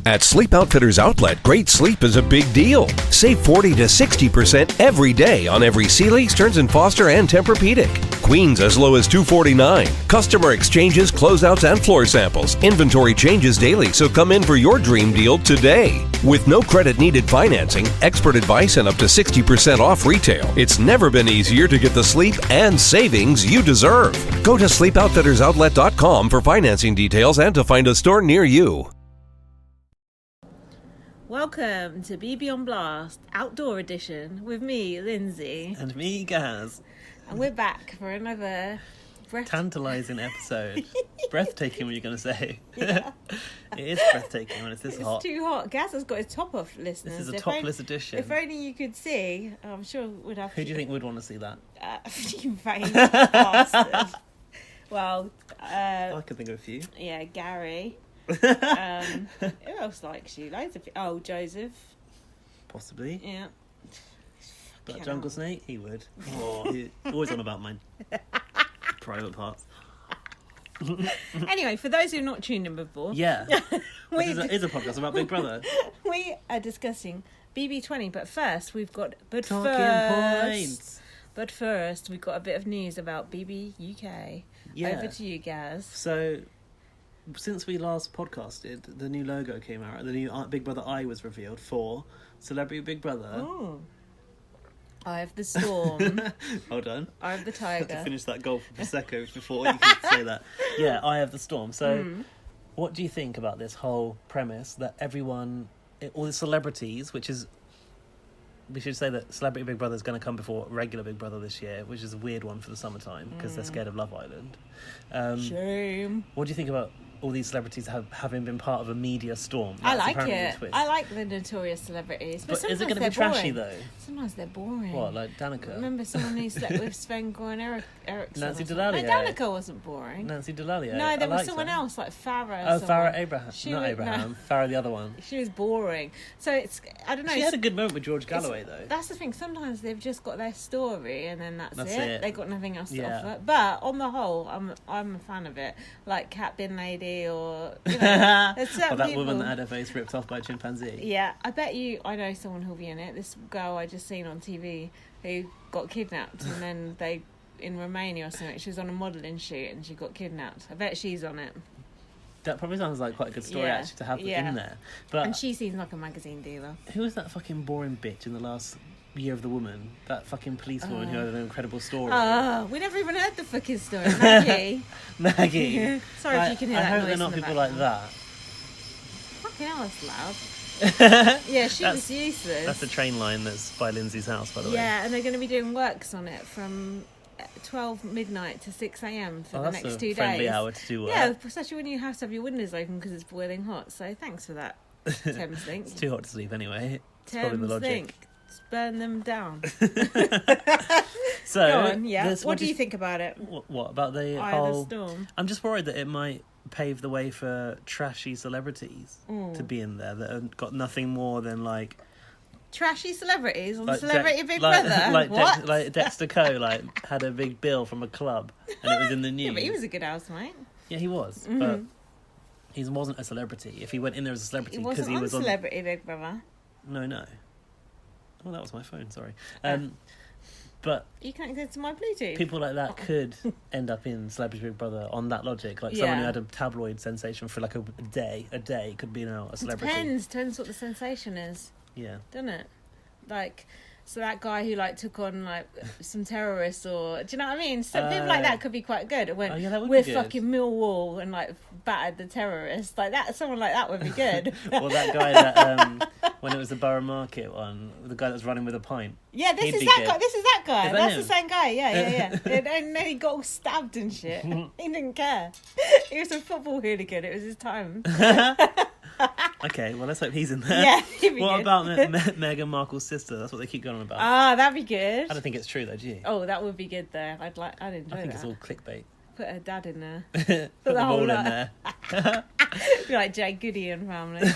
At Sleep Outfitters Outlet, great sleep is a big deal. Save 40 to 60% every day on every Sealy, Stearns & Foster, and Tempur-Pedic. Queens as low as $249. Customer exchanges, closeouts, and floor samples. Inventory changes daily, so come in for your dream deal today. With no credit needed financing, expert advice, and up to 60% off retail, it's never been easier to get the sleep and savings you deserve. Go to sleepoutfittersoutlet.com for financing details and to find a store near you. Welcome to BB on Blast, Outdoor Edition, with me, Lindsay. And me, Gaz. And we're back for another tantalising episode. Breathtaking, what you're going to say. Yeah. It is breathtaking when it's this hot. It's too hot. Gaz has got his top off, listeners. This is a topless edition. If only you could see, I'm sure we'd have Who do you think would want to see that? You vain bastard. Well, I could think of a few. Yeah, Gary. Who else likes you? Loads of people. Oh, Joseph. Possibly. Yeah. But Jungle Snake, he would. Oh, he's always on about my private parts. Anyway, for those who've not tuned in before, yeah, this is a podcast about Big Brother. We are discussing BB20, but first we've got points. But first we've got a bit of news about BB UK. Yeah. Over to you, Gaz. So, since we last podcasted, the new logo came out. The new Big Brother Eye was revealed for Celebrity Big Brother. Oh. Eye of the Storm. Hold on. Eye of the I had Tiger. to finish that goal for Prosecco before you could say that. Yeah, Eye of the Storm. So, what do you think about this whole premise that everyone, all the celebrities, which is, we should say that Celebrity Big Brother is going to come before regular Big Brother this year, which is a weird one for the summertime because they're scared of Love Island. Shame. What do you think about all these celebrities having been part of a media storm? I like it. I like the notorious celebrities. But is it going to be trashy, though? Sometimes they're boring. What, like Danica? Remember someone who slept with Sven Goran Eriksson? Nancy Delalia. No, Danica wasn't boring. Nancy Delalia. No, there was someone else, like Farrah. Oh, Farrah Abraham. Not Abraham. No. Farrah the other one. She was boring. So it's, I don't know. She had a good moment with George Galloway, though. That's the thing. Sometimes they've just got their story and then that's it. They've got nothing else to offer. But on the whole, I'm a fan of it. Like Cat Bin Lady or... You know, or that woman that had her face ripped off by a chimpanzee. Yeah, I bet you I know someone who'll be in it. This girl I just seen on TV who got kidnapped and then they, in Romania or something, she was on a modelling shoot and she got kidnapped. I bet she's on it. That probably sounds like quite a good story actually to have in there. But and she seems like a magazine dealer. Who was that fucking boring bitch in the last Year of the Woman? That fucking police woman who had an incredible story. We never even heard the fucking story. Maggie. Maggie. Sorry if you can hear that. I hope they're not people like that. Fucking hell, it's loud. Yeah, she was useless. That's the train line that's by Lindsay's house, by the way. Yeah, and they're going to be doing works on it from 12 midnight to 6 a.m. for the next 2 days. That's a friendly hour to do work. Yeah, especially when you have to have your windows open because it's boiling hot. So thanks for that, Thames Link. It's too hot to sleep anyway. It's Thames probably the logic. Link. Just burn them down. So, go on, yeah. What do you think about it? What about the Eye whole... of the Storm. I'm just worried that it might pave the way for trashy celebrities to be in there that have got nothing more than like... Trashy celebrities on Celebrity Big Brother? Like Dexter Coe had a big bill from a club and it was in the news. Yeah, but he was a good housemate. Yeah, he was. But he wasn't a celebrity. If he went in there as a celebrity... He wasn't on Celebrity Big Brother. No. Oh, that was my phone, sorry. But you connected to my Bluetooth. People like that could end up in Celebrity Big Brother on that logic. Like someone who had a tabloid sensation for like a day could be now a celebrity. Depends what the sensation is. Yeah. Doesn't it? Like, so that guy who took on some terrorists or, do you know what I mean? So people like that could be quite good. It went, we're fucking Millwall and battered the terrorists. Like that, someone like that would be good. Or that guy that when it was the Borough Market one, the guy that was running with a pint. Yeah, this is that guy. That's the same guy. Yeah. And then he got all stabbed and shit. He didn't care. He was a football hooligan. It was his time. Okay, well, let's hope he's in there. Yeah, he'd be What good. about Meghan Markle's sister? That's what they keep going on about. Ah, that'd be good. I don't think it's true, though, do you? Oh, that would be good, though. I'd enjoy that. I think it's all clickbait. Put her dad in there. Put them all in there. Be like Jay Goody and family.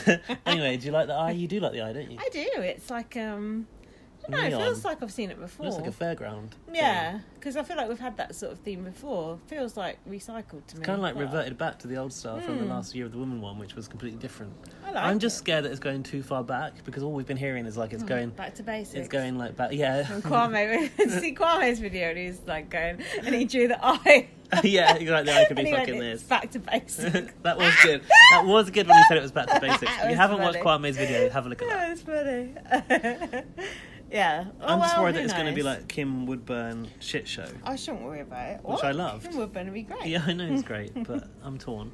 Anyway, do you like the Eye? You do like the Eye, don't you? I do. It's like, No, it feels like I've seen it before. It looks like a fairground. Yeah, because I feel like we've had that sort of theme before. It feels like recycled to me. It's kind of like reverted back to the old style from the last Year of the Woman one, which was completely different. I'm just scared that it's going too far back, because all we've been hearing is like it's going back to basics. It's going like back, yeah. And Kwame, see Kwame's video, and he's like going, and he drew the eye. Yeah, exactly. I could be fucking went, this. Back to basics. That was good. That was good when he said it was back to basics. If you haven't watched Kwame's video, have a look at that. That's funny. Yeah. I'm just worried that it's going to be like Kim Woodburn shit show. I shouldn't worry about it. Which I loved. Kim Woodburn would be great. Yeah, I know he's great, but I'm torn.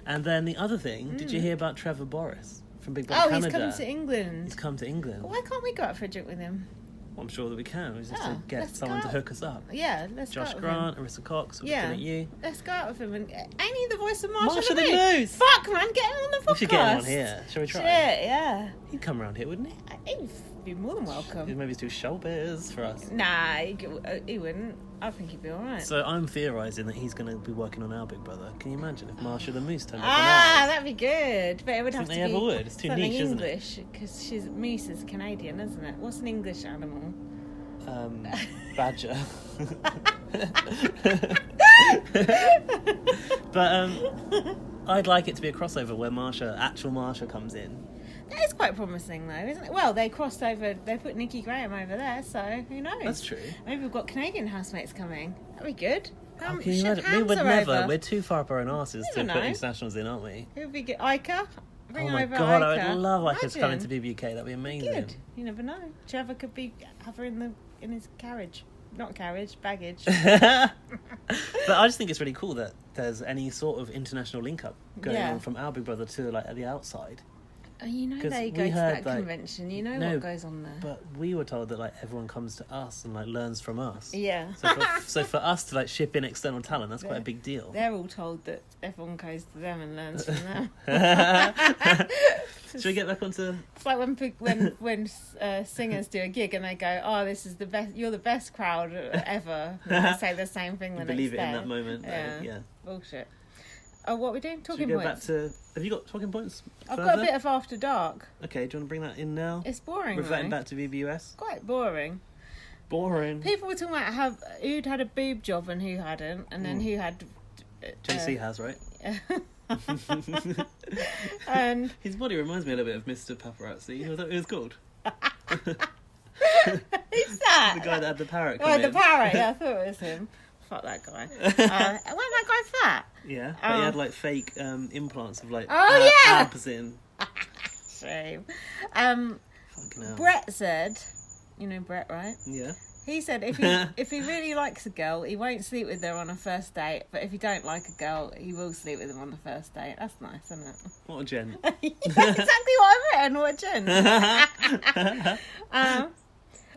And then the other thing, did you hear about Trevor Boris from Big Brother Canada? He's come to England. He's come to England. Why can't we go out for a drink with him? Well, I'm sure that we can. We just to get someone to hook us up. Yeah, let's go. Josh Grant, Arissa Cox, looking at you. Let's go out with him. And ain't he the voice of Marsha the Moose? Fuck, man, get him on the podcast. We should get him on here. Shall we try? Shit, yeah. He'd come around here, wouldn't he? He'd be more than welcome. He'd maybe do showbiz for us. Nah, he wouldn't. I think he'd be alright. So I'm theorising that he's going to be working on Our Big Brother. Can you imagine if Marsha the Moose turned up on ours? That'd be good. But it would have to be ever would. It's too something niche, English, because Moose is Canadian, isn't it? What's an English animal? Badger. But I'd like it to be a crossover where actual Marsha comes in. That is quite promising, though, isn't it? Well, they crossed over. They put Nikki Graham over there, so who knows? That's true. Maybe we've got Canadian housemates coming. That'd be good. Can you imagine? We would never. Over. We're too far up our own arses to put internationals in, aren't we? It would be good. Ica. Bring oh my over god, Ica. I would love Ica to come into BBUK. That'd be amazing. Good. You never know. Trevor could have her in his carriage. Not carriage, baggage. But I just think it's really cool that there's any sort of international link up going on from Our Big Brother to like at the outside. Oh, you know they go to that convention. You know what goes on there. But we were told that like everyone comes to us and like learns from us. Yeah. So for us to like ship in external talent, that's quite a big deal. They're all told that everyone goes to them and learns from them. Should we get back onto? It's like when singers do a gig and they go, "Oh, this is the best. You're the best crowd ever." And they say the same thing the next day. Believe it in that moment. Yeah. Bullshit. Oh, what are we doing? Talking points. Back to, have you got talking points? I've got a bit of After Dark. Okay, do you want to bring that in now? It's boring. Reverting back to VBUS. Quite boring. Boring. People were talking about who'd had a boob job and who hadn't, and then who had. JC has, right? And his body reminds me a little bit of Mr. Paparazzi. Was that what it was called? Who's that? The guy that had the parrot. The parrot. Yeah, I thought it was him. Fuck that guy. Wasn't that guy fat? Yeah, but he had like fake implants of like abs in. Shame. Fucking hell. Brett said, you know Brett, right? Yeah. He said if he really likes a girl, he won't sleep with her on a first date. But if he don't like a girl, he will sleep with them on the first date. That's nice, isn't it? What a gent. Yeah, exactly what I've written. What a gent.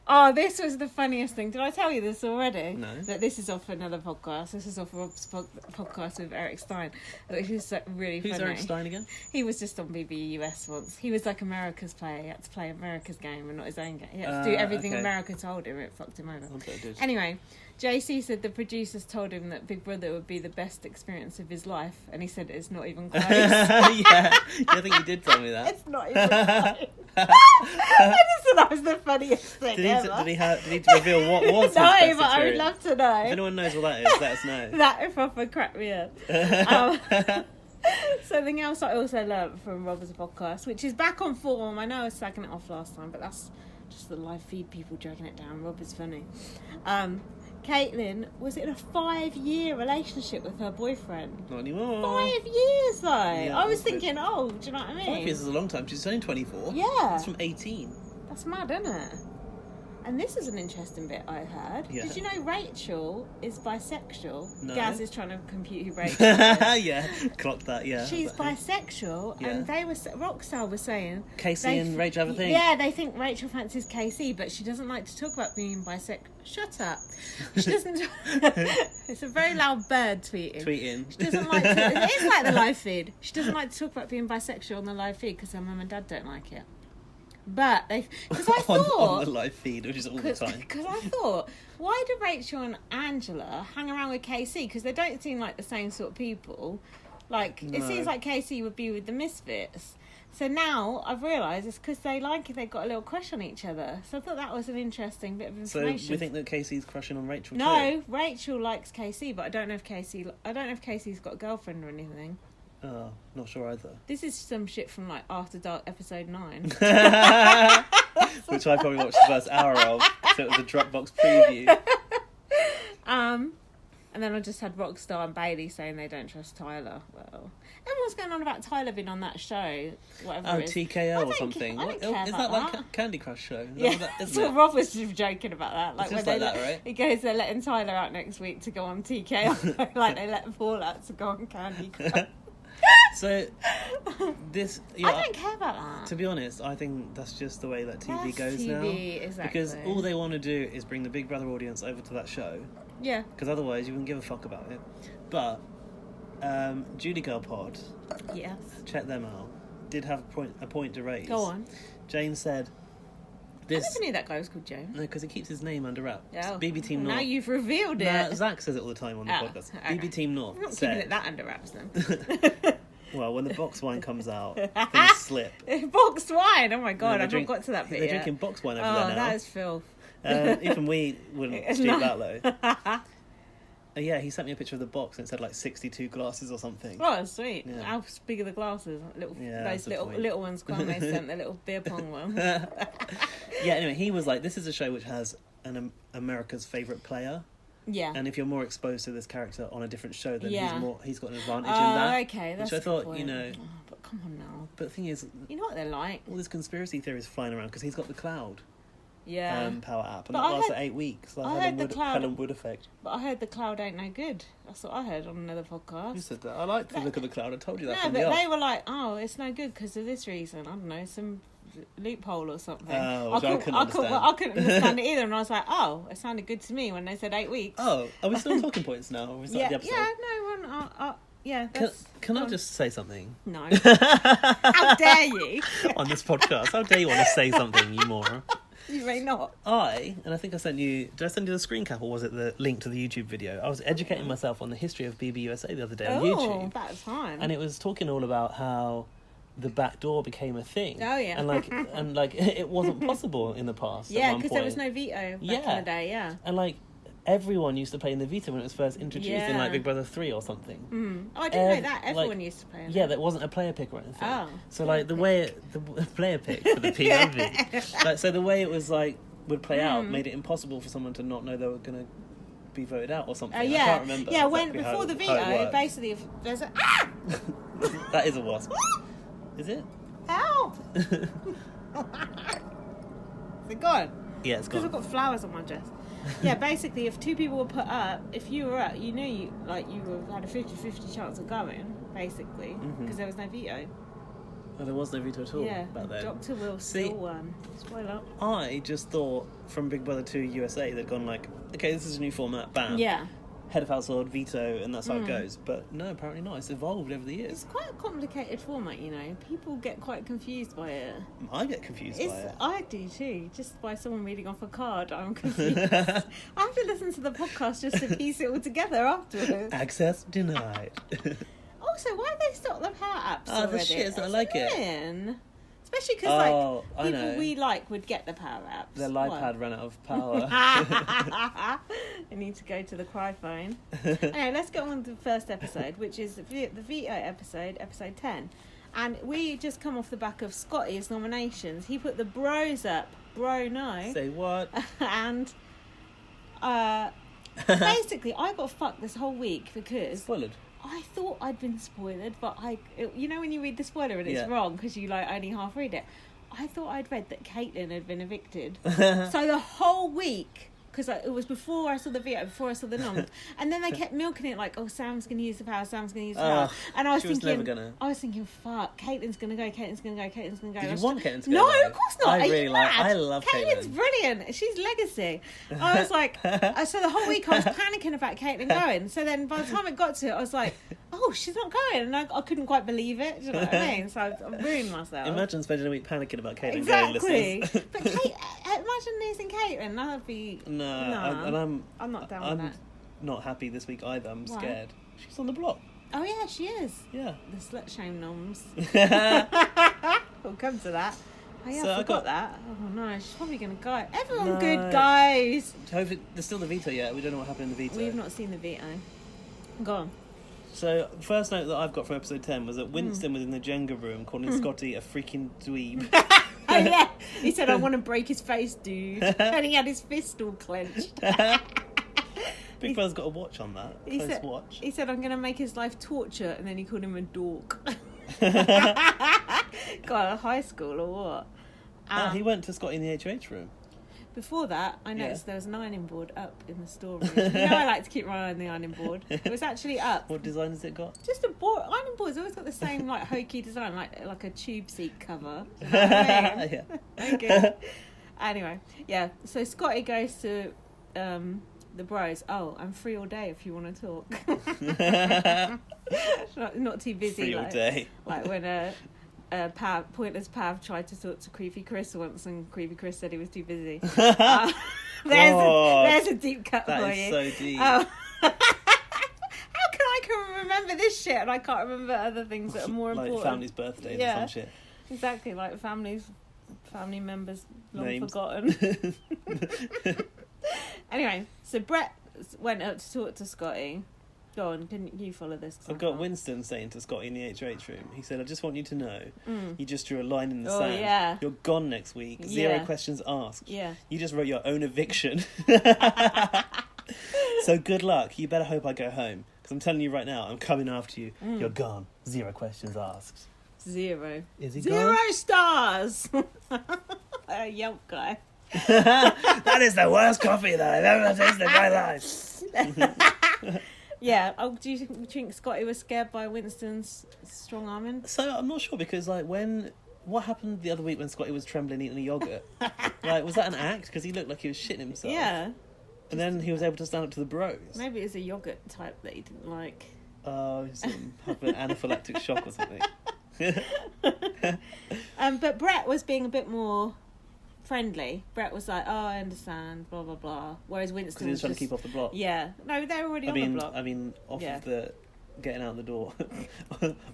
Oh, this was the funniest thing. Did I tell you this already? No. That this is off another podcast. This is off Rob's podcast with Eric Stein, which is really funny. Who's Eric Stein again? He was just on BBUS once. He was like America's player. He had to play America's game and not his own game. He had to do everything America told him. It fucked him over. Anyway, JC said the producers told him that Big Brother would be the best experience of his life, and he said it's not even close. Yeah, I think he did tell me that. It's not even close. I just thought that was the funniest thing ever. Did he reveal what was his best but experience? I would love to know. If anyone knows what that is, let us know. That proper cracked me up. Something else I also learned from Robert's podcast, which is back on form. I know I was slagging it off last time, but that's just the live feed people dragging it down. Rob is funny. Caitlin was in a 5-year relationship with her boyfriend. Not anymore. 5 years though. Yeah, I was thinking, do you know what I mean? 5 years is a long time. She's only 24. Yeah. That's from 18. That's mad, isn't it? And this is an interesting bit I heard. Yeah. Did you know Rachel is bisexual? No. Gaz is trying to compute who Rachel is. Yeah, clocked that, yeah. She's bisexual, and Roxelle was saying... Casey and Rachel have a thing? Yeah, they think Rachel fancies Casey, but she doesn't like to talk about being bisexual. Shut up. She doesn't... It's a very loud bird tweeting. She doesn't like to... It's like the live feed. She doesn't like to talk about being bisexual on the live feed because her mum and dad don't like it. But because I thought on the live feed, which is all the time. Because I thought, why do Rachel and Angela hang around with Casey? Because they don't seem like the same sort of people. Like it seems like Casey would be with the Misfits. So now I've realised it's because they got a little crush on each other. So I thought that was an interesting bit of information. So we think that Casey's crushing on Rachel too? No, Rachel likes Casey, but I don't know if Casey's got a girlfriend or anything. Oh, not sure either. This is some shit from like After Dark episode 9. Which I probably watched the first hour of, so it was a Dropbox preview. And then I just had Rockstar and Bailey saying they don't trust Tyler. Well, everyone's going on about Tyler being on that show, whatever it is. TKO or something. I don't care is about that like that. a Candy Crush show? So Rob was just joking about that. Like it's when just right? He goes, they're letting Tyler out next week to go on TKO. Like they let Paul out to go on Candy Crush. So this, I don't care about that. To be honest, I think that's just the way that TV goes TV, now. Exactly. Because all they want to do is bring the Big Brother audience over to that show. Yeah. Because otherwise, you wouldn't give a fuck about it. But Judy Girl Pod, yes, check them out. Did have a point to raise. Go on. Jane said, "This." I never knew that guy was called James. No, because he keeps his name under wraps. Oh. BB Team North. Now you've revealed it. Zach says it all the time on the podcast. Okay. BB Team North. I'm not said, keeping it that under wraps then. Well, when the box wine comes out, things slip. Boxed wine. Oh my god, I've not got to that bit They're yet. drinking box wine over there now. Oh, that is filth. Even we wouldn't stoop that low. Yeah, he sent me a picture of the box and it said like 62 glasses or something. Oh, sweet. Yeah. How big are the glasses? Those point. little ones, Kwame sent, the little beer pong one. Yeah, anyway, he was like, this is a show which has an America's favourite player. Yeah. And if you're more exposed to this character on a different show, then he's got an advantage in Oh, that. okay. That's which I thought, Oh, but come on now. But the thing is, you know what they're like. all this conspiracy theories flying around because he's got the cloud. Yeah. Power app, and But that I lasted heard- 8 weeks. Like I heard the cloud- Helen Wood effect. But I heard the cloud ain't no good. That's what I heard on another podcast. You said that. I like the look of the cloud. I told you that No, from but the off. they were like, oh, it's no good because of this reason. I don't know, some loophole or something. Oh, which I couldn't understand. I couldn't understand it either, and I was like, oh, it sounded good to me when they said 8 weeks. Oh, are we still on talking points now? Or is that the episode? Yeah. Can I just say something? No. How dare you? On this podcast, how dare you want to say something, you moron? You may not. I think I sent you... Did I send you the screen cap or was it the link to the YouTube video? I was educating myself on the history of BBUSA the other day on YouTube. Oh, that time. And it was talking all about how the back door became a thing. Oh, yeah. And it wasn't possible in the past. Yeah, because there was no veto back in the day, yeah. And like everyone used to play in the Vita when it was first introduced in like Big Brother 3 or something. Mm. Oh, I didn't know that. Everyone used to play in that wasn't a player pick or anything. Oh. So like the way the player pick for the POV. Like, so the way it was like would play out made it impossible for someone to not know they were going to be voted out or something. Yeah. I can't remember. Yeah, exactly before the veto, basically if there's a That is a wasp. Is it? Help! Is it gone? Yeah, it's Because gone. I've got flowers on my dress. Yeah, basically, if two people were put up, if you were up, you knew you had a 50-50 chance of going, basically, because there was no veto. Oh, there was no veto at all back then. Dr. Will still won. Spoiler. I just thought from Big Brother 2 USA they'd gone like, okay, this is a new format, bam. Yeah. Head of household, veto, and that's how it goes. But no, apparently not. It's evolved over the years. It's quite a complicated format, you know. People get quite confused by it. I get confused by it. I do too. Just by someone reading off a card, I'm confused. I have to listen to the podcast just to piece it all together afterwards. Access denied. Also, why have they stopped the power apps already? The shit, I like it. Especially because I people know. we like would get the power apps. Their iPad ran out of power. I need to go to the cry phone. Anyway, let's go on to the first episode, which is the veto episode 10. And we just come off the back of Scotty's nominations. He put the bros up. Bro, no. Say what? And basically, I got fucked this whole week because... Spoiled. I thought I'd been spoiled, but you know when you read the spoiler and it's wrong because you like only half read it. I thought I'd read that Caitlin had been evicted. So the whole week, because it was before I saw the video, before I saw the noms, and then they kept milking it like, oh, Sam's going to use the power, Sam's going to use the power, and I was thinking, fuck, Caitlin's going to go. Did you want Caitlin to go? No, of course not. I love Caitlin's brilliant. She's legacy. I was like, so the whole week I was panicking about Caitlin going. So then by the time it got to it, I was like, oh, she's not going, and I couldn't quite believe it. Do you know what I mean? So I ruined myself. Imagine spending a week panicking about Caitlin exactly. going. But imagine losing Caitlin. That'd be I'm not down with that. I'm not happy this week either. I'm Why? scared. She's on the block. Oh yeah, she is. Yeah. The slut shame noms. We'll come to that. Oh yeah, So I forgot that. Oh no, she's probably going to go. Everyone No. good, guys. Hopefully, there's still the veto yet. We don't know what happened in the veto. We've not seen the veto. Go on. So, the first note that I've got from episode 10 was that Winston was in the Jenga room calling Scotty a freaking dweeb. Oh yeah, he said, "I want to break his face, dude," and he had his fist all clenched. Big Brother's got a watch on that. Close watch. He said, "I'm going to make his life torture," and then he called him a dork. God, high school or what? He went to Scotty in the HOH room. Before that, I noticed there was an ironing board up in the storeroom. You know, I like to keep my eye on the ironing board. It was actually up. What design has it got? Just a board. Ironing board's always got the same like hokey design, like a tube seat cover. You know what I mean? Yeah. Okay. Anyway, yeah. So Scotty goes to the bros. Oh, I'm free all day if you want to talk. not too busy. Free all day. Like when Pointless Pav tried to talk to Creepy Chris once, and Creepy Chris said he was too busy. There's a deep cut that for is you. so deep. How can I remember this shit and I can't remember other things that are more important? Like family's birthdays or some shit. Exactly, like family members long Names. forgotten. Anyway, so Brett went up to talk to Scotty. Go on, can you follow this? I've got Winston saying to Scotty in the HOH room, he said, "I just want you to know, you just drew a line in the sand. Yeah. You're gone next week. Zero questions asked. Yeah. You just wrote your own eviction. So good luck. You better hope I go home. Because I'm telling you right now, I'm coming after you. You're gone. Zero questions asked." Zero. Is he Zero gone? stars! A Yelp guy. That is the worst coffee that I've ever tasted in my life. Yeah. Oh, do you think Scotty was scared by Winston's strong arming? So I'm not sure because what happened the other week when Scotty was trembling eating a yogurt? Like, was that an act? Because he looked like he was shitting himself. Yeah. And then he was able to stand up to the bros. Maybe it's a yogurt type that he didn't like. Oh, he's having an anaphylactic shock or something. But Brett was being a bit more friendly. Brett was like, "Oh, I understand, blah blah blah." Whereas Winston Because he was trying to keep off the block. Yeah, no, they were already on the block. I mean, off of the getting out the door,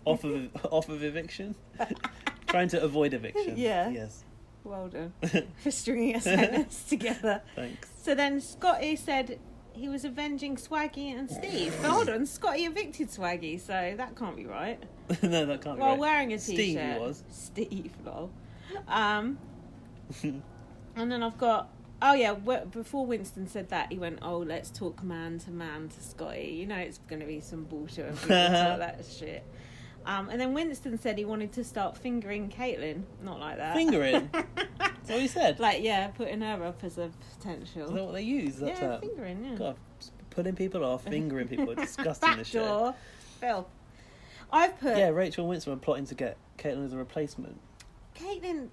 off of eviction, trying to avoid eviction. Yeah. Yes. Well done for stringing a sentence together. Thanks. So then Scotty said he was avenging Swaggy and Steve. But hold on, Scotty evicted Swaggy, so that can't be right. No, that can't be While right. wearing a t-shirt. Steve, he was. Steve, lol. And then I've got... Oh, yeah, before Winston said that, he went, "Oh, let's talk man to Scotty. You know it's going to be some bullshit when people talk that shit." And then Winston said he wanted to start fingering Caitlin. Not like that. Fingering? That's what he said? Like, yeah, putting her up as a potential. Is that what they use? That Yeah, term? fingering, yeah. God, pulling people off, fingering people. Disgusting, this shit. Backdoor. Phil. I've put... Yeah, Rachel and Winston were plotting to get Caitlin as a replacement. Caitlin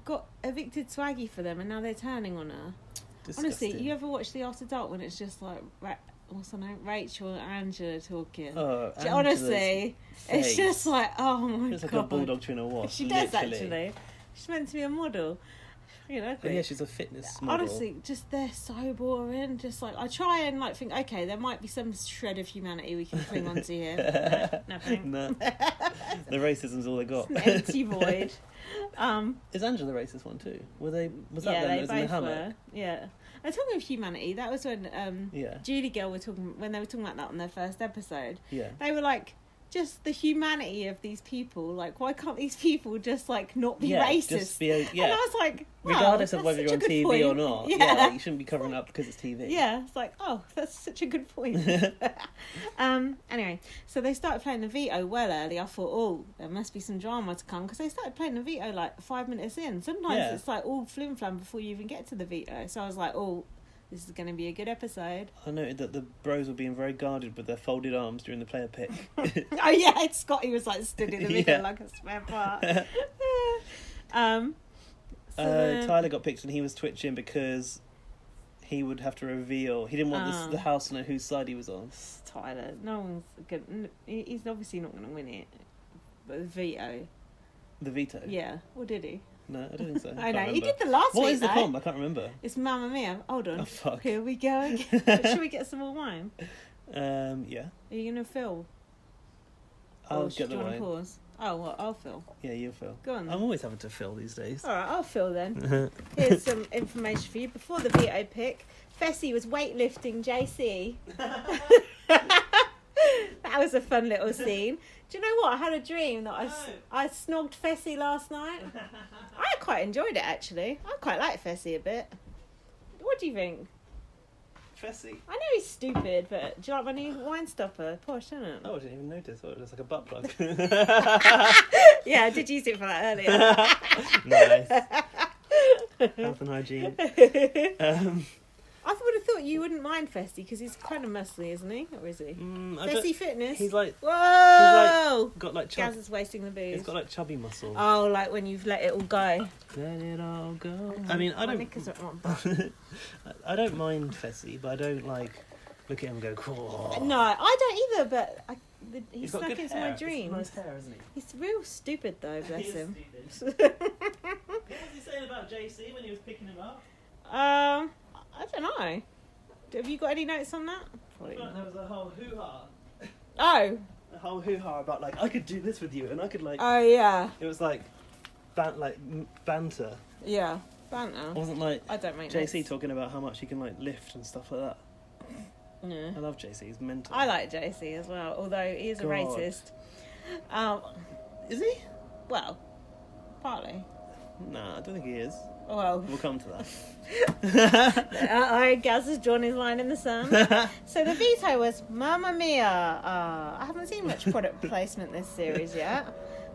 got evicted Swaggy for them and now they're turning on her. Disgusting. Honestly, you ever watch the After Dark when it's just like... What's her name? Rachel and Angela talking. Oh, honestly, it's just like, oh my god. It's like a bulldog chewing a wasp. She does actually. She's meant to be a model. You know. Oh, yeah, she's a fitness model. Honestly, just they're so boring. Just like I try and like think, okay, there might be some shred of humanity we can cling onto here. No, nothing. No. The racism's all they got. It's an empty void. Is Angela the racist one too? Was that yeah, them they that was in the both hammock? were. Yeah. And talking of humanity, that was when Julie Girl were talking when they were talking about that on their first episode. Yeah. They were like, just the humanity of these people. Like, why can't these people just like not be racist? Just be and I was like, wow, regardless of that's whether such you're a on good TV point. or not, Yeah. like, you shouldn't be covering it up because it's TV. Yeah, it's like, oh, that's such a good point. Anyway, so they started playing the veto well early. I thought, oh, there must be some drama to come because they started playing the veto like 5 minutes in. Sometimes it's like all flim flam before you even get to the veto. So I was like, oh, this is going to be a good episode. I noted that the bros were being very guarded with their folded arms during the player pick. Oh yeah, Scotty was like stood in the middle like a spare part. Tyler got picked and he was twitching because he would have to reveal. He didn't want the house to know whose side he was on. Tyler, no one's good. He's obviously not going to win it. But the veto. The veto? Yeah. Or did he? No, I don't think so. I know. Remember. He did the last week. What is the though. comp? I can't remember. It's Mamma Mia. Hold on. Oh, fuck. Here we go again. Should we get some more wine? Yeah. Are you going to fill? I'll Or get the do you want wine. to pause? Oh, well, I'll fill. Yeah, you fill. Go on then. I'm always having to fill these days. All right, I'll fill then. Here's some information for you. Before the veto pick, Fessy was weightlifting JC. That was a fun little scene. Do you know what? I had a dream that I snogged Fessy last night. I quite enjoyed it, actually. I quite like Fessy a bit. What do you think? Fessy. I know he's stupid, but do you like my new wine stopper? Posh, isn't it? Oh, I didn't even notice. Oh, it looks like a butt plug. Yeah, I did use it for that earlier. Nice. Health and hygiene. I would have thought you wouldn't mind Fessy because he's kind of muscly, isn't he? Or is he? Fessy Fitness. He's like... Whoa! He's like, got like... Gaz is wasting the booze. He's got like chubby muscle. Oh, like when you've let it all go. Let it all go. I mean, I don't mind Fessy, but I don't like look at him and go, cool. No, I don't either, but he's got stuck good into hair. my dreams. Nice hair, isn't he? He's real stupid though, bless him. What was he saying about JC when he was picking him up? I don't know. Have you got any notes on that? There was a whole hoo-ha. Oh. A whole hoo-ha about like, I could do this with you and I could like... Oh, yeah. It was like, banter. Yeah, banter. It wasn't like I don't make JC notes. talking about how much he can like lift and stuff like that. Yeah. I love JC, he's mental. I like JC as well, although he is a racist. Is he? Well, partly. Nah, I don't think he is. Well, We'll come to that. Gaz has drawn his line in the sand. So the veto was Mamma Mia. I haven't seen much product placement this series yet.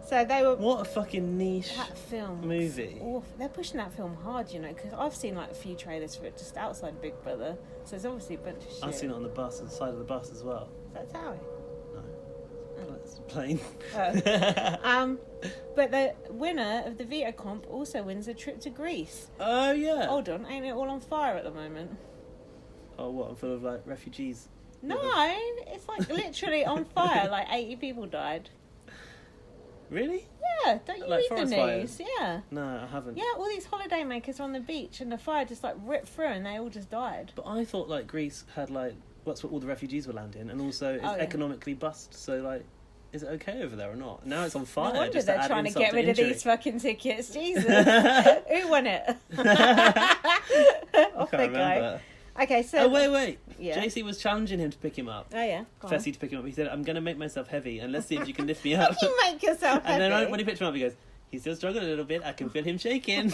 So they were... What a fucking niche that film movie. Awful. They're pushing that film hard, you know, because I've seen like a few trailers for it just outside Big Brother. So there's obviously a bunch of shit. I've seen it on the bus, on the side of the bus as well. That's how It's a plane. but the winner of the veto comp also wins a trip to Greece. Oh, yeah. Hold on, ain't it all on fire at the moment? Oh, what? I'm full of like refugees. No, it's like literally on fire. Like 80 people died. Really? Yeah, don't you Like read the forest news? fires? Yeah. No, I haven't. Yeah, all these holiday makers on the beach and the fire just like ripped through and they all just died. But I thought like Greece had like that's where all the refugees were landing, and also it's economically bust. So like, is it okay over there or not? Now it's on fire. No wonder just they're trying to get rid of these fucking tickets. Jesus, who won it? Off they go. Okay, so wait. Yeah. JC was challenging him to pick him up. Oh yeah, Fessy to pick him up. He said, "I'm going to make myself heavy, and let's see if you can lift me up." You make yourself heavy. And then when he picked him up, he goes, "He's still struggling a little bit. I can feel him shaking."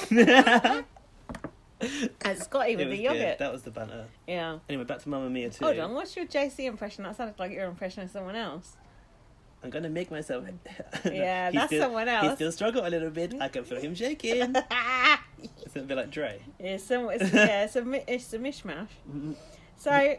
And Scotty with the yogurt. Good. That was the banter. Yeah. Anyway, back to Mamma Mia 2. Hold on, what's your JC impression? That sounded like your impression of someone else. I'm going to make myself... Yeah, that's someone else. He still struggle a little bit. I can feel him shaking. It's a bit like Dre. It's a mishmash. So...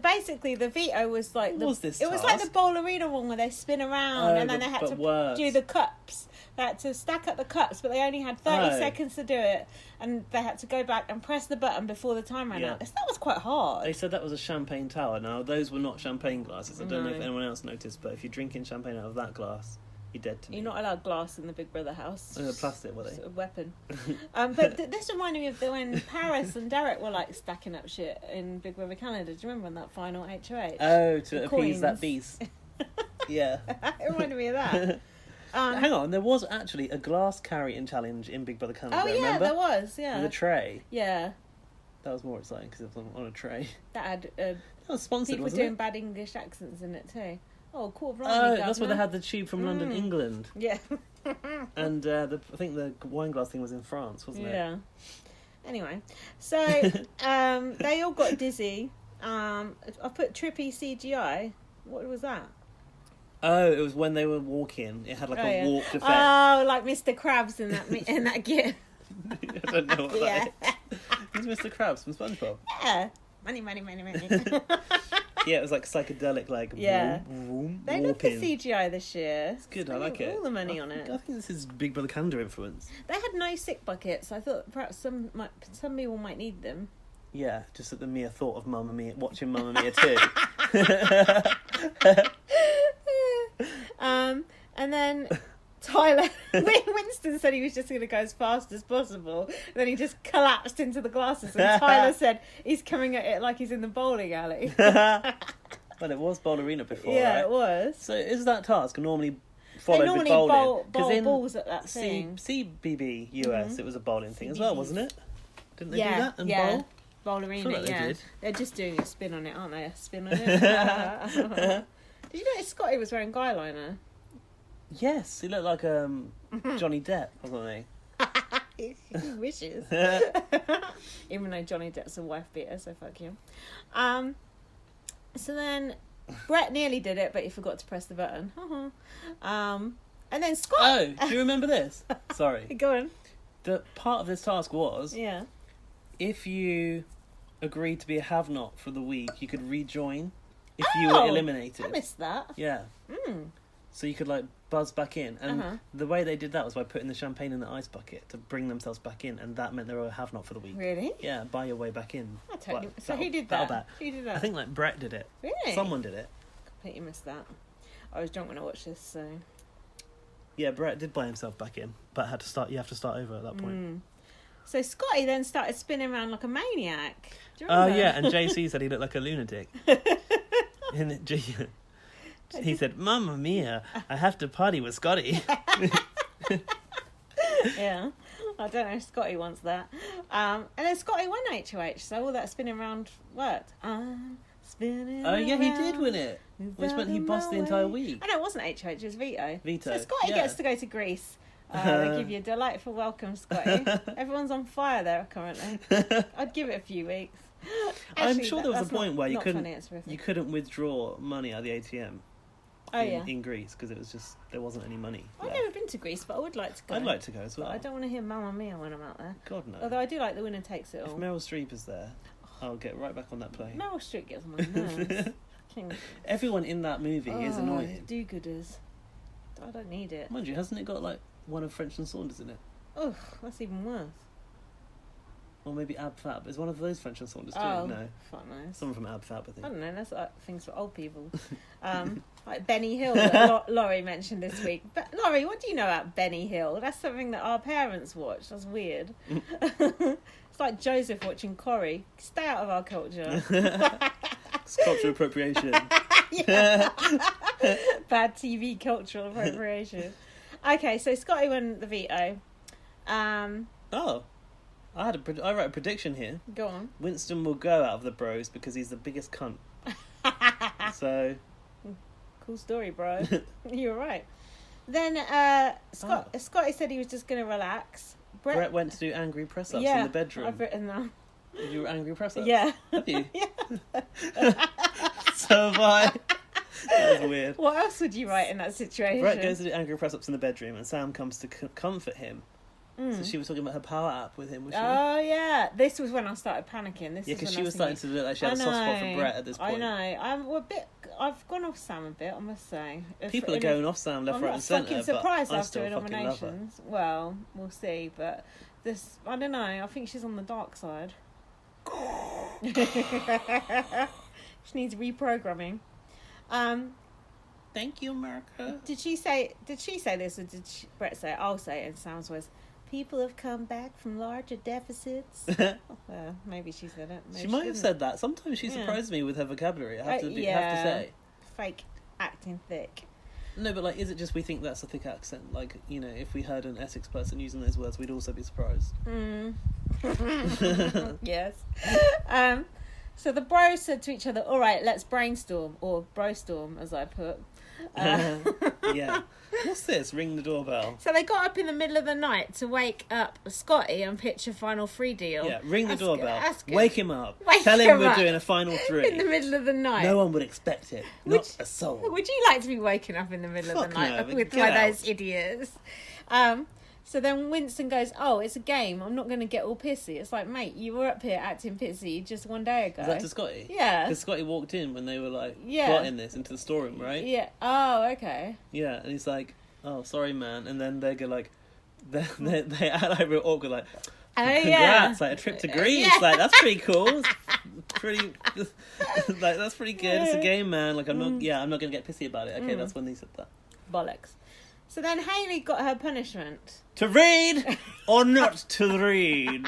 Basically, the veto was like it was like the ballerina one where they spin around and then they had to do the cups. They had to stack up the cups, but they only had 30 seconds to do it, and they had to go back and press the button before the time ran out. So that was quite hard. They said that was a champagne tower. Now, those were not champagne glasses. I don't know if anyone else noticed, but if you're drinking champagne out of that glass, you're dead to me. You're not allowed glass in the Big Brother house. Plastic, were they? It's a weapon. But this reminded me of when Paris and Derek were like stacking up shit in Big Brother Canada. Do you remember in that final HOH? Oh, to appease that beast. Yeah. It reminded me of that. Hang on, there was actually a glass carrying challenge in Big Brother Canada. Oh yeah, remember? there was. Yeah. With a tray. Yeah. That was more exciting because it was on a tray. That had that was sponsored, people wasn't doing it? bad English accents in it too. Oh, Court of Oh, that's where they had the tube from London, England. Yeah. And I think the wine glass thing was in France, wasn't it? Yeah. Anyway, so they all got dizzy. I put trippy CGI. What was that? Oh, it was when they were walking. It had like a walked effect. Oh, like Mr. Krabs in that gear. I don't know what that is. Who's Mr. Krabs from SpongeBob? Yeah. Money. Yeah, it was like psychedelic, like vroom, they love the CGI this year. It's good, I like it. All the money on it. I think this is Big Brother Canada influence. They had no sick buckets. I thought perhaps some people might need them. Yeah, just at the mere thought of Mamma Mia, watching Mamma Mia 2. And then Tyler, Winston said he was just going to go as fast as possible. And then he just collapsed into the glasses. And Tyler said he's coming at it like he's in the bowling alley. Well, it was ballerina before, Yeah, right? it was. So is that task normally followed normally with bowling. bowl balls at that thing. CBB US, it was a bowling thing as well, wasn't it? Didn't they do that and bowl? Bowl arena, like they did. They're just doing a spin on it, aren't they? A spin on it. Did you notice Scotty was wearing guyliner? Yes, he looked like Johnny Depp or something. He wishes. Even though Johnny Depp's a wife beater, so fuck him. So then Brett nearly did it, but he forgot to press the button. And then Scott. Oh, do you remember this? Sorry. Go on. The part of this task was, Yeah. if you agreed to be a have-not for the week, you could rejoin if you were eliminated. I missed that. Yeah. So you could like buzz back in, and the way they did that was by putting the champagne in the ice bucket to bring themselves back in, and that meant they were a have-not for the week. Really? Yeah, buy your way back in. So who did that? Who did that? I think like Brett did it. Really? Someone did it. Completely missed that. I was drunk when I watched this, so. Yeah, Brett did buy himself back in, but had to start. You have to start over at that point. So Scotty then started spinning around like a maniac. Do you remember? Oh yeah, and JC said he looked like a lunatic. And he said, "Mamma mia, I have to party with Scotty." Yeah, I don't know if Scotty wants that. And then Scotty won HOH, so all that spinning around worked. Spinning Oh yeah, he around did win it, which meant he bossed the entire week. I know it wasn't HOH, it was Veto. Veto. So Scotty gets to go to Greece. They give you a delightful welcome, Scotty. Everyone's on fire there currently. I'd give it a few weeks. Actually, I'm sure there was a point where you couldn't withdraw money at the ATM. In Greece, because it was just there wasn't any money I've left. never been to Greece, but I would like to go. I'd like to go as well. But I don't want to hear Mamma Mia when I'm out there. God no. Although I do like The Winner Takes It All. If Meryl Streep is there, I'll get right back on that plane. Meryl Streep gets on my nerves. Everyone in that movie is annoying. Do-gooders. I don't need it. Mind you, hasn't it got like one of French and Saunders in it? Ugh, that's even worse. Or maybe Ab Fab. Is one of those French and Saunders too? Oh, no. fuck knows. Someone from Ab Fab, I think. I don't know, that's like things for old people. Like Benny Hill that Laurie mentioned this week. But Laurie, what do you know about Benny Hill? That's something that our parents watch. That's weird. It's like Joseph watching Corrie. Stay out of our culture. It's cultural appropriation. Bad TV cultural appropriation. Okay, so Scotty won the veto. I wrote a prediction here. Go on. Winston will go out of the bros because he's the biggest cunt. So cool story, bro. You're right. Then Scotty said he was just going to relax. Brett went to do angry press-ups in the bedroom. I've written that. Did you do angry press-ups? Yeah. Have you? Yeah. So have I. That was weird. What else would you write in that situation? Brett goes to do angry press-ups in the bedroom and Sam comes to comfort him. So she was talking about her power app with him, was she? Oh, yeah. This was when I started panicking. Yeah, because she was starting to look like she had a soft spot for Brett at this point. I know. I've gone off Sam a bit, I must say. People are going off Sam left, right and centre. I'm not fucking surprised but after her nominations. Well, we'll see. But this, I don't know. I think she's on the dark side. She needs reprogramming. Thank you, America. Did she say this, or did Brett say it? I'll say it in Sam's voice. People have come back from larger deficits. Maybe she said it. Maybe she might have said that. Sometimes she surprises me with her vocabulary. I have to say. Fake acting thick. No, but like, is it just we think that's a thick accent? Like, you know, if we heard an Essex person using those words, we'd also be surprised. Yes. So the bros said to each other, "All right, let's brainstorm," or brostorm, as I put. Yeah. What's this? Ring the doorbell. So they got up in the middle of the night to wake up Scotty and pitch a final 3 deal. Yeah, ring the doorbell. Good. Wake him up. Tell him we're doing a final 3. In the middle of the night. No one would expect it. Not a soul. Would you like to be waking up in the middle of the night with one of those idiots? So then Winston goes, "Oh, it's a game. I'm not going to get all pissy." It's like, mate, you were up here acting pissy just one day ago. Was that to Scotty? Yeah. Because Scotty walked in when they were like plotting this into the storeroom, right? Yeah. Oh, okay. Yeah, and he's like, "Oh, sorry, man." And then they go like, they act like real awkward, like, "Congrats, like a trip to Greece, like that's pretty cool. Pretty, like that's pretty good. It's a game, man. Like I'm not going to get pissy about it." Okay, that's when they said that. Bollocks. So then Hayley got her punishment. To read or not to read?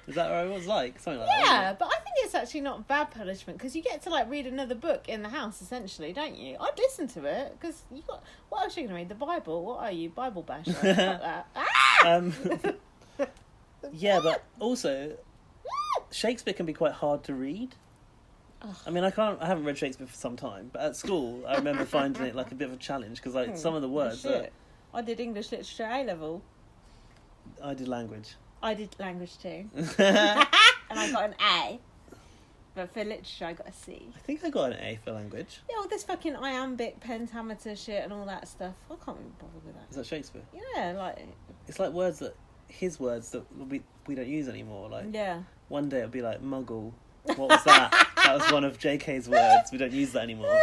Is that what it was like? Something like that. Yeah, but I think it's actually not bad punishment because you get to like read another book in the house, essentially, don't you? I'd listen to it because you got. What else are you going to read? The Bible? What are you, Bible basher? Fuck that. Yeah, but also Shakespeare can be quite hard to read. Ugh. I mean, I haven't read Shakespeare for some time, but at school I remember finding it like a bit of a challenge because like some of the words. I did English literature A level. I did language. I did language too, and I got an A. But for literature, I got a C. I think I got an A for language. Yeah, all this fucking iambic pentameter shit and all that stuff. I can't even bother with that. Is that Shakespeare? Yeah, like it's like his words that we don't use anymore. Like one day it'll be like muggle. What was that? That was one of JK's words. We don't use that anymore.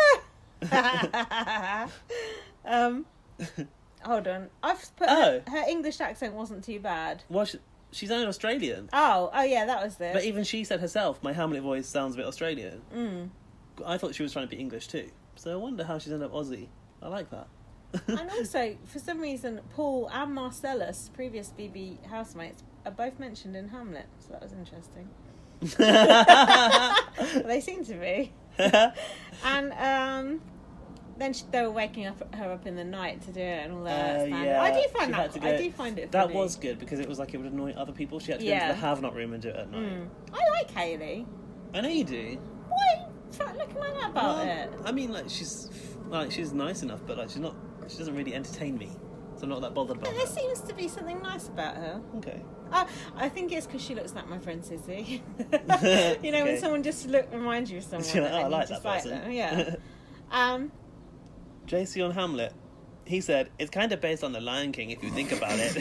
Hold on. I've put her English accent wasn't too bad. Well, she's only Australian. Oh yeah, that was it. But even she said herself, my Hamlet voice sounds a bit Australian. I thought she was trying to be English too. So I wonder how she's ended up Aussie. I like that. And also, for some reason, Paul and Marcellus, previous BB housemates, are both mentioned in Hamlet. So that was interesting. They seem to be. And then they were waking her up in the night to do it and all that. Yeah, I do find it that funny. was good because it was like it would annoy other people. She had to go into the have-not room and do it at night. I like Hayley. I know you do. Why are you looking like that about it? I mean, like she's nice enough, but like she doesn't really entertain me, so I'm not that bothered about But her. there seems to be something nice about her. Okay. I think it's because she looks like my friend Sissy. You know, when someone just reminds you of someone. Like, and I like just that person. them. Yeah. JC on Hamlet, he said, it's kind of based on The Lion King if you think about it.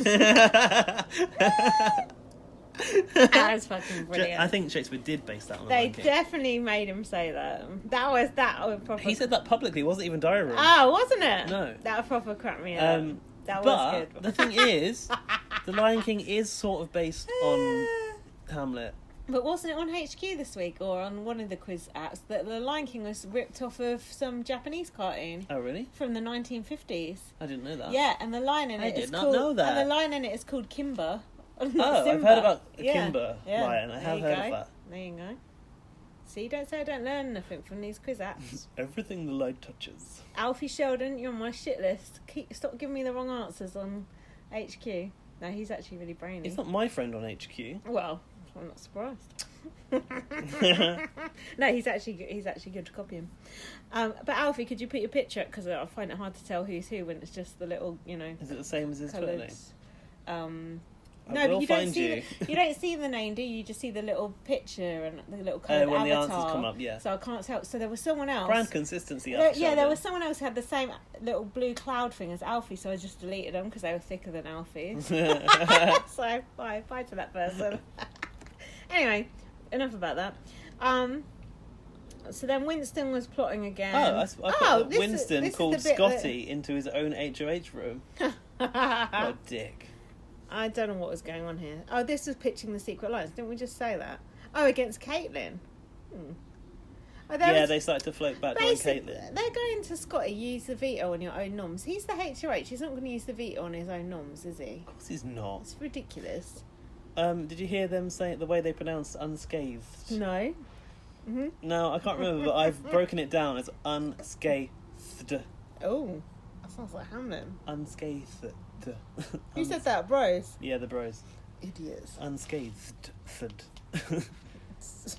That was fucking brilliant. I think Shakespeare did base that on The Lion King. They definitely made him say that. That was proper. He said that publicly, it wasn't even diary room. Oh, wasn't it? No. That proper cracked me up. That was but good. the thing is, The Lion King is sort of based on Hamlet. But wasn't it on HQ this week or on one of the quiz apps that The Lion King was ripped off of some Japanese cartoon? Oh, really? From the 1950s. I didn't know that. Yeah, and the line in it I is did not called, know that. And the line in it is called Kimber. Oh, I've heard about a Yeah. Kimber lion. I have heard of that. There you go. See, don't say I don't learn nothing from these quiz apps. Everything the light touches. Alfie Sheldon, you're on my shit list. Stop giving me the wrong answers on HQ. No, he's actually really brainy. He's not my friend on HQ. Well, I'm not surprised. No, he's actually good to copy him. But Alfie, could you put your picture up? Because I find it hard to tell who's who when it's just the little, you know. Is it the same as his Twitter name? No, but you don't see you don't see the name, do you? You just see the little picture and the little coloured when avatar. the answers come up, yeah. So I can't tell. So there was someone else. Brand consistency. There was someone else who had the same little blue cloud thing as Alfie, so I just deleted them because they were thicker than Alfie's. So bye to that person. Anyway, enough about that. So then Winston was plotting again. I thought that Winston called Scotty into his own HOH room. What a dick. I don't know what was going on here. Oh, this was pitching the secret lines. Didn't we just say that? Oh, against Caitlin. They started to float back on Caitlin. They're going to Scotty, use the veto on your own noms. He's the HOH. He's not going to use the veto on his own noms, is he? Of course he's not. It's ridiculous. Did you hear them say it the way they pronounced unscathed? No. Mm-hmm. No, I can't remember, but I've broken it down as unscathed. Oh, that sounds like Hamlet. Unscathed. Who said that, bros? Yeah, the bros. Idiots. Unscathed.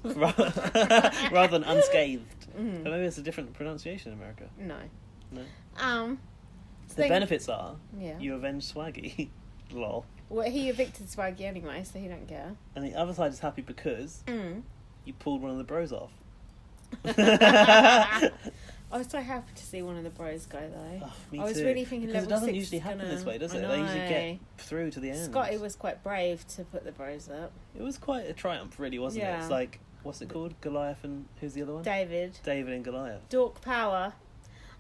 Rather than unscathed. Mm-hmm. But maybe it's a different pronunciation in America. No. The benefits are yeah. you avenge Swaggy. Lol. Well, he evicted Swaggy anyway, so he don't care. And the other side is happy because you pulled one of the bros off. I was so happy to see one of the bros go though. Oh, me I was too. really thinking because level it doesn't 6 usually happen this way, does it? I They usually know. get through to the end. Scotty was quite brave to put the bros up. It was quite a triumph, really, wasn't it? It's like, what's it called? Goliath and who's the other one? David and Goliath. Dork power.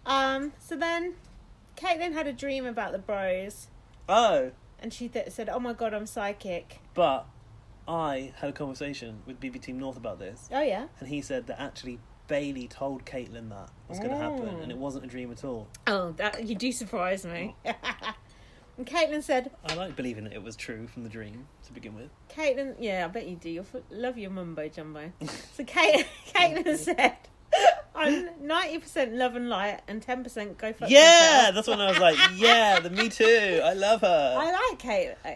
So then Caitlin had a dream about the bros. Oh. And she said, "Oh my god, I'm psychic." But I had a conversation with BB Team North about this. Oh yeah. And he said that actually Bailey told Caitlin that was going to happen, and it wasn't a dream at all. Oh, that you do surprise me. And Caitlin said... I like believing that it was true from the dream to begin with. Caitlin... Yeah, I bet you do. You love your mumbo-jumbo. So Caitlin said... I'm 90% love and light and 10% go fuck yourself. That's when I was like, yeah, me too. I love her. I like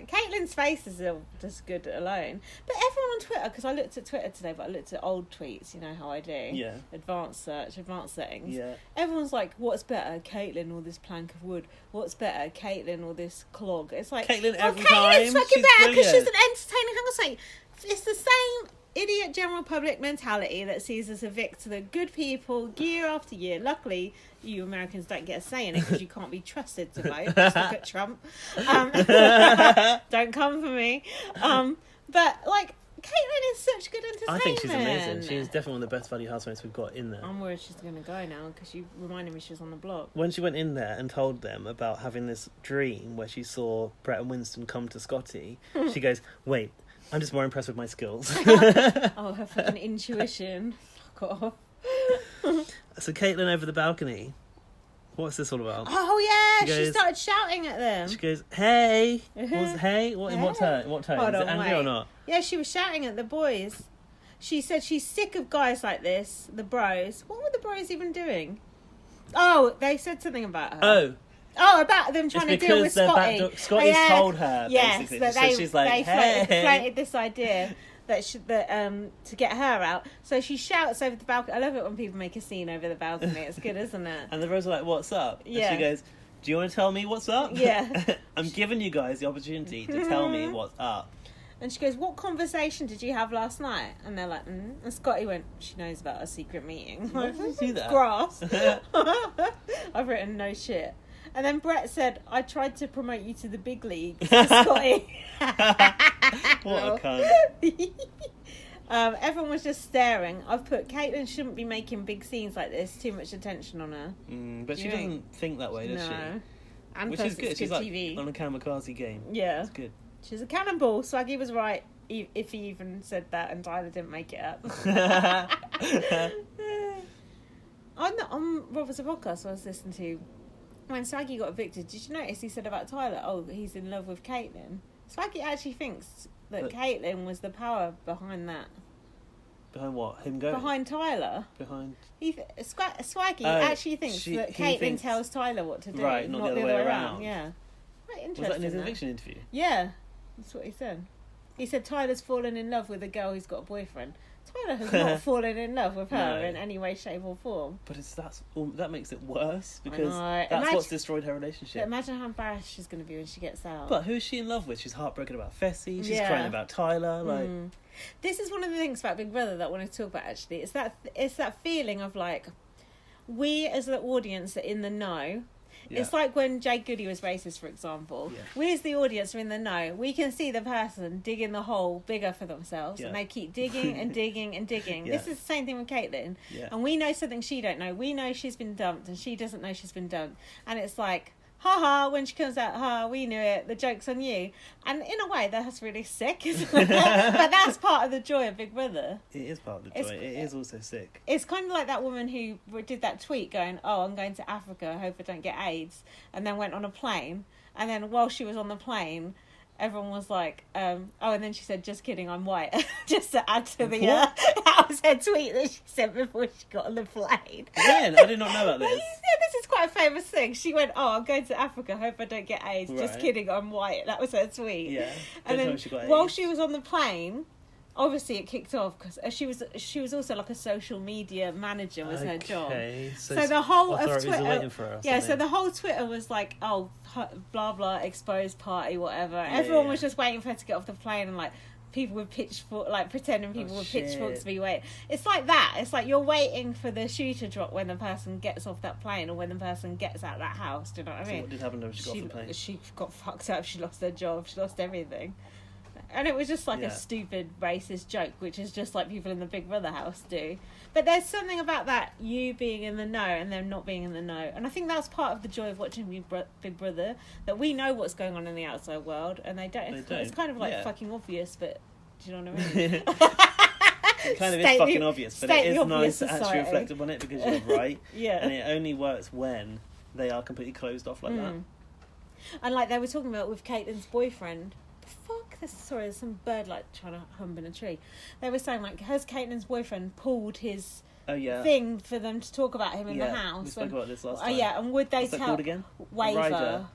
Caitlin's face is just good alone. But everyone on Twitter, because I looked at Twitter today, but I looked at old tweets, you know how I do. Yeah. Advanced search, advanced settings. Yeah. Everyone's like, what's better, Caitlin or this plank of wood? What's better, Caitlin or this clog? It's like, Caitlin every Caitlin's time. fucking better because she's an entertaining hang. It's the same idiot general public mentality that sees us evict the good people year after year. Luckily, you Americans don't get a say in it because you can't be trusted to vote. Just look at Trump. Don't come for me. But like, Caitlin is such good entertainment. I think she's amazing. She's definitely one of the best value housemates we've got in there. I'm worried she's going to go now because you reminded me she was on the block. When she went in there and told them about having this dream where she saw Brett and Winston come to Scotty, she goes, wait, I'm just more impressed with my skills. Oh, her fucking intuition. Fuck off. So Caitlin over the balcony. What's this all about? Oh yeah, she started shouting at them. She goes, "Hey, hey." What in what tone? In what tone? Is it angry or not? Yeah, she was shouting at the boys. She said she's sick of guys like this, the bros. What were the bros even doing? Oh, they said something about her. Oh, about them trying to deal with Scotty. Scotty's told her, basically. Yes, so she's like, hey. floated this idea that to get her out. So she shouts over the balcony. I love it when people make a scene over the balcony. It's good, isn't it? And the bros are like, what's up? Yeah. And she goes, do you want to tell me what's up? Yeah. I'm giving you guys the opportunity to tell me what's up. And she goes, what conversation did you have last night? And they're like, And Scotty went, she knows about our secret meeting. Why did you do that? Grass. I've written no shit. And then Brett said, I tried to promote you to the big leagues, Scotty. What a cunt. Everyone was just staring. I've put, Caitlin shouldn't be making big scenes like this. Too much attention on her. But she doesn't think that way, does she? And which is good. She's TV. Like on a kamikaze game. Yeah. It's good. She's a cannonball. Swaggy was right, if he even said that, and Tyler didn't make it up. On Robert's podcast I was listening to, when Swaggy got evicted, did you notice he said about Tyler, oh, he's in love with Caitlin? Swaggy actually thinks that Caitlin was the power behind that. Behind what? Him going? Behind Tyler. Behind... Swaggy actually thinks that Caitlin tells Tyler what to do. Right, not the other way around. Yeah. Quite interesting. Was that in his eviction interview? Yeah, that's what he said. He said Tyler's fallen in love with a girl who's got a boyfriend. Tyler has not fallen in love with her in any way, shape or form. But that makes it worse because that's what's destroyed her relationship. Imagine how embarrassed she's going to be when she gets out. But who is she in love with? She's heartbroken about Fessy. She's crying about Tyler. This is one of the things about Big Brother that I want to talk about, actually. It's that feeling of like, we as the audience are in the know. Yeah. It's like when Jake Goody was racist, for example. Yeah. We as the audience are in the know. We can see the person digging the hole bigger for themselves, and they keep digging and digging and digging. This is the same thing with Caitlin. And we know something she don't know. We know she's been dumped, and she doesn't know she's been dumped. And it's like, ha, when she comes out, we knew it, the joke's on you. And in a way, that's really sick, isn't it? But that's part of the joy of Big Brother. It is part of the joy. It is also sick. It's kind of like that woman who did that tweet going, oh, I'm going to Africa, I hope I don't get AIDS, and then went on a plane. And then while she was on the plane, everyone was like, and then she said, just kidding, I'm white. Just to add to the... that was her tweet that she said before she got on the plane. Again, I did not know about this. Yeah, this is quite a famous thing. She went, I'm going to Africa, hope I don't get AIDS. Right. Just kidding, I'm white. That was her tweet. Yeah. And then while she was on the plane, obviously it kicked off because she was also like a social media manager was her job. So the whole of Twitter, waiting for her so the whole Twitter was like, oh, blah blah, exposed party, whatever. Everyone was just waiting for her to get off the plane, and like people with pitchforks, like pretending people with pitchforks to be waiting. It's like that. It's like you're waiting for the shoe to drop when the person gets off that plane or when the person gets out of that house. Do you know what I mean? So what did happen when she got off the plane? She got fucked up. She lost her job. She lost everything. And it was just like a stupid racist joke, which is just like people in the Big Brother house do. But there's something about that, you being in the know and them not being in the know. And I think that's part of the joy of watching Big Brother, that we know what's going on in the outside world and they don't. It's kind of like fucking obvious, but do you know what I mean? It kind of is fucking obvious, but it is nice to actually reflect upon it because you're right. And it only works when they are completely closed off like that. And like they were talking about with Caitlin's boyfriend. There's some bird like trying to hum in a tree. They were saying like, has Caitlin's boyfriend pulled his thing for them to talk about him in the house? We spoke about this last time. And would they What's that called again? Waiver.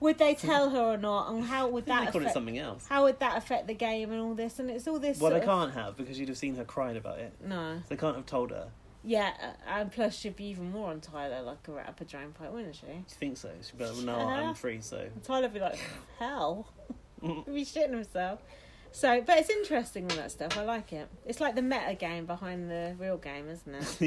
Would they tell her or not? And how would that affect? They call it something else. How would that affect the game and all this? And it's all this. Well, they can't have because you'd have seen her crying about it. No, so they can't have told her. Yeah, and plus she'd be even more on Tyler, like a rat up a drain pipe, wouldn't she? Do you think so? She'd be like, well, no, I'm free, so... And Tyler'd be like, hell. He'd be shitting himself. So, but it's interesting all that stuff. I like it. It's like the meta game behind the real game, isn't it?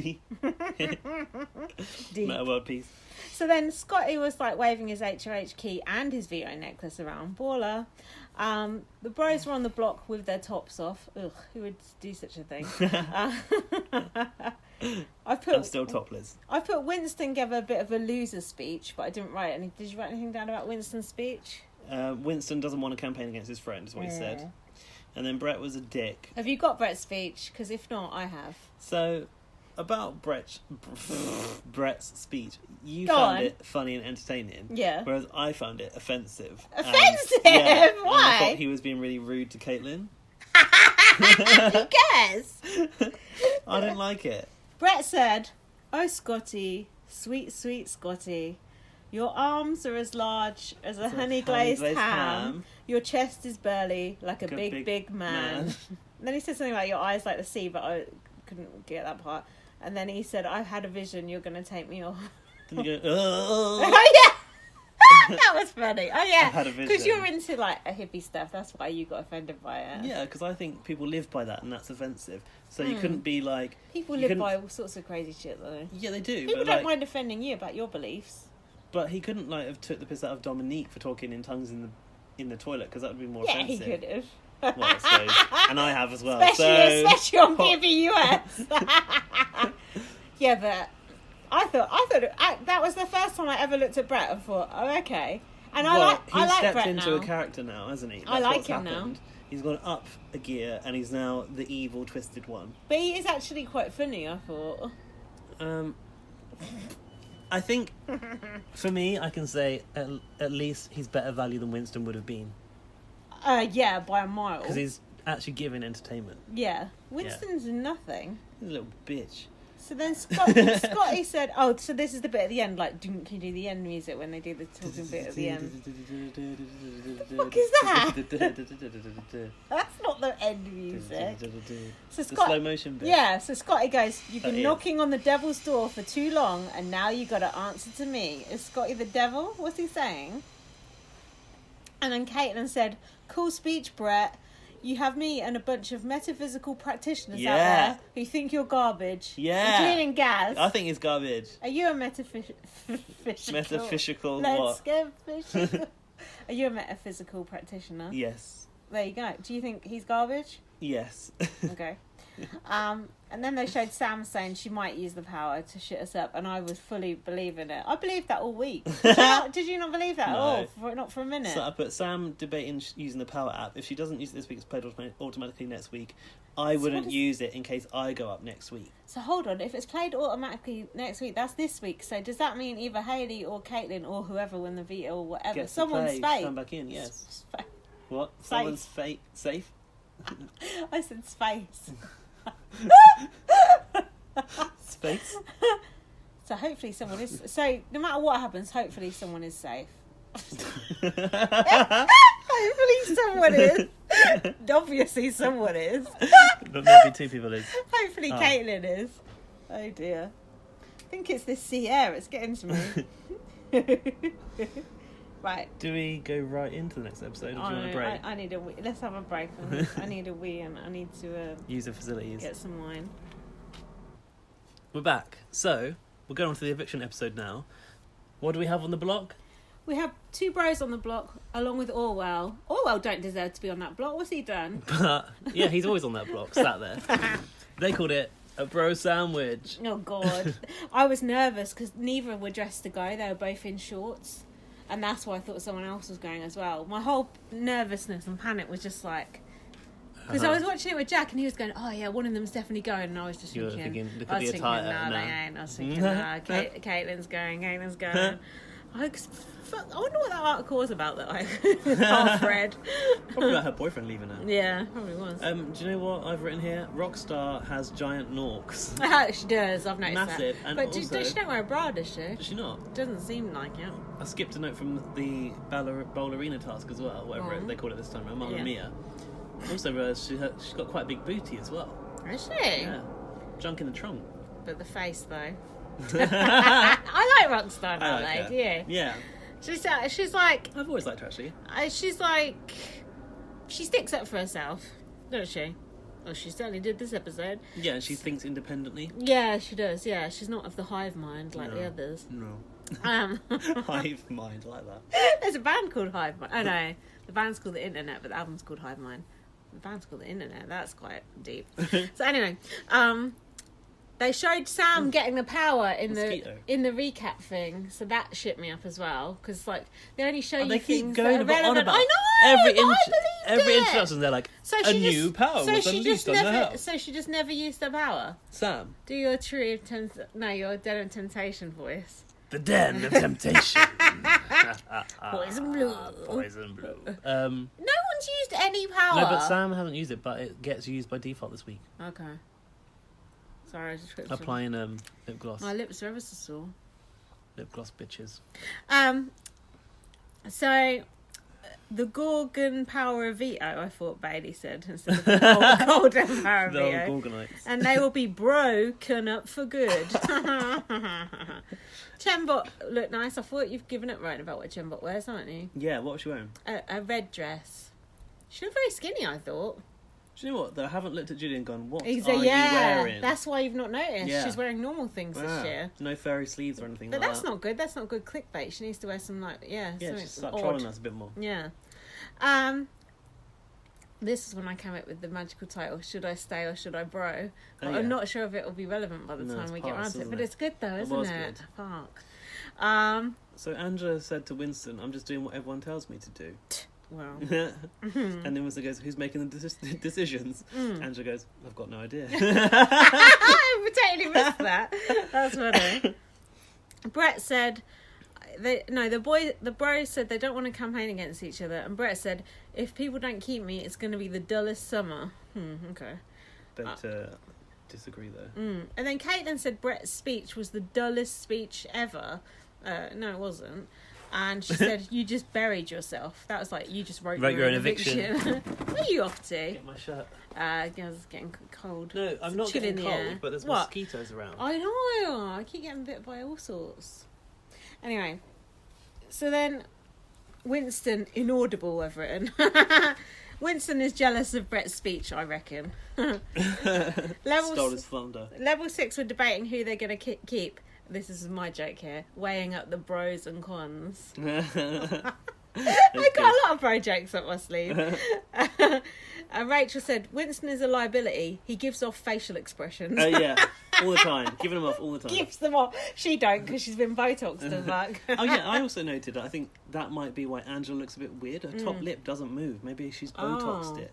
Meta world peace. So then Scotty was like waving his HOH key and his VO necklace around. Baller. The bros were on the block with their tops off. Ugh, who would do such a thing? I'm still topless. I put Winston gave a bit of a loser speech, but I didn't write any. Did you write anything down about Winston's speech? Winston doesn't want to campaign against his friend, is what he said. And then Brett was a dick. Have you got Brett's speech? Because if not, I have. So, about Brett's speech, you found it funny and entertaining. Yeah. Whereas I found it offensive. Offensive? Why? And I I thought he was being really rude to Caitlin. Who cares? I didn't like it. Brett said, "Oh, Scotty, sweet, sweet Scotty. Your arms are as large as a honey glazed ham. Your chest is burly like a big man." And then he said something like, "Your eyes like the sea," but I couldn't get that part. And then he said, "I've had a vision. You're going to take me off." Then you go, oh. Oh, yeah. That was funny. Oh, yeah. Because you're into, like, a hippie stuff. That's why you got offended by it. Yeah, because I think people live by that, and that's offensive. So you couldn't be like... People live by all sorts of crazy shit, though. Yeah, they do. People don't mind offending you about your beliefs. But he couldn't, like, have took the piss out of Dominique for talking in tongues in the toilet, because that would be more offensive. Yeah, he could have. Well, I suppose. And I have as well. Especially on BB20. Yeah, but... I thought that was the first time I ever looked at Brett and thought, oh, okay. And I like Brett now. He's stepped into a character now, hasn't he? That's I like what's him happened. now. He's gone up a gear, and he's now the evil, twisted one. But he is actually quite funny, I thought. I think, for me, I can say at least he's better value than Winston would have been. Yeah, by a mile. Because he's actually giving entertainment. Yeah. Winston's nothing. He's a little bitch. So then Scotty said, oh, so this is the bit at the end, like, can you do the end music when they do the talking bit at the end? What the fuck is that? That's not the end music. So the slow motion bit. Yeah, so Scotty goes, you've been knocking on the devil's door for too long, and now you got to answer to me. Is Scotty the devil? What's he saying? And then Caitlin said, cool speech, Brett. You have me and a bunch of metaphysical practitioners out there who think you're garbage. Yeah. Including Gaz. I think he's garbage. Are you a metaphysical what? Are you a metaphysical practitioner? Yes. There you go. Do you think he's garbage? Yes. Okay. And then they showed Sam saying she might use the power to shit us up, and I was fully believing it. I believed that all week. Did you not believe that at all? Not for a minute. So I put Sam debating using the power app. If she doesn't use it this week, it's played automatically next week. I wouldn't use it in case I go up next week. So hold on, if it's played automatically next week, that's this week. So does that mean either Hayley or Caitlin or whoever win the veto or whatever? Gets someone's fake. Come back in, yes. What? Safe. Someone's safe? I said space. Space. So hopefully someone is. So no matter what happens, hopefully someone is safe. Hopefully someone is. Obviously someone is. But maybe two people is. Hopefully Caitlin is. Oh dear. I think it's this sea air. It's getting to me. Right. Do we go right into the next episode, or do you want a break? I need a wee. Let's have a break. I need a wee, and I need to use the facilities. Get some wine. We're back. So we're going on to the eviction episode now. What do we have on the block? We have two bros on the block, along with Orwell. Orwell don't deserve to be on that block. What's he done? But yeah, he's always on that block, sat there. They called it a bro sandwich. Oh God, I was nervous because neither were dressed to go. They were both in shorts. And that's why I thought someone else was going as well. My whole nervousness and panic was just like... Because I was watching it with Jack and he was going, oh yeah, one of them's definitely going. And I was just thinking, look at the attire. no, they ain't. I was thinking, nah, Caitlin's going. I wonder what that article was about that I half read. Probably about her boyfriend leaving her. Yeah, probably was. Do you know what I've written here? Rockstar has giant norks. She does, I've noticed Massive. that. And but also, does she not wear a bra, does she? Does she not? Doesn't seem like it. I skipped a note from the ballerina task as well, whatever they call it this time around, Mamma Mia. Also realised she's got quite a big booty as well. Is she? Yeah. Junk in the trunk. But the face, though. I like Rockstar now, like do you? Yeah. She's like... I've always liked her, actually. She's like... She sticks up for herself, doesn't she? Well, she certainly did this episode. Yeah, and she thinks independently. Yeah, she does, yeah. She's not of the hive mind like the others. No. Hive mind, like that. There's a band called Hive Mind. Oh, no. The band's called The Internet, but the album's called Hive Mind. The band's called The Internet. That's quite deep. So anyway, they showed Sam getting the power in the recap thing, so that shit me up as well, because like they only show you things that are relevant. I know. Every introduction they're like, new power was unleashed on the house. So she just never used her power. Sam, do your your Den of Temptation voice. The Den of Temptation. Poison blue. Poison blue. No one's used any power. No, but Sam hasn't used it, but it gets used by default this week. Okay. Sorry, I just applying lip gloss. My lips are ever so sore. Lip gloss bitches. So the Gorgon power of veto, I thought Bailey said, instead of the golden power of veto. Gorgonites. And they will be broken up for good. Chembot looked nice. I thought you've given it right about what Chembot wears, haven't you? Yeah, what was she wearing? A red dress. She looked very skinny, I thought. Do you know what, though? I haven't looked at Julie and gone, what are you wearing? wearing? That's why you've not noticed. Yeah. She's wearing normal things this year. No furry sleeves or anything but like that's that. Not good. That's not good clickbait. She needs to wear some, Yeah, she's start odd. trolling us a bit more. Yeah. This is when I came up with the magical title, Should I Stay or Should I Bro? But I'm not sure if it will be relevant by the time we get around to it. But it's good though, isn't it? Fuck. So Angela said to Winston, I'm just doing what everyone tells me to do. Well. And then Winston goes, who's making the decisions? Angela goes, I've got no idea. I totally missed that. That's funny. Brett said... the bros said they don't want to campaign against each other, and Brett said, if people don't keep me, it's going to be the dullest summer. Okay. Don't disagree there. And then Caitlin said Brett's speech was the dullest speech ever. No, it wasn't. And she said, you just buried yourself. That was like, you just wrote your own eviction. Where are you off to? Get my shirt. I was getting cold. No, I'm not getting cold, but there's mosquitoes around. I know. I keep getting bit by all sorts. Anyway, so then Winston, inaudible, I've written. Winston is jealous of Brett's speech, I reckon. Stole his thunder. Level 6 were debating who they're going to keep. This is my joke here. Weighing up the pros and cons. I got a lot of bro jokes up my sleeve. Rachel said, Winston is a liability. He gives off facial expressions. Yeah, all the time. Giving them off all the time. Gives them off. She don't, because she's been Botoxed as fuck. Oh yeah, I also noted that I think that might be why Angela looks a bit weird. Her top lip doesn't move. Maybe she's Botoxed it.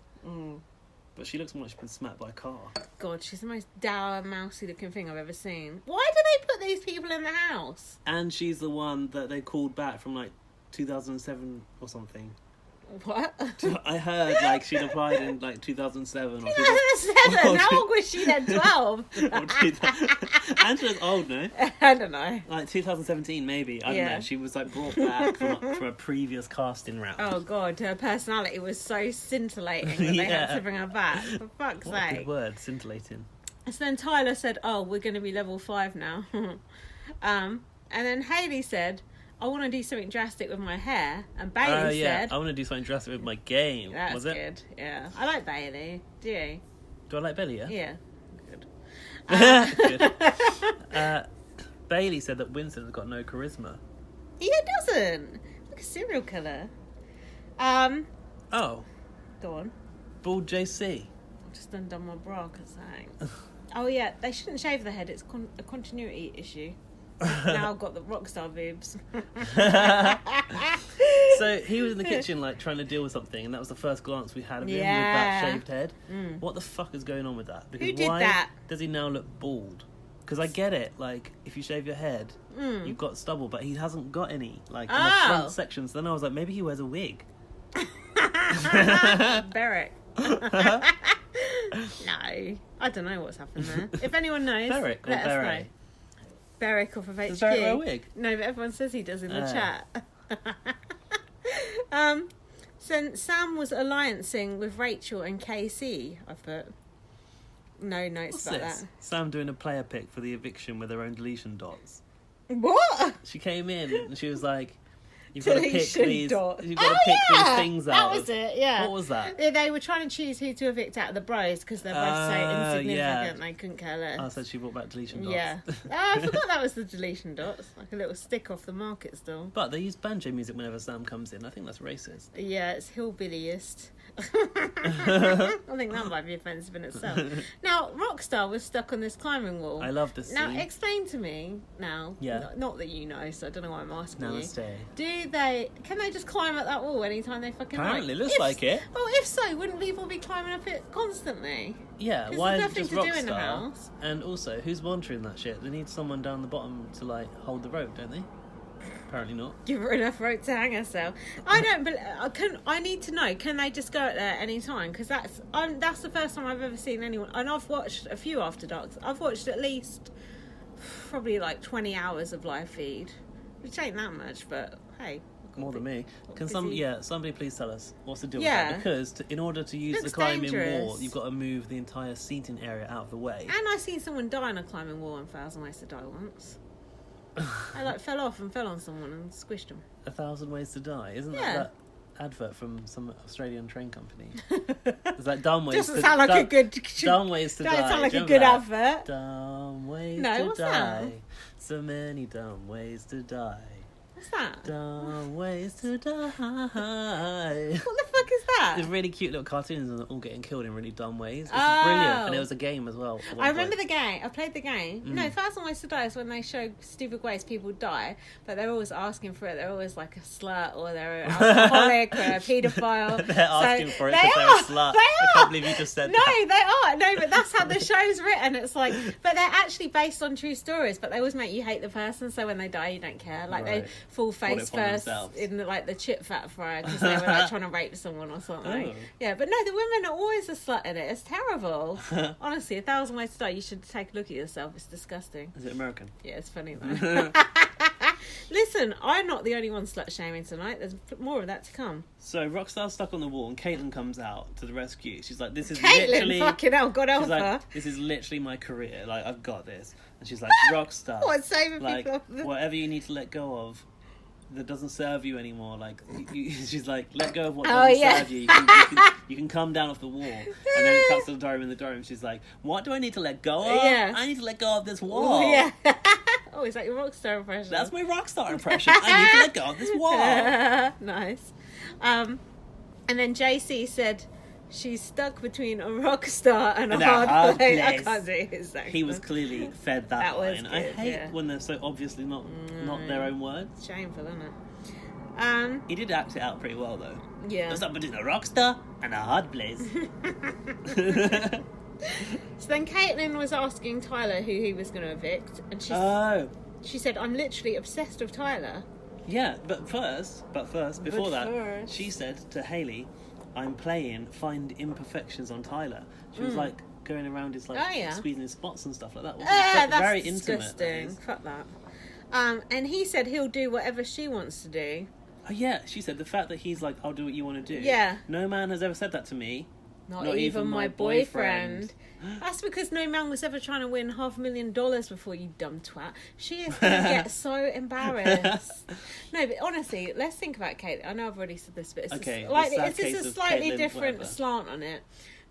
But she looks like she's been smacked by a car. God, she's the most dour, mousy looking thing I've ever seen. Why do they put these people in the house? And she's the one that they called back from 2007 or something. What? I heard she'd applied in 2007 or 2007? How old was she then? 12? Angela's old, no? I don't know. 2017 maybe. I don't know. She was brought back from a previous casting round. Oh god, her personality was so scintillating that they had to bring her back. For fuck's sake. What a good word, scintillating. So then Tyler said, oh, we're going to be level 5 now. And then Hayley said, I want to do something drastic with my hair. And Bailey said... I want to do something drastic with my game. That's was it? Good, yeah. I like Bailey. Do you? Do I like Bailey, yeah? Yeah. Good. Good. Bailey said that Winston has got no charisma. Yeah, it doesn't. Like a serial killer. Oh. Go on. Bald JC. I've just undone my bra because oh yeah, they shouldn't shave the head. It's a continuity issue. Now I've got the rockstar boobs. So he was in the kitchen trying to deal with something, and that was the first glance we had of him with that shaved head. What the fuck is going on with that? Because Who did that? Does he now look bald? Because I get it, like, if you shave your head, you've got stubble, but he hasn't got any, like, in the front section. So then I was like, maybe he wears a wig. Beric. No, I don't know what's happened there. If anyone knows, Beric or let us Beret? know. Beric off of HQ. Does Beric wear a wig? No, but everyone says he does in the chat. So Sam was alliancing with Rachel and KC, I put. No notes What's about this? that. Sam doing a player pick for the eviction with her own deletion dots. What? She came in and she was like, you've got to pick these. Dots. You've got to pick these things out. That was it. Yeah. What was that? Yeah, they were trying to choose who to evict out of the bros because they're both so insignificant. Yeah. They couldn't care less. I said she brought back deletion dots. Yeah. I forgot that was the deletion dots, like a little stick off the market stall. But they use banjo music whenever Sam comes in. I think that's racist. Yeah, it's hillbillyist. I think that might be offensive in itself. Now, Rockstar was stuck on this climbing wall. I love this Now, scene. explain to me now. Yeah. Not that you know, so I don't know why I'm asking Namaste. you. Can they just climb up that wall anytime they fucking Apparently, like? looks like it. Well, if so, wouldn't people be climbing up it constantly? Yeah, 'Cause why is there's it just nothing to do in the Rockstar? house. And also, who's monitoring that shit? They need someone down the bottom to, like, hold the rope, don't they? Apparently not. Give her enough rope to hang herself. I don't. But I need to know. Can they just go at there any time? Because that's the first time I've ever seen anyone. And I've watched a few After Darks. I've watched at least probably like 20 hours of live feed, which ain't that much. But hey, More than me. Can busy. somebody please tell us what's the deal Yeah. with that? Because in order to use Looks the climbing dangerous. wall, you've got to move the entire seating area out of the way. And I seen someone die on a climbing wall on 1,000 Ways to Die once. I like fell off and fell on someone and squished them. 1,000 Ways to Die, isn't Yeah. that advert from some Australian train company? It's like dumb ways. Doesn't sound like a good. Dumb ways to die. Doesn't sound like Do a you good remember that? advert. Dumb ways No, to what's die. that? So many dumb ways to die. What's that? Dumb ways to die. What the fuck is that? There's really cute little cartoons and they're all getting killed in really dumb ways. It's Oh. brilliant. And it was a game as well. at one I remember point. the game. I played the game. No, 1,000 Ways to Die is when they show stupid ways people die, but they're always asking for it. They're always like a slut or they're an alcoholic or a paedophile. They're asking for it they because they're are. a slut. They I are. can't believe you just said No, that. they are. No, but that's how the show's written. It's like, but they're actually based on true stories, but they always make you hate the person, so when they die, you don't care. Like, Right. they fall Want face it for first themselves. in the chip fat fryer because they were like trying to rape someone or something. Oh. Yeah, but no, the women are always a slut in it. It's terrible. Honestly, 1,000 Ways to Die. You should take a look at yourself. It's disgusting. Is it American? Yeah, it's funny though. Listen, I'm not the only one slut shaming tonight. There's more of that to come. So Rockstar's stuck on the wall and Caitlin comes out to the rescue. She's like, this is Caitlin, literally... fucking hell, God help She's her. like, this is literally my career. Like, I've got this. And she's like, Rockstar. What, saving like, people off the... whatever you need to let go of that doesn't serve you anymore. Like, she's like, let go of what Oh, doesn't yeah. serve you. You can come down off the wall. And then it cuts to the diary in the diary and she's like, what do I need to let go of? Yeah. I need to let go of this wall. Yeah. Oh, is that your Rockstar impression? That's my Rockstar impression. I need to let go of this wall. Nice. And then JC said she's stuck between a rock star and a hard place. I can't do his accent. He was clearly fed that was line. I good, hate yeah. when they're so obviously not their own words. Shameful, isn't it? He did act it out pretty well though. Yeah. There's something between a rock star and a hard place. So then Caitlin was asking Tyler who he was going to evict, and she said, "I'm literally obsessed with Tyler." Yeah, but before that, first. she said to Hayley, "I'm playing Find Imperfections on Tyler." She was like going around his squeezing his spots and stuff like that. That's very disgusting. intimate. Fuck that. And he said he'll do whatever she wants to do. Oh yeah, she said the fact that he's like, "I'll do what you want to do." Yeah. No man has ever said that to me. Not even my boyfriend. That's because no man was ever trying to win $500,000 before, you dumb twat. She is going to get so embarrassed. No, but honestly, let's think about Kate. I know I've already said this, but it's Okay, it's case just a of slightly Caitlyn, different whatever. slant on it.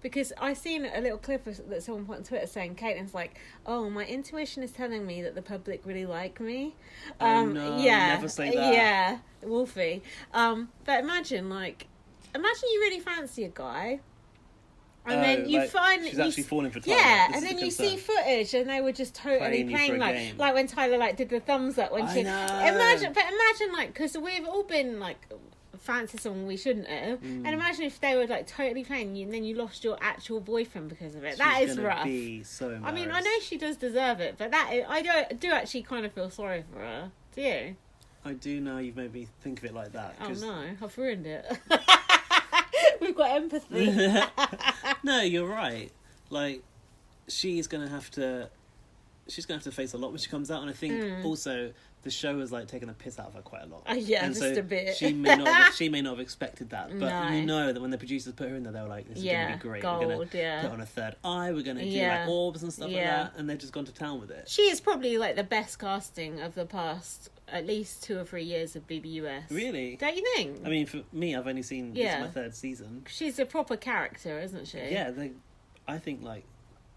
Because I seen a little clip that someone put on Twitter saying Caitlin's like, "Oh, my intuition is telling me that the public really like me." No, yeah, never say that. Yeah, Wolfie. But imagine you really fancy a guy. And then you find she's actually falling for Tyler. Yeah, This and is then the you concern. see footage, and they were just totally Playing you for playing a game. like when Tyler did the thumbs up when I she. know. Imagine because we've all been like fancy someone we shouldn't have. And imagine if they were like totally playing you and then you lost your actual boyfriend because of it. That is rough. Be so I mean, I know she does deserve it, but I do actually kind of feel sorry for her. Do you? I do now. You've made me think of it like that. Oh no, I've ruined it. We've got empathy. No, you're right. Like, she's gonna have to face a lot when she comes out, and I think also the show has like taken a piss out of her quite a lot. Yeah, and just a bit. She may not have expected that, but No. you know that when the producers put her in there, they were like, "This is gonna be great. Gold, we're gonna put on a third eye. We're gonna do like orbs and stuff like that," and they've just gone to town with it. She is probably like the best casting of the past at least 2 or 3 years of BBUS. Really? Don't you think? I mean, for me, I've only seen this is my 3rd season. She's a proper character, isn't she? Yeah, I think like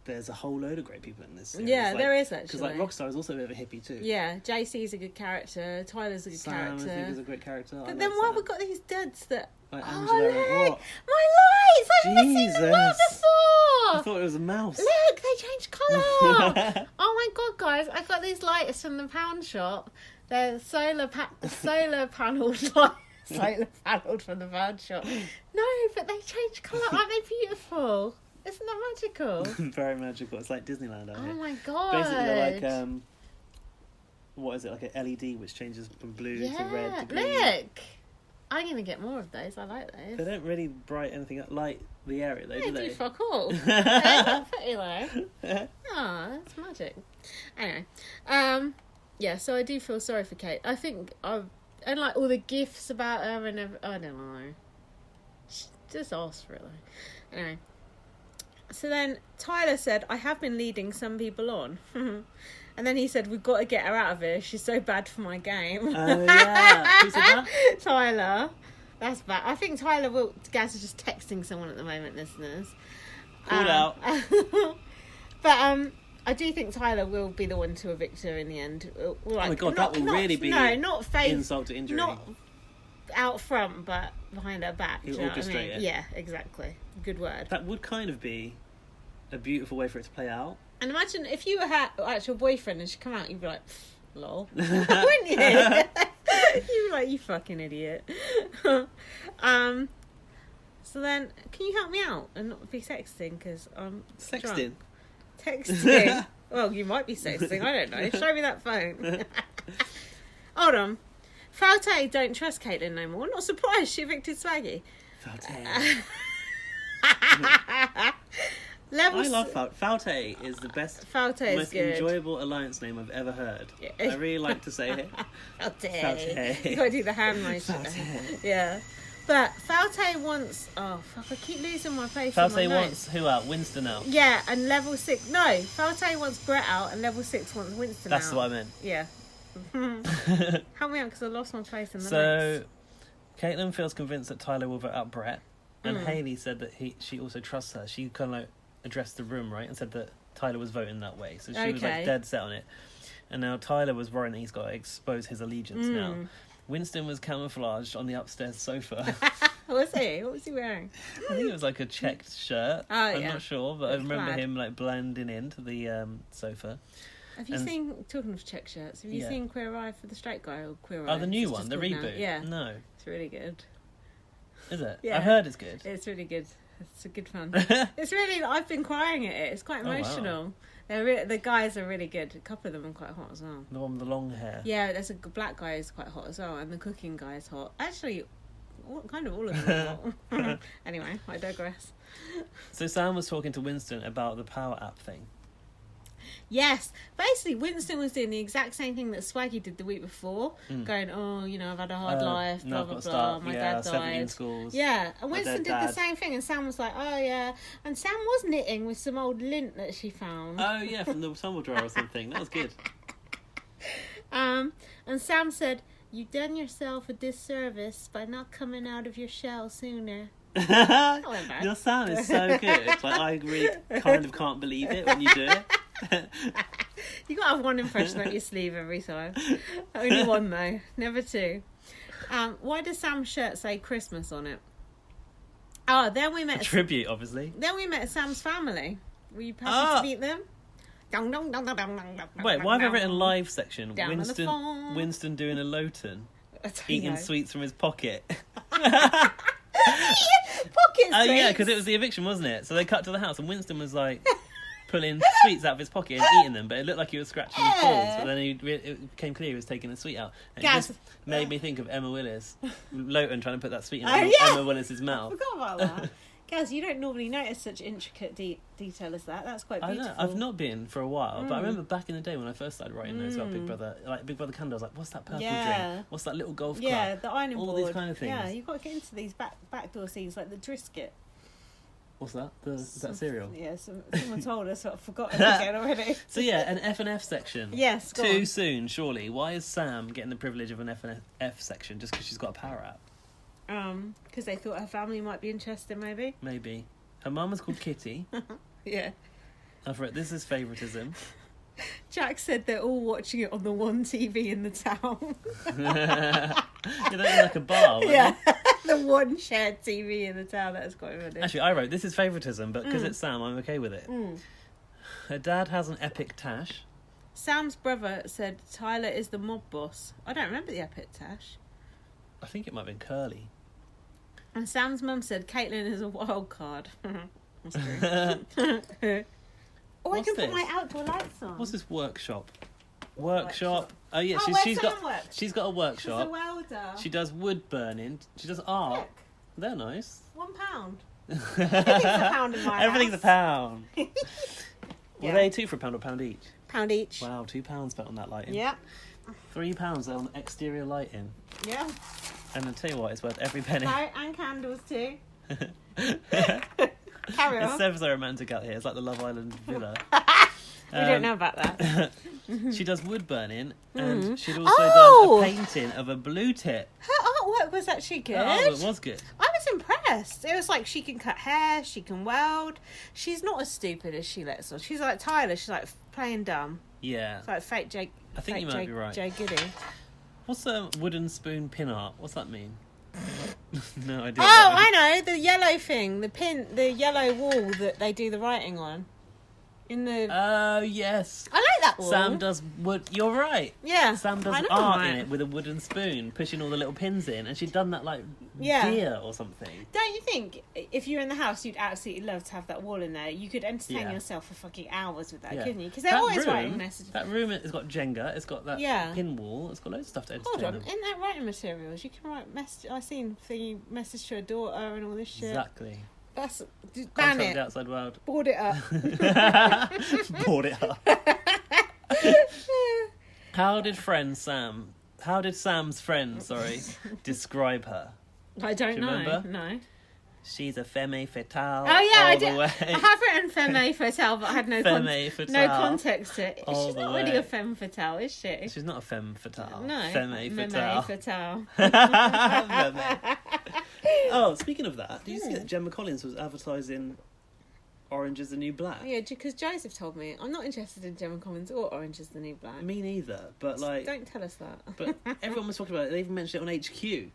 there's a whole load of great people in this series. Yeah, like, there is actually. Because like Rockstar is also a bit of a hippie too. Yeah, JC's a good character. Tyler's a good character. Sam, I think, is a great character. But then why have we got these duds that... Like oh, Angela, look! what? My lights! I've never seen them well I before! thought it was a mouse. Look, they changed colour! Oh my god, guys, I got these lights from the pound shop. They're solar panelled lights. Solar panelled from the pound shop. No, but they changed colour. Aren't they beautiful? Isn't that magical? Very magical. It's like Disneyland out here. Oh my god. Basically, they're like, what is it? Like an LED which changes from blue to red to green. Look! I'm going to get more of those. I like those. They don't really bright anything up, light the area though, They do they? do fuck all. They're not pretty though. Oh, that's magic. Anyway, yeah, so I do feel sorry for Kate. I think and like all the gifs about her and I don't know. Just ask for it though. Anyway. So then Tyler said, I have been leading some people on. And then he said, we've got to get her out of here. She's so bad for my game. Oh, yeah. Who said that? Tyler. That's bad. I think Gaz is just texting someone at the moment, listeners. Called out. But I do think Tyler will be the one to evict her in the end. Like, oh my god, that will really be not face, insult to injury. Not out front, but behind her back. You do you know what I orchestrate mean? it. Yeah, exactly. Good word. That would kind of be a beautiful way for it to play out. And imagine if you were actual boyfriend and she come out, you'd be like, lol. Wouldn't you? You'd be like, you fucking idiot. So then, can you help me out and not be sexting? Because I'm Sexting? drunk. Texting? Well, you might be sexting. I don't know. Show me that phone. Hold on. Falte don't trust Caitlin no more. Not surprised she evicted Swaggy. Falte. I love Falte. Falte is the best, most good. enjoyable alliance name I've ever heard. Yeah. I really like to say it. Falte. You gotta do the hand motion. Yeah. But Falte wants... Oh, fuck, I keep losing my place. Falte wants who out? Winston out? Yeah, and level 6... No, Falte wants Brett out and level 6 wants Winston That's out. what I meant. Yeah. Help me out because I lost my place in the So, notes. Caitlin feels convinced that Tyler will vote out Brett. And Hayley said that she also trusts her. She kind of like addressed the room, right? And said that Tyler was voting that way. So she was like dead set on it. And now Tyler was worrying that he's got to expose his allegiance now. Winston was camouflaged on the upstairs sofa. Was he? What was he wearing? I think it was like a checked shirt. Oh, I'm not sure, but I remember him like blending into the sofa. Have you seen, talking of check shirts, have you seen Queer Eye for the Straight Guy or Queer Eye? Oh, the new one, the reboot? Now? Yeah. No. It's really good. Is it? Yeah. I've heard it's good. It's really good. It's a good fun. It's really, I've been crying at it. It's quite emotional. Oh, wow. The guys are really good. A couple of them are quite hot as well. The one with the long hair. Yeah, there's a black guy who's quite hot as well, and the cooking guy is hot. Actually, kind of all of them are hot. Anyway, I digress. So Sam was talking to Winston about the power app thing. Yes, basically Winston was doing the exact same thing that Swaggy did the week before, going, oh, you know, I've had a hard life, blah, blah, blah, my dad died. Schools. Yeah, and Winston did the same thing, and Sam was like, oh, yeah. And Sam was knitting with some old lint that she found. Oh, yeah, from the tumble dryer or something. That was good. And Sam said, you've done yourself a disservice by not coming out of your shell sooner. Your Sam is so good. Like, I really kind of can't believe it when you do it. You gotta have one impression up your sleeve every time. Only one though, never two. Why does Sam's shirt say Christmas on it? Oh, then we met a tribute, obviously. Then we met Sam's family. Were you happy to meet them? Wait, why have I written live section? Winston doing a Lowton, eating sweets from his pocket. Pocket Oh, yeah, sweets. because it was the eviction, wasn't it? So they cut to the house and Winston was like pulling sweets out of his pocket and eating them, but it looked like he was scratching his balls. But then it became clear he was taking a sweet out. And Gaz. it just made me think of Emma Willis, Lowton trying to put that sweet in yeah. Emma Willis's I mouth. forgot about that. Gaz, you don't normally notice such intricate detail as that. That's quite beautiful. I know, I've not been for a while, but I remember back in the day when I first started writing those about Big Brother, like Big Brother Canada, I was like, what's that purple drink? What's that little golf club? Yeah, the ironing board. All these kind of things. Yeah, you've got to get into these backdoor scenes, like the Triscuit. What's that? Is that cereal? Yeah, someone told us, I've forgotten again already. So yeah, an F and F section. Yes, go Too on. soon, surely. Why is Sam getting the privilege of an F and F section just because she's got a power app? Because they thought her family might be interested, maybe. Maybe. Her mum was called Kitty. Yeah. I've read this is favouritism. Jack said they're all watching it on the one TV in the town. Yeah, that was like a bar, wasn't Yeah, it? the one shared TV in the town. That was quite funny. Actually, I wrote, this is favouritism, but because it's Sam, I'm okay with it. Her dad has an epic tash. Sam's brother said Tyler is the mob boss. I don't remember the epic tash. I think it might have been Curly. And Sam's mum said Caitlin is a wild card. That's true. Oh, I What's can put this? my outdoor lights on. What's this workshop? Workshop. Oh yeah, Oh, she's where got Sam works. she's got a She's a workshop. welder. She does wood burning. She does art. Look, They're nice. £1. Everything's a pound in my Everything's house. a pound. Yeah. Were they £2 for a £1 or £1 each? £1 each. Wow, £2 spent on that lighting. Yeah. £3 on exterior lighting. Yeah. And I tell you what, it's worth every penny. No, and candles too. Carry It's on. so romantic out here. It's like the Love Island villa. We don't know about that. She does wood burning, and she'd also Oh! done a painting of a blue tit. Her artwork was actually good. Oh, it was good. I was impressed. It was like she can cut hair, she can weld. She's not as stupid as she lets on. She's like Tyler. She's like playing dumb. Yeah. It's like fake Jake. I think fake you might Jake, be right. Jay Goody. What's a wooden spoon pin art? What's that mean? No idea. Oh, I know the yellow thing, the yellow wall that they do the writing on. In the. Oh, yes. I like that wall. Sam does wood. You're right. Yeah. Sam does I know, art right? in it with a wooden spoon, pushing all the little pins in, and she'd done that like Yeah. deer or something. Don't you think if you're in the house, you'd absolutely love to have that wall in there? You could entertain Yeah. yourself for fucking hours with that, Yeah. couldn't you? Because they're That always room- writing messages. That room has got Jenga. It's got that Yeah. pin wall. It's got loads of stuff to entertain Hold on, them. in that writing materials, you can write message. I seen thingy message to a daughter and all this shit. Exactly. That's ban Contact it. the outside world. Board it up. Bought it up. How did Sam's friend, describe her? I don't Do you know. remember? No. She's a femme fatale. Oh yeah, I all did. the way. I have written femme fatale, but I had no Femme no fatale. context to it. All She's the not really way. a femme fatale, is she? She's not a femme fatale. No. Femme Meme fatale. fatale. Oh, speaking of that, did you see that Gemma Collins was advertising Orange is the New Black? Yeah, because Joseph told me I'm not interested in Gemma Collins or Orange is the New Black. Me neither, but like... Don't tell us that. But everyone was talking about it. They even mentioned it on HQ.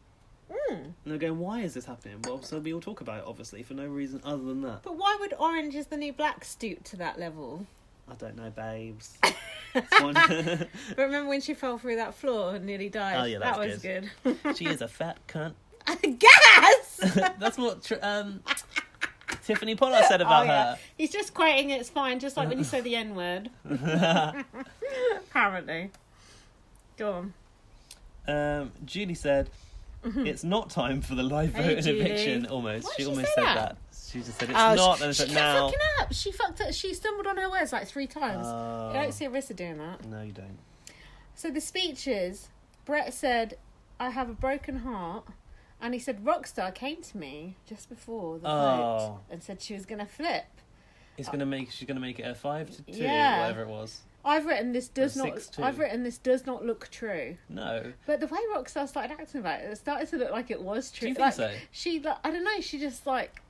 And they're going, why is this happening? Well, so we all talk about it, obviously, for no reason other than that. But why would Orange is the New Black stoop to that level? I don't know, babes. But remember when she fell through that floor and nearly died? Oh, yeah, that that's was good. good. She is a fat cunt. Gas! That's what Tiffany Pollard said about her. He's just quoting it's fine, just like when you say the N-word. Apparently. Go on. Julie said, it's not time for the live Hey, vote and Julie. eviction. Almost. Why she did she almost say said that? She just said, it's not. And she said, kept now. fucking up. She fucked up. She stumbled on her words like 3 times. Oh. You don't see Arissa doing that. No, you don't. So the speeches, Brett said, I have a broken heart. And he said, Rockstar came to me just before the vote and said she was going to flip. She's gonna make it a 5-2, Yeah. whatever it was. I've written this does Or not. 6-2. I've written this does not look true. No. But the way Rockstar started acting about it started to look like it was true. Do you think like, so? She, like, I don't know. She just like.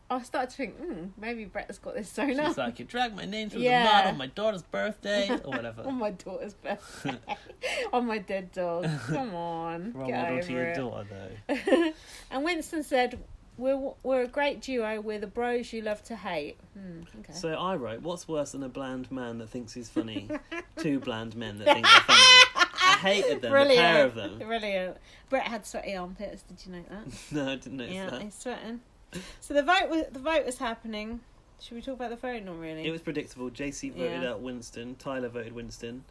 I started to think, maybe Brett's got this sewn up. She's like, you dragged my name through Yeah. the mud on my daughter's birthday, or whatever. On my daughter's birthday. On my dead dog. Come on. Role get model over to your it. daughter, though. And Winston said, we're a great duo. We're the bros you love to hate. Okay. So I wrote, what's worse than a bland man that thinks he's funny? 2 bland men that think they're funny. hated them, the pair of them. Brilliant. Brett had sweaty armpits, did you know that? No, I didn't notice that. Yeah, he's sweating. So the vote was happening. Should we talk about the vote? Not really. It was predictable. JC voted out Winston. Tyler voted Winston.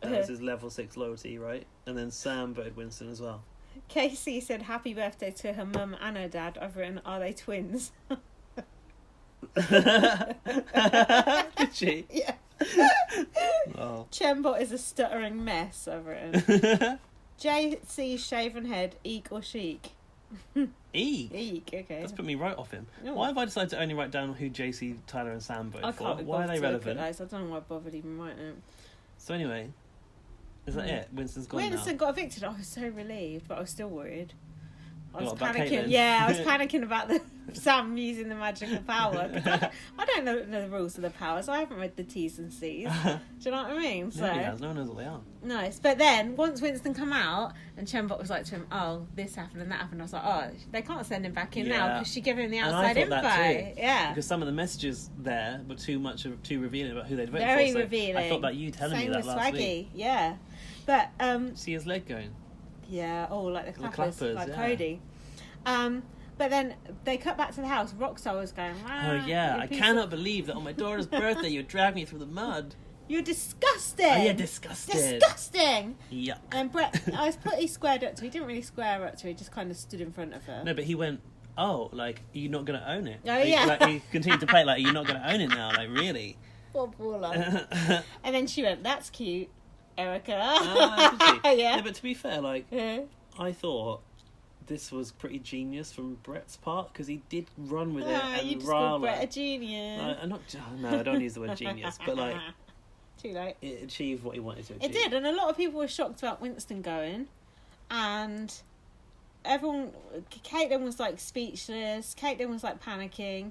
That was his level 6 loyalty, right? And then Sam voted Winston as well. Casey said happy birthday to her mum and her dad. I've written, are they twins? Did she? Yeah. Oh. Chembot is a stuttering mess, I've written. JC's shaven head, eek or chic? Eek? Eek, okay. That's put me right off him. No. Why have I decided to only write down who JC, Tyler and Sam voted for? Why are they relevant? I don't know why I bothered even writing it. So anyway, is that it? Winston's gone Winston now. got evicted. I was so relieved, but I was still worried. I was about panicking. Caitlin? Yeah, I was panicking about the Sam using the magical power. I don't know the rules of the powers. I haven't read the T's and C's. Do you know what I mean? So, Nobody has. No one knows what they are. Nice. But then, once Winston come out, and Chembot was like to him, oh, this happened and that happened, I was like, oh, they can't send him back in now because she gave him the outside info. That too. Yeah. Because some of the messages there were too revealing about who they'd voted Very for. So revealing. I thought about you telling me that last Swaggy. week. Yeah. But, see his leg going. yeah, like the clappers like yeah. Cody. But then they cut back to the house. Rockstar was going, oh yeah, I cannot believe that on my daughter's birthday you dragged me through the mud. You're disgusting. Oh yeah, disgusting. Disgusting. Yuck. And Brett, he squared up to her. He didn't really square up to her. He just kind of stood in front of her. No, but he went, oh, like, you're not going to own it. Oh, yeah. Like, he continued to play like, you're not going to own it now. Like, really? Poor Paula. And then she went, that's cute, Erica. Did she? Yeah. No, but to be fair, like, Yeah. I thought this was pretty genius from Brett's part because he did run with it and you just rile called Brett her. a genius. No, I don't use the word genius, but like Too late. it achieved what he wanted to achieve. It did, and a lot of people were shocked about Winston going, and everyone. Caitlin was like speechless. Caitlin was like panicking.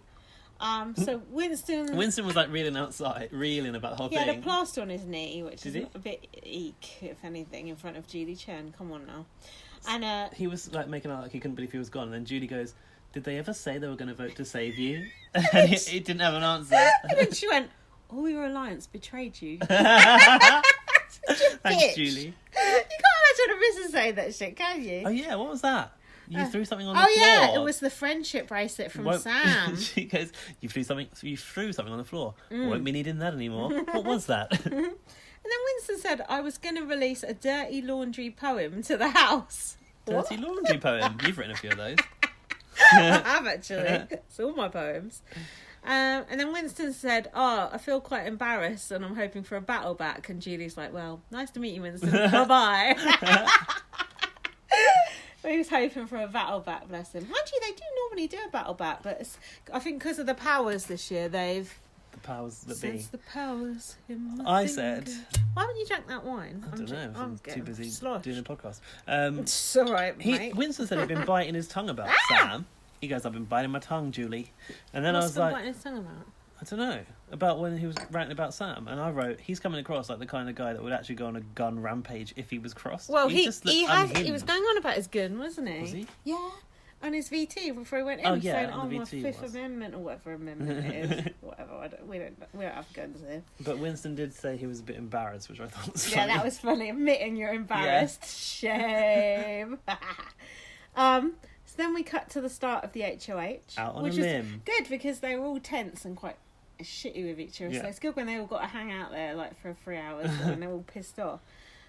So Winston was like reeling about the whole he thing. had a plaster on his knee, which Did is he? a bit eek, if anything, in front of Julie Chen. Come on now. And he was like making out like he couldn't believe he was gone, and then Julie goes, "Did they ever say they were going to vote to save you?" And he didn't have an answer. and then she went, "Oh, your alliance betrayed you." Thanks, Julie. You can't imagine a missus saying that shit, can you? Oh yeah, what was that? You threw something on the floor. Oh yeah, it was the friendship bracelet from Sam. She goes, you threw something on the floor. Won't be needing that anymore. What was that? And then Winston said, I was going to release a dirty laundry poem to the house. Dirty laundry poem. You've written a few of those. I have, actually. It's all my poems. And then Winston said, I feel quite embarrassed and I'm hoping for a battle back. And Julie's like, well, nice to meet you, Winston. Bye-bye. He was hoping for a battle back, bless him. Mind you, they do normally do a battle back, but I think because of the powers this year, they've... The powers that be. Sense the powers in my I finger. said... Why haven't you drank that wine? I don't know. I'm too busy sloshed. doing a podcast. It's all right, mate. Winston said he'd been biting his tongue about Sam. He goes, I've been biting my tongue, Julie. And then What's I was been like... biting his tongue about? I don't know. About when he was ranting about Sam. And I wrote, he's coming across like the kind of guy that would actually go on a gun rampage if he was crossed. Well, he was going on about his gun, wasn't he? Was he? Yeah. On his VT before he went in, saying, on the my VT Fifth was. Amendment or whatever amendment it is. Whatever, we don't have guns here. But Winston did say he was a bit embarrassed, which I thought was funny. Yeah, that was funny. Admitting you're embarrassed. Yeah. Shame. So then we cut to the start of the HOH. Out on which a is limb. good because they were all tense and quite shitty with each other. Yeah. So it's good when they all got to hang out there like for 3 hours and they're all pissed off.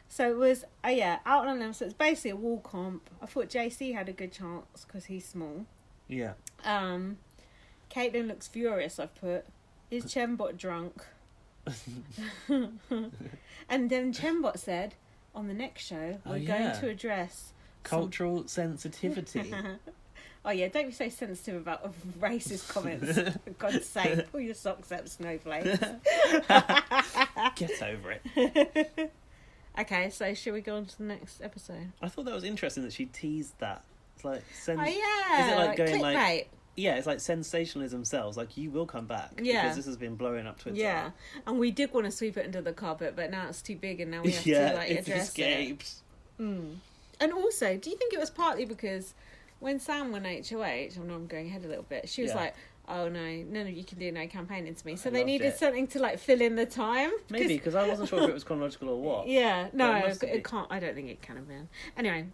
So it was, out on a limb. So it's basically a wall comp. I thought JC had a good chance because he's small. Yeah. Caitlin looks furious, I've put. Is Chembot drunk? And then Chembot said, on the next show, we're going to address... cultural sensitivity. Oh yeah, don't be so sensitive about racist comments. For God's sake, pull your socks up, snowflakes. Get over it. Okay, so should we go on to the next episode? I thought that was interesting that she teased that. It's like... Oh yeah! Is it like going clickbait. like... Yeah, it's like sensationalism sells. Like, you will come back. Yeah. Because this has been blowing up Twitter. Yeah, and we did want to sweep it under the carpet, but now it's too big and now we have to it's address escaped. it. And also, do you think it was partly because when Sam went HOH, I know I'm going ahead a little bit, she was like, oh no, none of you can do no campaigning to me. So they needed something to like fill in the time. Maybe, because I wasn't sure if it was chronological or what. Yeah, no, it can't. I don't think it can have been. Anyway,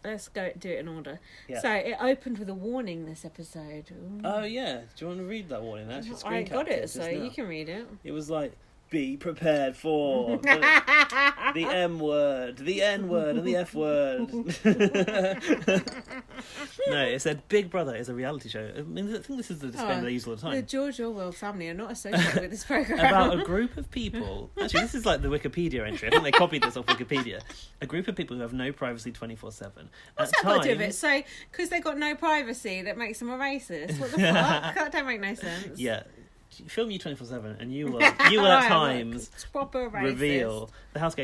let's go do it in order. Yeah. So it opened with a warning this episode. Ooh. Oh yeah, do you want to read that warning? Actually, I got it, so you can read it. It was like, be prepared for the M word, the N word, and the F word. No, it said Big Brother is a reality show. I mean, I think this is the disclaimer they use all the time. The George Orwell family are not associated with this programme. About a group of people. Actually, this is like the Wikipedia entry. I think they copied this off Wikipedia. A group of people who have no privacy 24/7. What's that got to do with it? So, because they got no privacy, that makes them a racist. What the fuck? That don't make no sense. Yeah. Film you 24/7, and you will at times reveal the house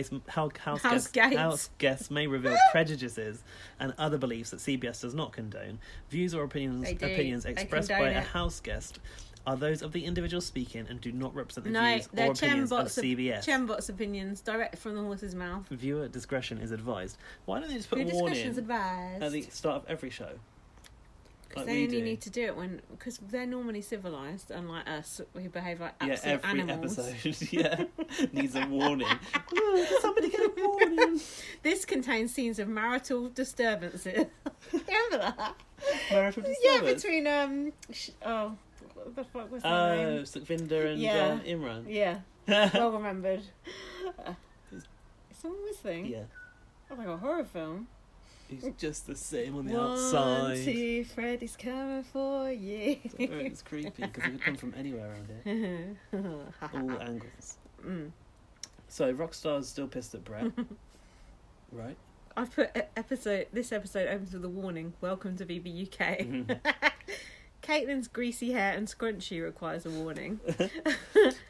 guests may reveal prejudices and other beliefs that CBS does not condone. Views or opinions expressed by a house guest are those of the individual speaking and do not represent the views or opinions of CBS. Chembot's opinions, direct from the horse's mouth. Viewer discretion is advised. Why don't they just put a warning at the start of every show? Because they only need to do it because they're normally civilised, unlike us, who behave like absolute animals. Every episode, needs a warning. Somebody get a warning. This contains scenes of marital disturbances. Remember that? Marital disturbance? Yeah, between, what the fuck was that name? Sukhvinder and Imran. Yeah, well remembered. It's always thing. Yeah. Oh my god, horror film. He's just the same on the outside. 1, 2, Freddy's coming for you. It's creepy because it could come from anywhere around here. All angles. So Rockstar's still pissed at Brett, right? I've put this episode opens with a warning. Welcome to BB UK. Caitlin's greasy hair and scrunchie requires a warning.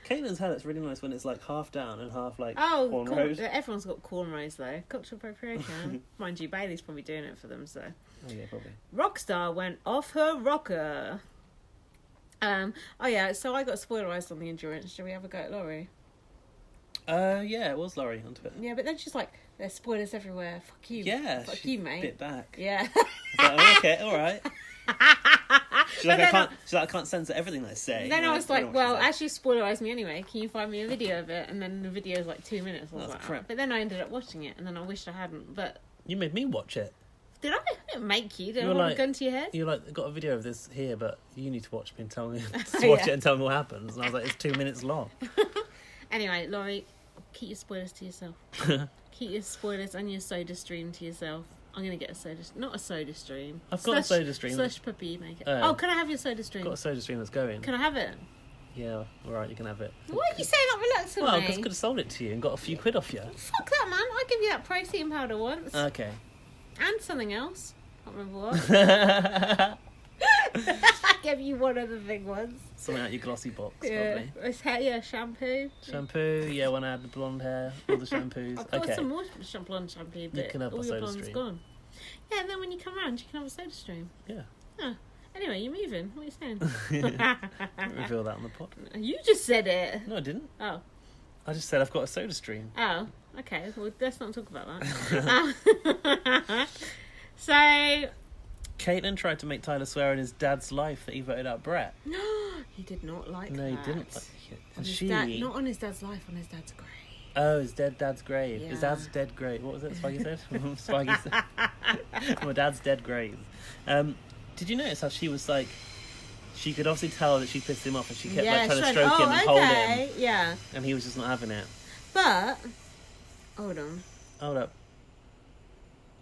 Caitlin's hair looks really nice when it's like half down and half like cornrows. Everyone's got cornrows though. Cultural appropriation. Mind you, Bailey's probably doing it for them, so. Oh yeah, probably. Rockstar went off her rocker. So I got spoilerised on the endurance. Shall we have a go at Laurie? Yeah, it was Laurie onto it. Yeah, but then she's like, there's spoilers everywhere. Fuck you. Yeah. Fuck you, mate. Bit back. Yeah. Like, okay, alright. She's like, I can't censor everything I say. Then I was like, well, actually spoilerise me anyway. Can you find me a video of it? And then the video is like 2 minutes. I was like, crap. But then I ended up watching it, and then I wished I hadn't. But you made me watch it. Did I? I didn't make you. Did I hold a gun to your head? You got a video of this here, but you need to watch me and tell me watch it and tell me what happens. And I was like, it's 2 minutes long. Anyway, Laurie, keep your spoilers to yourself. Keep your spoilers and your soda stream to yourself. I'm going to get a soda... Not a soda stream. I've got a soda stream. Slush puppy, make it. Can I have your soda stream? I've got a soda stream that's going. Can I have it? Yeah, alright, you can have it. Why are you saying that reluctantly? Well, because I could have sold it to you and got a few quid off you. Fuck that, man. I give you that protein powder once. Okay. And something else. Can't remember what. I gave you one other thing once. Something out your glossy box, probably. It's hair, shampoo. Shampoo, when I had the blonde hair, all the shampoos. I've got some more blonde shampoo, but you can have all a your soda blonde's stream. gone. Yeah, and then when you come round, you can have a soda stream. Yeah. Oh. Anyway, you're moving. What are you saying? Don't reveal that on the pod. You just said it. No, I didn't. Oh. I just said I've got a soda stream. Oh, okay. Well, let's not talk about that. So... Caitlin tried to make Tyler swear in his dad's life that he voted out Brett. He did not like that. No, he didn't. Not on his dad's life, on his dad's grave. Oh, his dad's grave. Yeah. His dad's dead grave. What was it Spaggy said? Spaggy said. My dad's dead grave. Did you notice how she was like... She could obviously tell that she pissed him off and she kept trying to stroke him and hold him. Yeah. And he was just not having it. But... Hold up.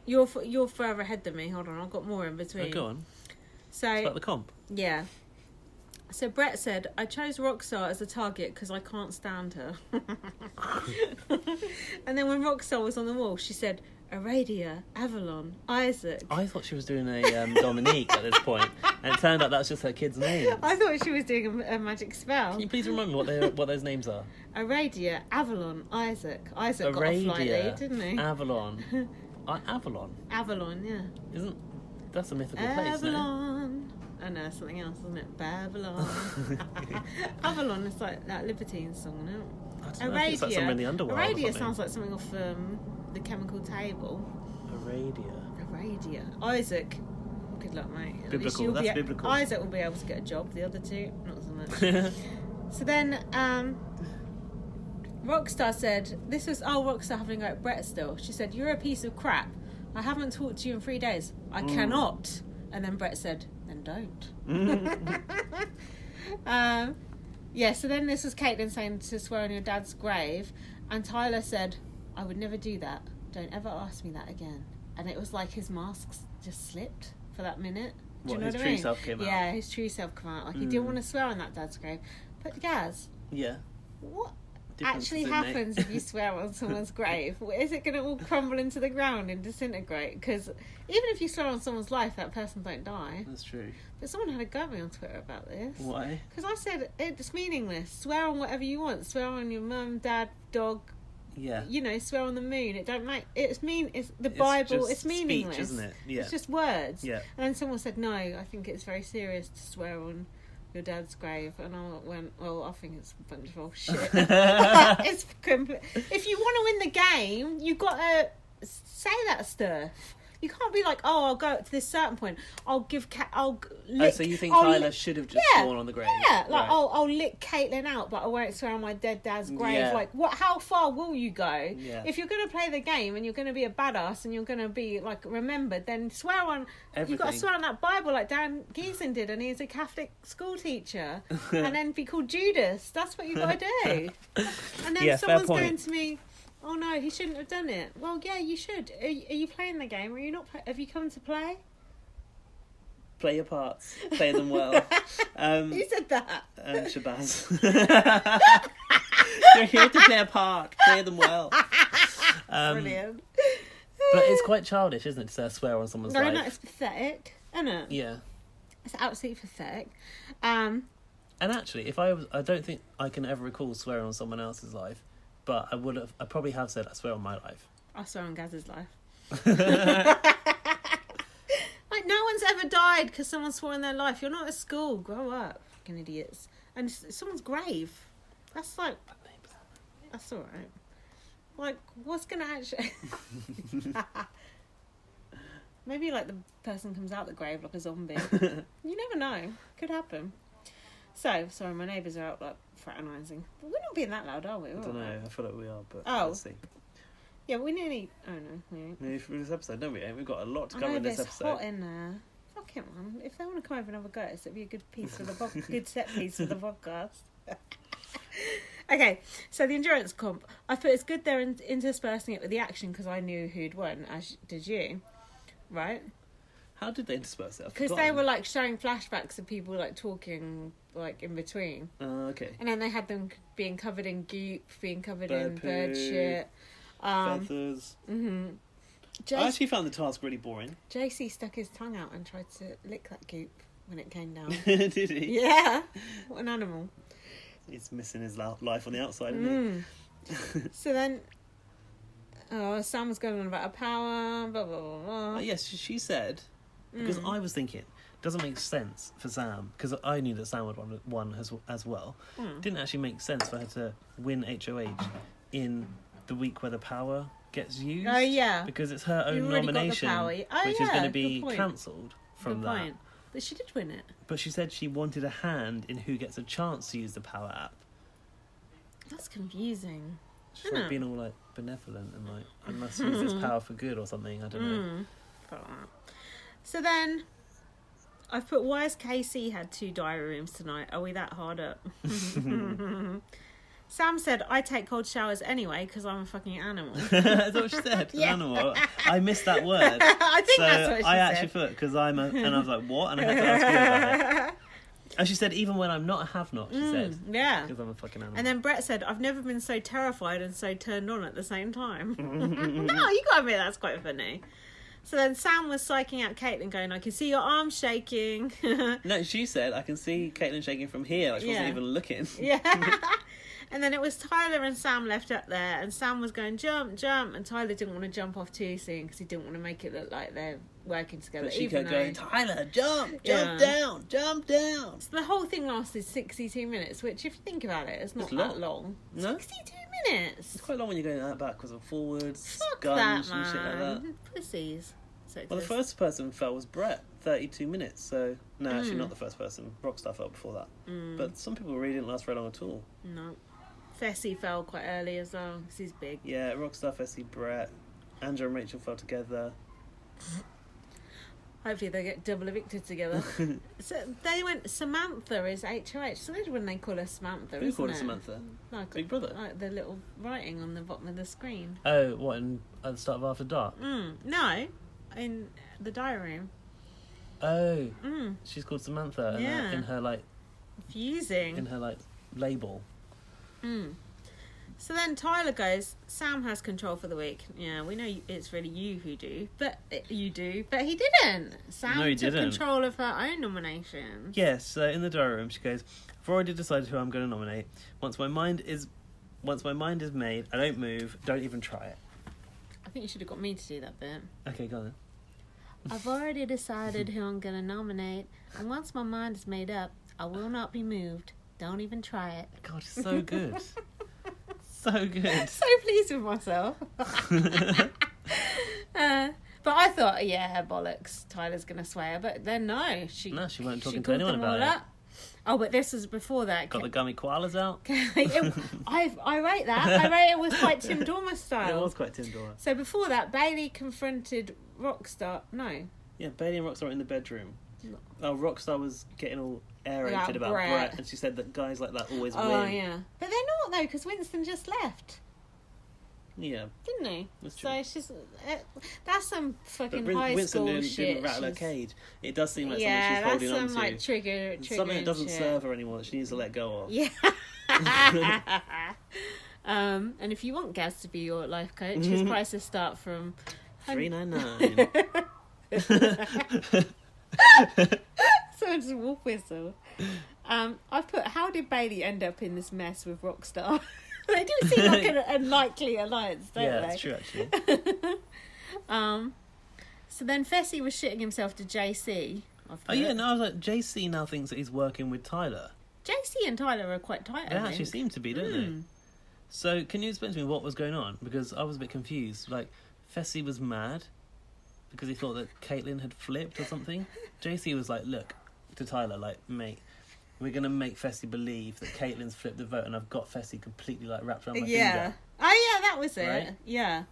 You're further ahead than me. Hold on, I've got more in between. Oh, go on. So it's about the comp. Yeah. So Brett said, I chose Rockstar as a target because I can't stand her. And then when Rockstar was on the wall, she said, Aradia, Avalon, Isaac. I thought she was doing a Dominique at this point, and it turned out that's just her kids' names. I thought she was doing a magic spell. Can you please remind me what those names are? Aradia, Avalon, Isaac. Isaac got off lightly, didn't he? Avalon. Avalon? Avalon, yeah. That's a mythical place, no? Avalon. Oh no, something else, isn't it? Babylon. Avalon is like that Libertine song, isn't it? I don't know, it's like somewhere in the underworld. Aradia sounds like something off The Chemical Table. Aradia. Isaac Good luck, mate. Biblical. That's biblical. Isaac will be able to get a job. The other two, not so much. So then, Rockstar said, Rockstar having a go at Brett still. She said, "You're a piece of crap. I haven't talked to you in 3 days. I cannot." And then Brett said, "Then don't." So then this was Caitlin saying to swear on your dad's grave. And Tyler said, "I would never do that. Don't ever ask me that again." And it was like his mask just slipped for that minute. Do you know what I mean? His true self came out. Yeah, his true self came out. Like he didn't want to swear on that dad's grave. But Gaz, what actually happens if you swear on someone's grave? Is it going to all crumble into the ground and disintegrate? Because even if you swear on someone's life, that person don't die. That's true. But someone had a go at me on Twitter about this. Why? Because I said it's meaningless. Swear on whatever you want. Swear on your mum, dad, dog. Yeah. You know, swear on the moon. It don't make. It's the Bible. It's meaningless, speech, isn't it? Yeah. It's just words. Yeah. And then someone said, "No, I think it's very serious to swear on your dad's grave." And I went, "Well, I think it's a bunch of old shit." It's complete. If you want to win the game, you got to say that stuff. You can't be like, "Oh, I'll go to this certain point. I'll give so you think Tyler should have just sworn on the grave? Yeah, like right. I'll lick Caitlin out, but I won't swear on my dead dad's grave. Yeah. Like, what? How far will you go? Yeah. If you're going to play the game and you're going to be a badass and you're going to be like remembered, then swear on. Everything. You've got to swear on that Bible like Dan Giesen did, and he's a Catholic school teacher, and then be called Judas. That's what you got to do. And then someone's going to me, "Oh no, he shouldn't have done it." Well, yeah, you should. Are you playing the game? Are you not? Have you come to play? Play your parts. Play them well. Who said that? Shabazz. You're here to play a part. Play them well. Brilliant. But it's quite childish, isn't it, to say swear on someone's life? No, it's pathetic, isn't it? Yeah. It's absolutely pathetic. And actually, I don't think I can ever recall swearing on someone else's life. But I probably have said I swear on my life. I swear on Gaz's life. Like, no one's ever died because someone swore on their life. You're not at school. Grow up, fucking idiots. And someone's grave. That's like... That's alright. Like, what's going to actually... Maybe, like, the person comes out the grave like a zombie. You never know. Could happen. So, sorry, my neighbours are out, like, fraternising. But we're not being that loud, are we? I don't know. I feel like we are, but let's see. Yeah, we nearly... Oh, no, we ain't. Nearly through this episode, don't we? We've got a lot to cover in this episode. It's hot in there. Fuck it, man. If they want to come over and have a go, it'd be a good piece for the good set piece for the podcast. Okay, so the endurance comp. I thought it's good they're interspersing it with the action because I knew who'd won, as did you. Right? How did they intersperse it? Because they were like showing flashbacks of people like talking like in between. Okay. And then they had them being covered in goop, being covered in bird shit. Feathers. Mm-hmm. I actually found the task really boring. JC stuck his tongue out and tried to lick that goop when it came down. Did he? Yeah. What an animal. He's missing his life on the outside, isn't he? So then... Sam was going on about her power, blah, blah, blah, blah. Yes, she said... Because I was thinking, it doesn't make sense for Sam, because I knew that Sam would won as well. Didn't actually make sense for her to win HOH in the week where the power gets used. Oh, yeah. Because it's her own nomination, which is going to be cancelled from that. Point. But she did win it. But she said she wanted a hand in who gets a chance to use the power app. That's confusing. She's like being all like benevolent and like, I must use this power for good or something, I don't know. So then, I've put, why has Casey had 2 diary rooms tonight? Are we that hard up? Sam said, I take cold showers anyway because I'm a fucking animal. That's what she said, yeah. Animal. I missed that word. I think that's what she said. I actually put, because and I was like, what? And I had to ask you about it. And she said, even when I'm not a have-not, she said. Yeah. Because I'm a fucking animal. And then Brett said, I've never been so terrified and so turned on at the same time. No, you gotta admit that's quite funny. So then Sam was psyching out Caitlin going, I can see your arms shaking. No, she said, I can see Caitlin shaking from here. Like she wasn't even looking. Yeah. And then it was Tyler and Sam left up there, and Sam was going, jump, jump, and Tyler didn't want to jump off too soon because he didn't want to make it look like they're working together. But she kept going, Tyler, jump down. So the whole thing lasted 62 minutes, which if you think about it, it's not that long. No? 62 minutes. It's quite long when you're going backwards and forwards, Fuck guns that, man. and shit like that. Pussies. Well, the first person fell was Brett, 32 minutes. So, no, actually not the first person. Rockstar fell before that. But some people really didn't last very long at all. No. Fessy fell quite early as well, because he's big. Yeah, Rockstar, Fessy, Brett. Andrew and Rachel fell together. Hopefully they get double evicted together. So they went, Samantha is HOH. So when they call her Samantha, Who called her Samantha? Like, Big Brother? Like the little writing on the bottom of the screen. Oh, what, at the start of After Dark? No, in the diary room. Oh, she's called Samantha in her, like... Confusing. In her, like, label. So then Tyler goes, Sam has control for the week. Yeah, we know it's really you who do. But he didn't. Sam took control of her own nominations. Yes, so in the diary room she goes, I've already decided who I'm going to nominate. Once my mind is made, I don't move, don't even try it. I think you should have got me to do that bit. Okay, go on then. I've already decided who I'm going to nominate. And once my mind is made up, I will not be moved. Don't even try it. God, it's so good. So good. So pleased with myself. But I thought, yeah, bollocks, Tyler's going to sway her. But then no, she weren't talking to anyone about it. Oh, but this was before that. Got the gummy koalas out. I rate that. I rate it was quite Tim Dormer style. It was quite Tim Dormer. So before that, Bailey confronted Rockstar. No. Yeah, Bailey and Rockstar were in the bedroom. Oh, Rockstar was getting all aerated about Brett, and she said that guys like that always win. Oh, yeah. But they're not, though, because Winston just left. Yeah. Didn't he? That's true. So it's just... that's some fucking Winston school shit. didn't rattle her cage. It does seem like something she's holding on to. Yeah, that's some, like, trigger something that doesn't shit. serve her anymore that she needs to let go of. Yeah. And if you want Gaz to be your life coach, his prices start from... $3.99. So it's a wolf whistle. I've put, how did Bailey end up in this mess with Rockstar? They do seem like an unlikely alliance, don't they? Yeah, that's true, actually. So then Fessy was shitting himself to JC. Oh, yeah, no, I was like, JC now thinks that he's working with Tyler. JC and Tyler are quite tight, They actually seem to be, don't they? So, can you explain to me what was going on? Because I was a bit confused. Like, Fessy was mad because he thought that Caitlin had flipped or something. JC was like, look, to Tyler, like, mate, we're going to make Fessy believe that Caitlin's flipped the vote and I've got Fessy completely, like, wrapped around my finger. Oh, yeah, that was it. Right? Yeah.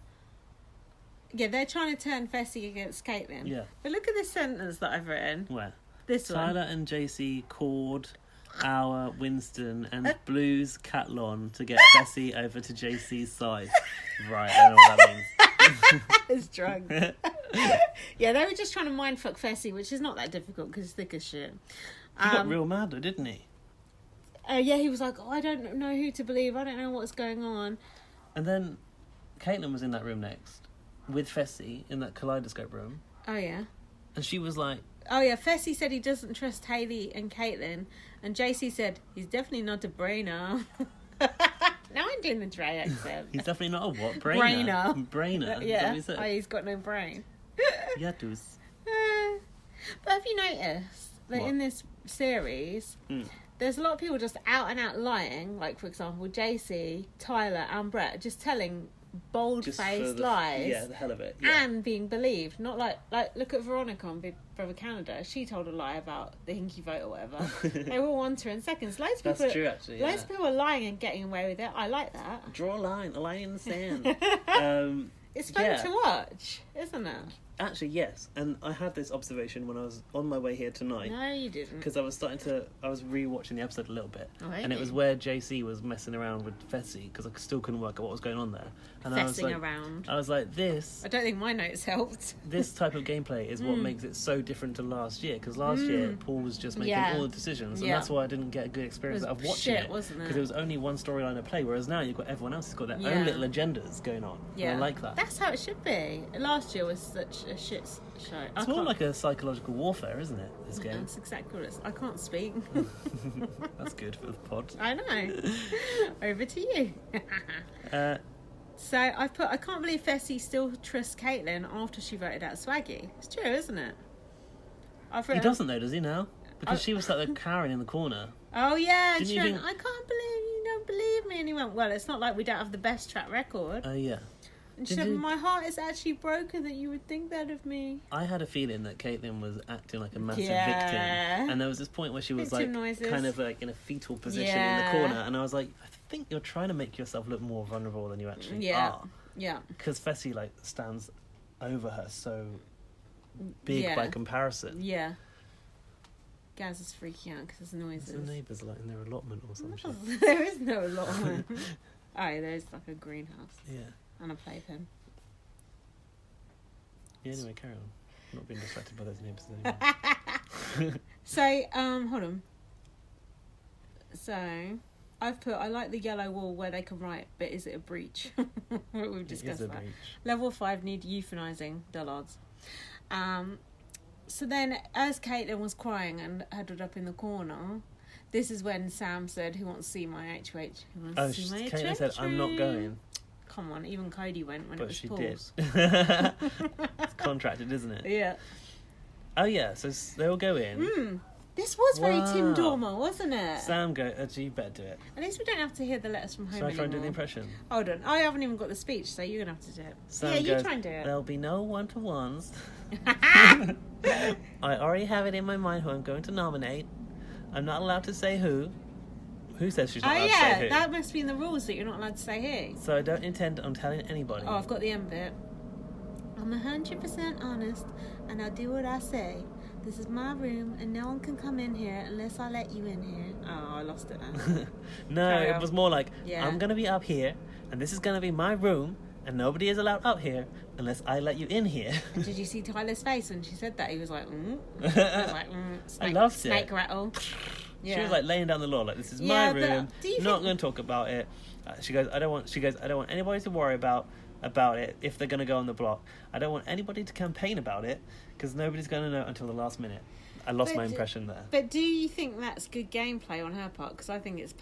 Yeah, they're trying to turn Fessy against Caitlin. Yeah. But look at this sentence that I've written. Where? This one. Tyler and JC called our Winston and Blue's Catlon to get Fessy over to JC's side. Right, I don't know what that means. It's drunk. Yeah, they were just trying to mindfuck Fessy, which is not that difficult because he's thick as shit. He got real mad though, didn't he? Yeah, he was like, I don't know who to believe. I don't know what's going on. And then Caitlin was in that room next with Fessy in that kaleidoscope room. Oh, yeah. And she was like... Oh, yeah, Fessy said he doesn't trust Hayley and Caitlin. And JC said, he's definitely not a brainer. Now I'm doing the Dre accent. He's definitely not a what? Brainer. Brainer. Yeah. Oh, he's got no brain. Yatus. But have you noticed that in this series, there's a lot of people just out and out lying? Like, for example, JC, Tyler, and Brett just telling bold-faced lies. Yeah, the hell of it. Yeah. And being believed. Not like look at Veronica on Big Brother Canada. She told a lie about the Hinky vote or whatever. They were on to her in seconds. Loads of people. That's true, actually. Yeah. Loads of people are lying and getting away with it. I like that. Draw a line in the sand. It's fun to watch, isn't it? Actually, yes. And I had this observation when I was on my way here tonight. No, you didn't. Because I was re-watching the episode a little bit. Oh, and it was where JC was messing around with Fessy, because I still couldn't work out what was going on there. And around. I was like, this... I don't think my notes helped. This type of gameplay is what makes it so different to last year. Because last year, Paul was just making all the decisions. And that's why I didn't get a good experience of watching it. Wasn't it? Because it was only one storyline at play, whereas now you've got everyone else who's got their own little agendas going on. Yeah. And I like that. That's how it should be. Last year was such a shit show. It's more like a psychological warfare, isn't it, this game? That's exactly what it is. I can't speak. That's good for the pod. I know. Over to you. So I can't believe Fessy still trusts Caitlin after she voted out Swaggy. It's true, isn't it? He doesn't though, does he now? Because she was like cowering in the corner. Oh yeah, I can't believe you don't believe me. And he went, well, it's not like we don't have the best track record. Oh yeah. She said, my heart is actually broken that you would think that of me. I had a feeling that Caitlin was acting like a massive victim. And there was this point where she was victim noises. Kind of like in a fetal position in the corner. And I was like, I think you're trying to make yourself look more vulnerable than you actually are. Yeah. Because Fessy like stands over her so big by comparison. Yeah. Gaz is freaking out because there's noises. The neighbours like in their allotment or something. There is no allotment. There's like a greenhouse. Yeah. And a playpen. Yeah, anyway, carry on. I'm not being distracted by those neighbours anymore. So, hold on. So, I've put, I like the yellow wall where they can write, but is it a breach? We've discussed that. Breach. Level 5 need euthanizing, dullards. So then, as Caitlin was crying and huddled up in the corner, this is when Sam said, who wants to see my HOH? Caitlin said, I'm not going. Come on, even Cody went when it was Paul's. But she did. It's contracted, isn't it? Yeah. Oh, yeah, so they all go in. This was very Tim Dormer, wasn't it? Sam you better do it. At least we don't have to hear the letters from home anymore. Shall I try and do the impression? Hold on, I haven't even got the speech, so you're going to have to do it. Sam you try and do it. There'll be no one-to-ones. I already have it in my mind who I'm going to nominate. I'm not allowed to say who. Who says she's not allowed to say who? That must be in the rules that you're not allowed to say who. So I don't intend on telling anybody. Oh, I've got the end bit. I'm 100% honest, and I'll do what I say. This is my room, and no one can come in here unless I let you in here. Oh, I lost it now. No, it was more like, I'm going to be up here, and this is going to be my room, and nobody is allowed up here unless I let you in here. Did you see Tyler's face when she said that? He was like, He was like, I loved snake rattle. Yeah. She was like laying down the law, like, this is my room, not going to talk about it. She goes, I don't want anybody to worry about it if they're going to go on the block. I don't want anybody to campaign about it because nobody's going to know until the last minute. I lost my impression there. But do you think that's good gameplay on her part? Because I think it's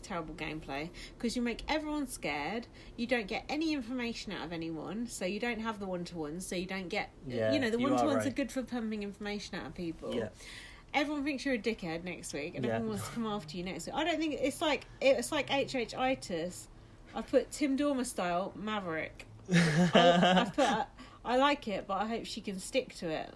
terrible gameplay. Because you make everyone scared. You don't get any information out of anyone. So you don't have the one-to-ones. So you don't get... the one-to-ones are good for pumping information out of people. Yeah. Everyone thinks you're a dickhead next week. And everyone wants to come after you next week. I don't think... It's like HHitis. I put Tim Dormer style Maverick. I like it, but I hope she can stick to it.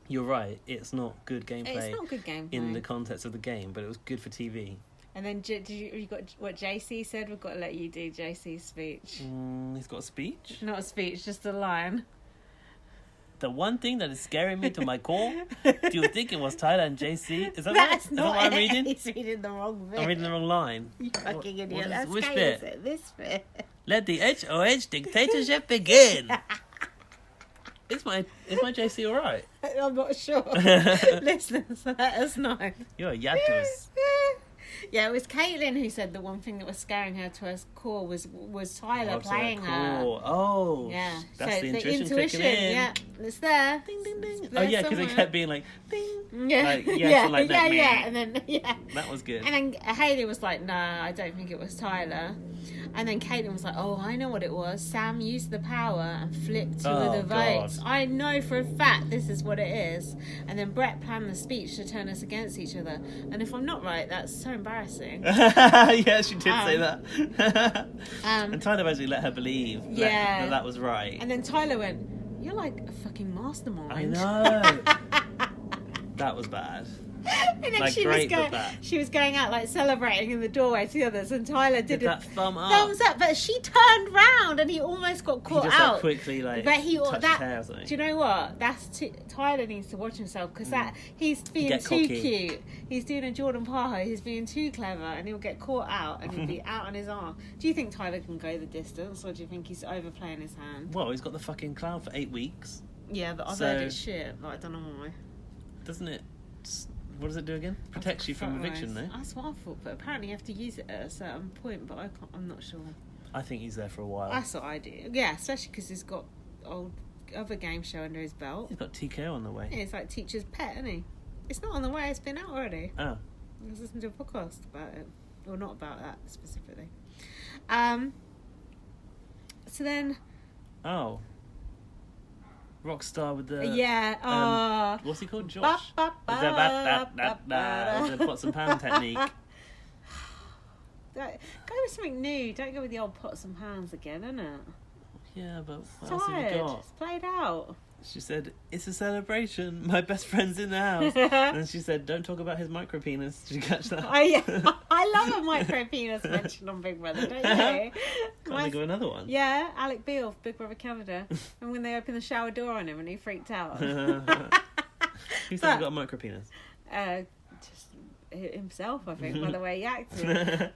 You're right. It's not good gameplay. It's not good gameplay in the context of the game, but it was good for TV. And then you got what JC said? We've got to let you do JC's speech. He's got a speech? Not a speech, just a line. The one thing that is scaring me to my core. Do you think it was Tyler and JC? Is that That's right? not what I'm reading? He's reading the wrong bit. I'm reading the wrong line. You fucking idiot. Which bit? This bit. Let the HOH dictatorship begin. Is my JC all right? I'm not sure. Listeners, let us know. You're a yatus. Yeah, it was Caitlin who said the one thing that was scaring her to her core was Tyler playing her. Oh, yeah. That's the intuition kicking in. Yeah, it's there. Ding, ding, ding. Oh, yeah, because it kept being like, ding. Yeah, like, and then, That was good. And then Hayley was like, no, I don't think it was Tyler. And then Caitlin was like, oh, I know what it was. Sam used the power and flipped two of the votes. God. I know for a fact this is what it is. And then Brett planned the speech to turn us against each other. And if I'm not right, that's so embarrassing. Yeah, she did say that. And Tyler basically let her believe that was right. And then Tyler went, you're like a fucking mastermind. I know. That was bad. And then like, she was going out like celebrating in the doorway to the others, and Tyler did that thumbs up, but she turned round and he almost got caught just, out. Like, quickly, like, but he touched his hair or something. Do you know what? Tyler needs to watch himself because he's being too cute. He's doing a Jordan Parho. He's being too clever, and he'll get caught out and he'll be out on his arm. Do you think Tyler can go the distance, or do you think he's overplaying his hand? Well, he's got the fucking cloud for 8 weeks. Yeah, but I've heard it's shit. But I don't know why. Doesn't it? What does it do again? Protects you from eviction, though. That's what I thought, but apparently you have to use it at a certain point, but I'm not sure. I think he's there for a while. That's what I do. Yeah, especially because he's got other game show under his belt. He's got TKO on the way. Yeah, it's like teacher's pet, isn't he? It's not on the way, it's been out already. Oh. I was listening to a podcast about it. Or not about that specifically. So then... Oh. Rockstar with the... what's he called? Josh? The pots and pan technique. Go with something new. Don't go with the old pots and pans again, innit? Yeah, but what else have you got? It's played out. She said, "It's a celebration. My best friend's in the house." And then she said, "Don't talk about his micro penis." Did you catch that? I love a micro penis mention on Big Brother, don't you? Can't think of another one. Yeah, Alec Beale, Big Brother Canada. And when they opened the shower door on him and he freaked out. Who said he got a micro penis? Just himself, I think, by the way he acted.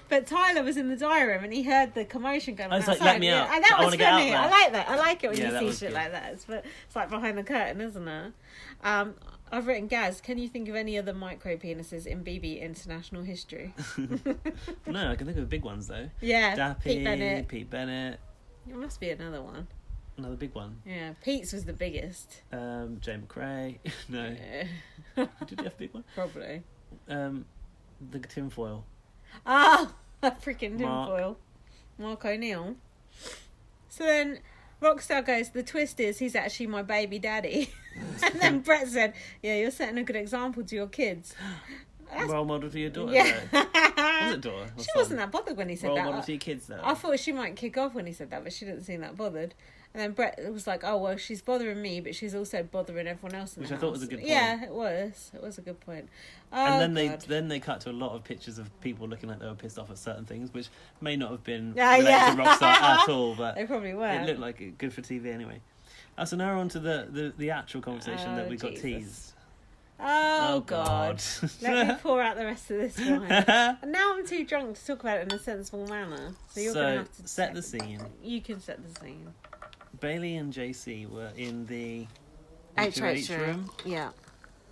But Tyler was in the diary room and he heard the commotion going on. I was like, let me out. And that was funny. I like that. I like it when you see shit good. like that. It's like behind the curtain, isn't it? I've written, Gaz, can you think of any other micro penises in BB international history? No, I can think of big ones though. Yeah, Dappy, Pete Bennett. There must be another one. Another big one. Yeah, Pete's was the biggest. Jay McRae. No. Did he have a big one? Probably. The tinfoil. Ah, a freaking tinfoil. Mark O'Neill. So then Rockstar goes, the twist is he's actually my baby daddy. And then Brett said, yeah, you're setting a good example to your kids. Role model for your daughter, yeah. Was it daughter? She wasn't that bothered when he said Role that. model to your kids, though. I thought she might kick off when he said that, but she didn't seem that bothered. And then Brett was like, oh, well, she's bothering me, but she's also bothering everyone else in the house. Which I thought was a good point. Yeah, it was. It was a good point. Oh, and then they cut to a lot of pictures of people looking like they were pissed off at certain things, which may not have been related to Rockstar at all, but they probably were. It looked like it good for TV anyway. So now we're on to the actual conversation that we got teased. Oh God. Let me pour out the rest of this wine. And now I'm too drunk to talk about it in a sensible manner. So you're going to have to set the scene. You can set the scene. Bailey and JC were in the HOH room. Yeah.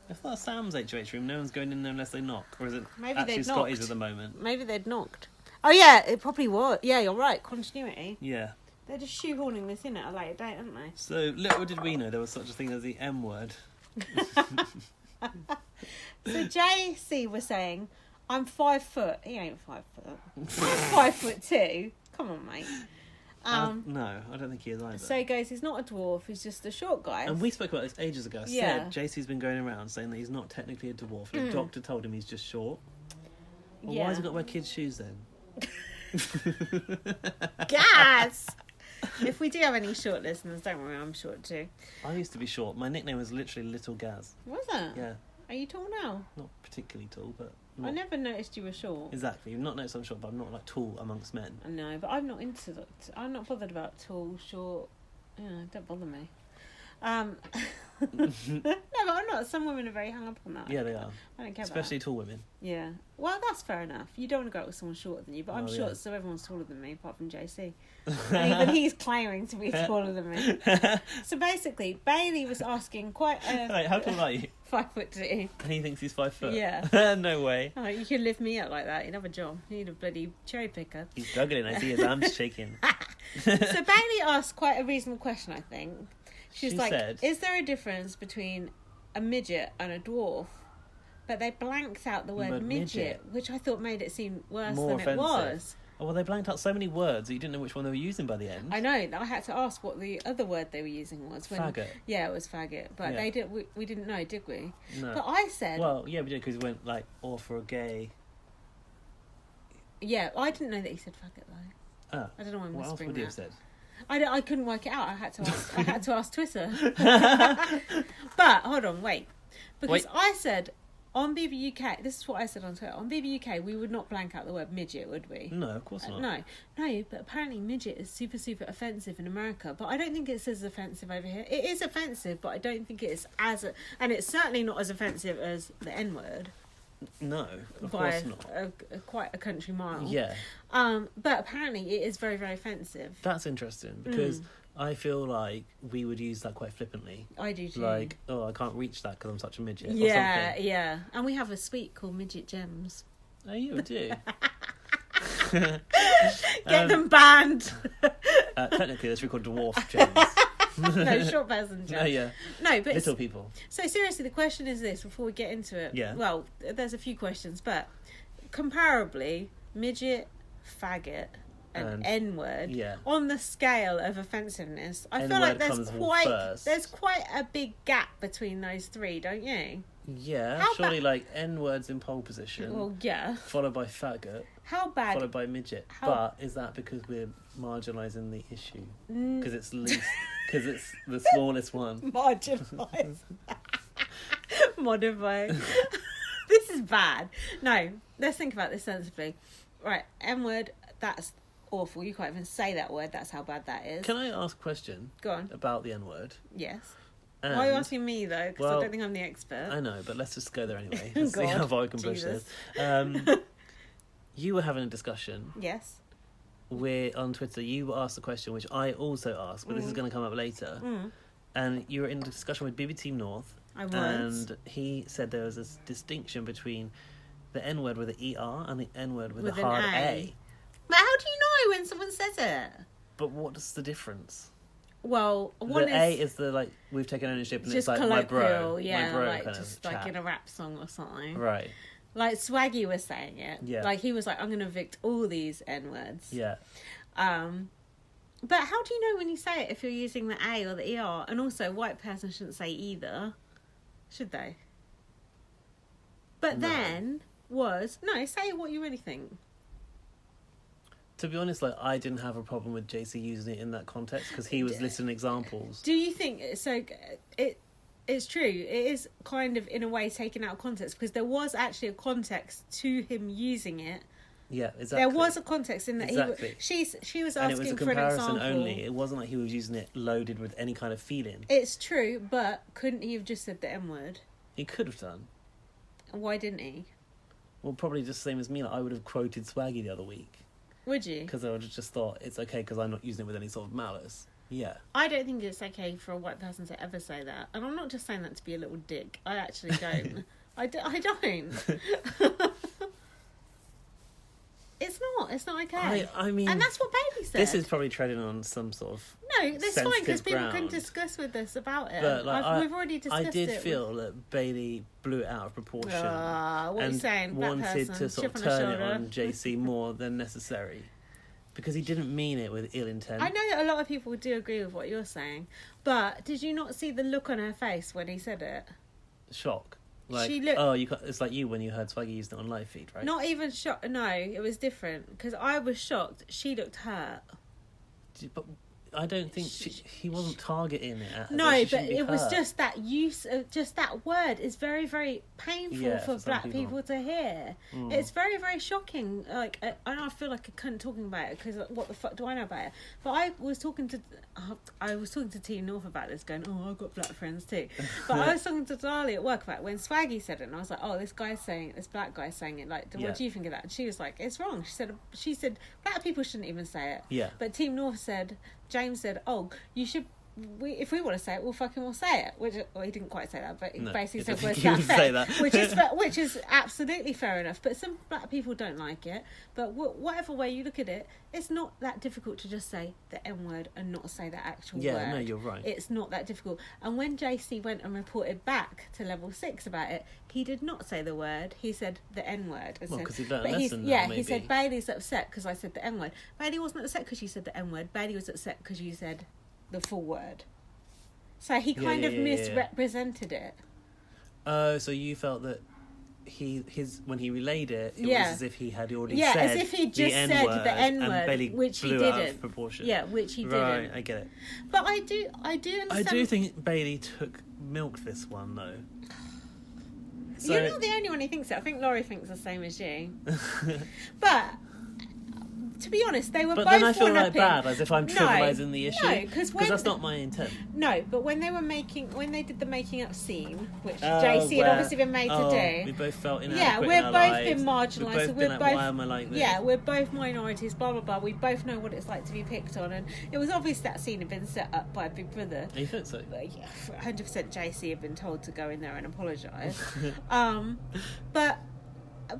I thought Sam's HOH room. No one's going in there unless they knock. Or is it maybe actually Scotty's at the moment? Maybe they'd knocked. Oh yeah, it probably was. Yeah, you're right. Continuity. Yeah. They're just shoehorning this in at a later date, aren't they? So little did we know there was such a thing as the M word. So JC was saying, I'm 5 foot. He ain't 5 foot. I'm 5'2". Come on, mate. No, I don't think he is either. So he goes, he's not a dwarf, he's just a short guy. And we spoke about this ages ago. I Yeah. said JC's been going around saying that he's not technically a dwarf. The doctor told him he's just short. Well, why has he got to wear kids' shoes then? Gas! If we do have any short listeners, don't worry, I'm short too. I used to be short. My nickname was literally Little Gaz. Was it? Yeah. Are you tall now? Not particularly tall, but... I never noticed you were short. Exactly. You've not noticed I'm short, but I'm not, like, tall amongst men. No, but I'm not into that. I'm not bothered about tall, short. Yeah, don't bother me. No, but I'm not. Some women are very hung up on that. Yeah, they are. I don't care Especially about tall women. Yeah. Well, that's fair enough. You don't want to go out with someone shorter than you, but I'm short, yeah. so everyone's taller than me, apart from JC. And even he's claiming to be taller than me. So basically, Bailey was asking quite a... Wait, how tall are you? 5'2". And he thinks he's 5 foot? Yeah. No way. Oh, you could lift me up like that. You'd have a job. You need a bloody cherry picker. He's struggling. I see his arms shaking. So Bailey asked quite a reasonable question, I think. She like, said, is there a difference between a midget and a dwarf? But they blanked out the word midget, which I thought made it seem worse more than offensive. It was. Oh, well, they blanked out so many words that you didn't know which one they were using by the end. I know. I had to ask what the other word they were using was. Faggot. Yeah, it was faggot. But they did. We didn't know, did we? No. But I said... Well, yeah, we did, because we went, like, or for a gay... Yeah, I didn't know that he said faggot, though. Oh. I don't know why I'm What else whispering would he that. have said? I couldn't work it out. I had to ask. I had to ask Twitter. But hold on, wait, because I said on BB UK. This is what I said on Twitter. On BB UK, we would not blank out the word midget, would we? No, of course not. No. But apparently midget is super, super offensive in America. But I don't think it's as offensive over here. It is offensive, but I don't think it's and it's certainly not as offensive as the N word. No, of course not. Quite a country mile. Yeah. But apparently it is very, very offensive. That's interesting, because I feel like we would use that quite flippantly. I do too. Like, oh, I can't reach that because I'm such a midget. Yeah, or something. yeah. And we have a sweet called Midget Gems. Oh, you do? Get them banned. Technically, that's called dwarf gems. No, short person gems. No, yeah. No, but little people. So seriously, the question is this: before we get into it, yeah. Well, there's a few questions, but comparably, midget, faggot, and N-word on the scale of offensiveness, I feel like there's quite a big gap between those three, don't you? Yeah, surely like N words in pole position. Well, yeah. Followed by faggot. How bad? Followed by midget. But is that because we're marginalising the issue? Because it's least. Because it's the smallest one. Marginalised. Modify. This is bad. No, let's think about this sensibly. Right, N word. That's awful. You can't even say that word. That's how bad that is. Can I ask a question? Go on. About the N word? Yes. Why are you asking me, though? Because I don't think I'm the expert. I know, but let's just go there anyway. Let's see how far I can push this. You were having a discussion. Yes. On Twitter, you asked a question which I also asked, but this is going to come up later. And you were in a discussion with BB Team North. I was. And he said there was this distinction between the N word with the ER and the N word with a hard A. But how do you know when someone says it? But what's the difference? Well, one is the like we've taken ownership and it's like my bro, yeah, my bro like kind just of like chat. in a rap song or something, right? Like Swaggy was saying it, yeah. Like he was like, I'm gonna evict all these N words, yeah. But how do you know when you say it if you're using the A or the ER? And also, white person shouldn't say either, should they? But then say what you really think. To be honest, like I didn't have a problem with JC using it in that context because he was listing examples. Do you think so? It's true. It is kind of in a way taken out of context because there was actually a context to him using it. Yeah, exactly. There was a context in that she was asking and it was a for an comparison example. only. It wasn't like he was using it loaded with any kind of feeling. It's true, but couldn't he have just said the M word? He could have done. Why didn't he? Well, probably just the same as me. Like I would have quoted Swaggy the other week. Would you? Because I would have just thought it's okay because I'm not using it with any sort of malice. Yeah. I don't think it's okay for a white person to ever say that. And I'm not just saying that to be a little dick. I actually don't. I don't. It's not okay. I mean... And that's what Bailey said. This is probably treading on some sort of No, that's fine because people ground. can discuss with us about it. But like, we've already discussed it. I did feel that Bailey blew it out of proportion. What are you saying? Black wanted person, to sort of turn it on JC more than necessary. Because he didn't mean it with ill intent. I know that a lot of people do agree with what you're saying. But did you not see the look on her face when he said it? Shock. Like, she looked... it's like you when you heard Swaggy used it on live feed, right? Not even shocked. No, it was different. Because I was shocked. She looked hurt. But I don't think he wasn't targeting it at her. No, but it was just that use of just that word is very, very painful for black people to hear. It's very, very shocking. Like, I feel like a cunt talking about it because what the fuck do I know about it? But I was talking to Team North about this, going, "Oh, I've got black friends too." But I was talking to Dali at work about it when Swaggy said it, and I was like, "Oh, this black guy's saying it. Like, what do you think of that?" And she was like, "It's wrong." She said black people shouldn't even say it. Yeah. But Team North said. James said, "Oh, you should. If we want to say it, we'll say it." Which, well, he didn't quite say that, but he basically said, "Where's that fair?" Say that. which is absolutely fair enough. But some black people don't like it. But whatever way you look at it, it's not that difficult to just say the N word and not say the actual word. Yeah, no, you're right. It's not that difficult. And when JC went and reported back to level 6 about it, he did not say the word. He said the N word. Well, because he learned a lesson. He said Bailey's upset because I said the N word. Bailey wasn't upset because you said the N word. Bailey was upset because you said the full word. So he kind of misrepresented it. Oh, so you felt that when he relayed it, it was as if he had already said as if he just said the N word, which he didn't. Out of proportion. Yeah, which he didn't. Right, I get it. But I do understand. I do think Bailey milked this one though. So, you're not the only one who thinks it. I think Laurie thinks the same as you. But to be honest, they were both. But then I feel like bad, as if I'm trivialising the issue. No, because that's not my intent. No, but when they did the making up scene, which JC had obviously been made to do. We both felt inadequate. Yeah, we've both been marginalised. We've both been why am I like this? Yeah, we're both minorities. Blah blah blah. We both know what it's like to be picked on, and it was obvious that scene had been set up by Big Brother. You think so? Yeah, 100% JC had been told to go in there and apologise. But